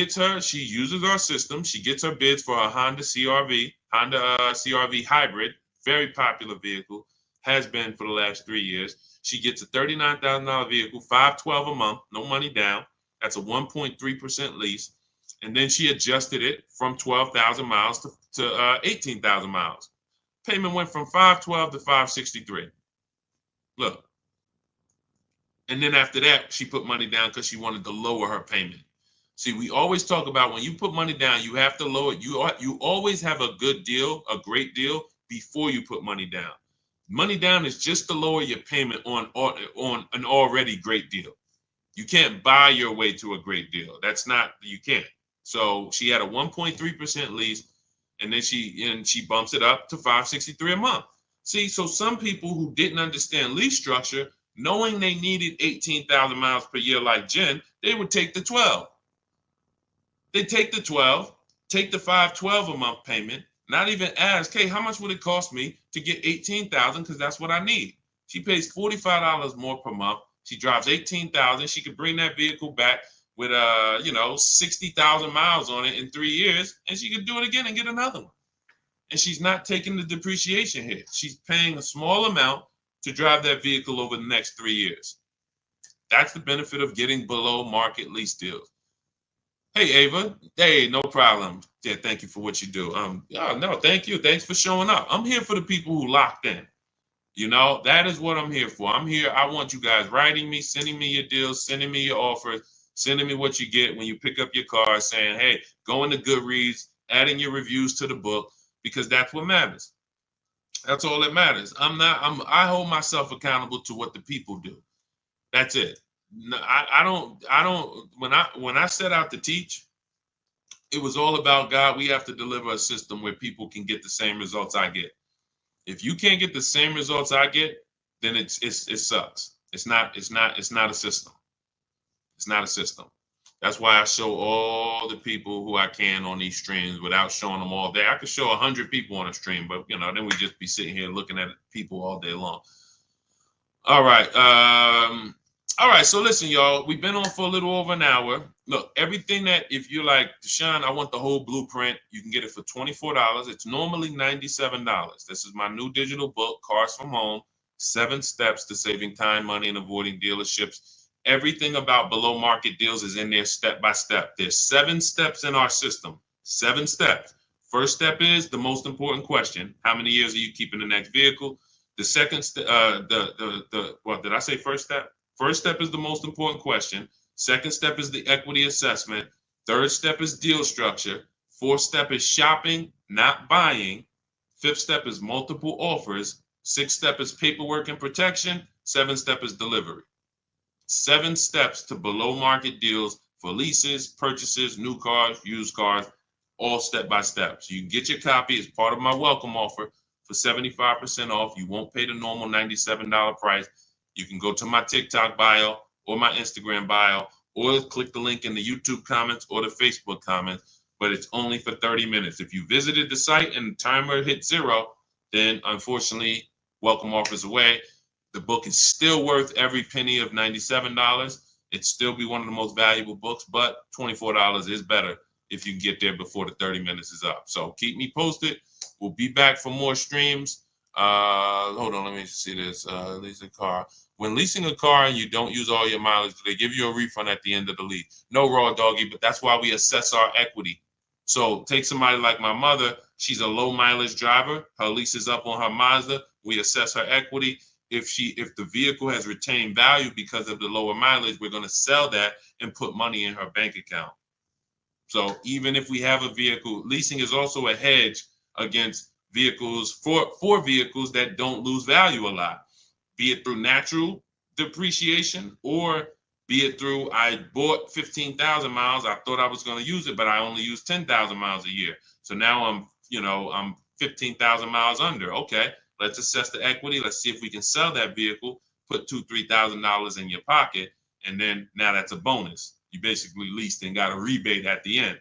she uses our system. She gets her bids for a Honda CRV hybrid, very popular vehicle, has been for the last 3 years. She gets a $39,000 vehicle, $512 a month, no money down. That's a 1.3% lease. And then she adjusted it from 12,000 miles to 18,000 miles. Payment went from $512 to $563. Look. And then after that, she put money down because she wanted to lower her payment. See, we always talk about when you put money down, you have to lower it. You always have a good deal, a great deal, before you put money down. Money down is just to lower your payment on an already great deal. You can't buy your way to a great deal. You can't. So she had a 1.3% lease, and then she bumps it up to $563 a month. See, so some people who didn't understand lease structure, knowing they needed 18,000 miles per year like Jen, they would take the 12. They take the 12, take the $512 a month payment, not even ask, "Hey, how much would it cost me to get 18,000? Because that's what I need." She pays $45 more per month. She drives 18,000. She could bring that vehicle back with 60,000 miles on it in 3 years, and she could do it again and get another one. And she's not taking the depreciation hit. She's paying a small amount to drive that vehicle over the next 3 years. That's the benefit of getting below market lease deals. Hey, Ava. Hey, no problem. Yeah, thank you for what you do. No, thank you. Thanks for showing up. I'm here for the people who locked in. That is what I'm here for. I'm here. I want you guys writing me, sending me your deals, sending me your offers, sending me what you get when you pick up your car, saying, "Hey, go into Goodreads, adding your reviews to the book," because that's what matters. That's all that matters. I hold myself accountable to what the people do. That's it. I don't when I set out to teach, it was all about, God, we have to deliver a system where people can get the same results I get. If you can't get the same results I get, then it sucks. It's not a system. It's not a system. That's why I show all the people who I can on these streams without showing them all day. I could show 100 people on a stream, but then we just be sitting here looking at people all day long. All right. All right. So listen, y'all, we've been on for a little over an hour. Look, everything that, if you're like, Deshaun, I want the whole blueprint, you can get it for $24. It's normally $97. This is my new digital book, Cars from Home, 7 Steps to Saving Time, Money, and Avoiding Dealerships. Everything about below market deals is in there step by step. There's 7 steps in our system. 7 steps. First step is the most important question. How many years are you keeping the next vehicle? The second, what did I say? First step? First step is the most important question. Second step is the equity assessment. Third step is deal structure. Fourth step is shopping, not buying. Fifth step is multiple offers. Sixth step is paperwork and protection. Seventh step is delivery. 7 steps to below market deals for leases, purchases, new cars, used cars, all step by step. So you can get your copy as part of my welcome offer for 75% off. You won't pay the normal $97 price. You can go to my TikTok bio or my Instagram bio, or click the link in the YouTube comments or the Facebook comments, but it's only for 30 minutes. If you visited the site and the timer hit 0, then unfortunately, welcome offers away. The book is still worth every penny of $97. It'd still be one of the most valuable books, but $24 is better if you get there before the 30 minutes is up. So keep me posted. We'll be back for more streams. Hold on, let me see this. Lease a car. When leasing a car and you don't use all your mileage, do they give you a refund at the end of the lease? No, Raw Doggy, but that's why we assess our equity. So take somebody like my mother. She's a low mileage driver. Her lease is up on her Mazda. We assess her equity. If the vehicle has retained value because of the lower mileage, we're going to sell that and put money in her bank account. So even if we have a vehicle, leasing is also a hedge against vehicles for vehicles that don't lose value a lot, be it through natural depreciation or be it through I bought 15,000 miles. I thought I was going to use it, but I only use 10,000 miles a year. So now I'm 15,000 miles under. Okay, let's assess the equity. Let's see if we can sell that vehicle, put $2,000-$3,000 in your pocket, and then now that's a bonus. You basically leased and got a rebate at the end.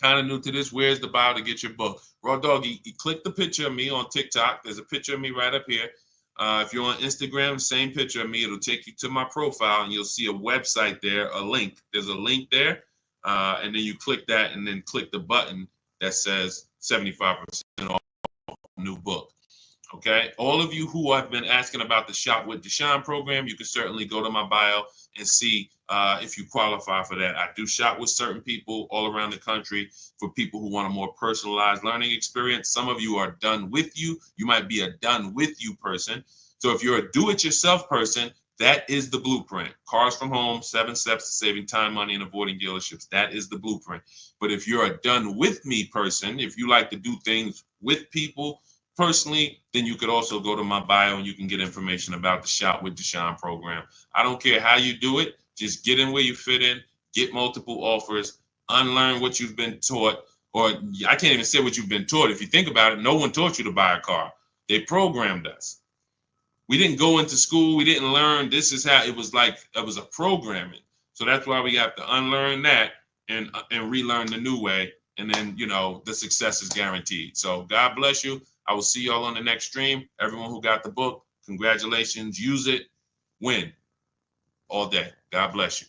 Kind of new to this, where's the bio to get your book? Raw Doggy, you click the picture of me on TikTok. There's a picture of me right up here. If you're on Instagram, same picture of me. It'll take you to my profile, and you'll see a website there, a link. There's a link there, and then you click that, and then click the button that says 75% off new book. Okay, all of you who have been asking about the Shop with Deshaun program, you can certainly go to my bio and see if you qualify for that. I do shop with certain people all around the country for people who want a more personalized learning experience. Some of you are done with you. You might be a done with you person. So if you're a do-it-yourself person, that is the blueprint. Cars from Home, 7 steps to saving time, money, and avoiding dealerships. That is the blueprint. But if you're a done with me person, if you like to do things with people, personally, then you could also go to my bio and you can get information about the Shop with Deshaun program. I don't care how you do it. Just get in where you fit in, get multiple offers, unlearn what you've been taught, or I can't even say what you've been taught. If you think about it, no one taught you to buy a car. They programmed us. We didn't go into school. We didn't learn. This is how it was like. It was a programming. So that's why we have to unlearn that and relearn the new way. And then, the success is guaranteed. So God bless you. I will see y'all on the next stream. Everyone who got the book, congratulations. Use it. Win all day. God bless you.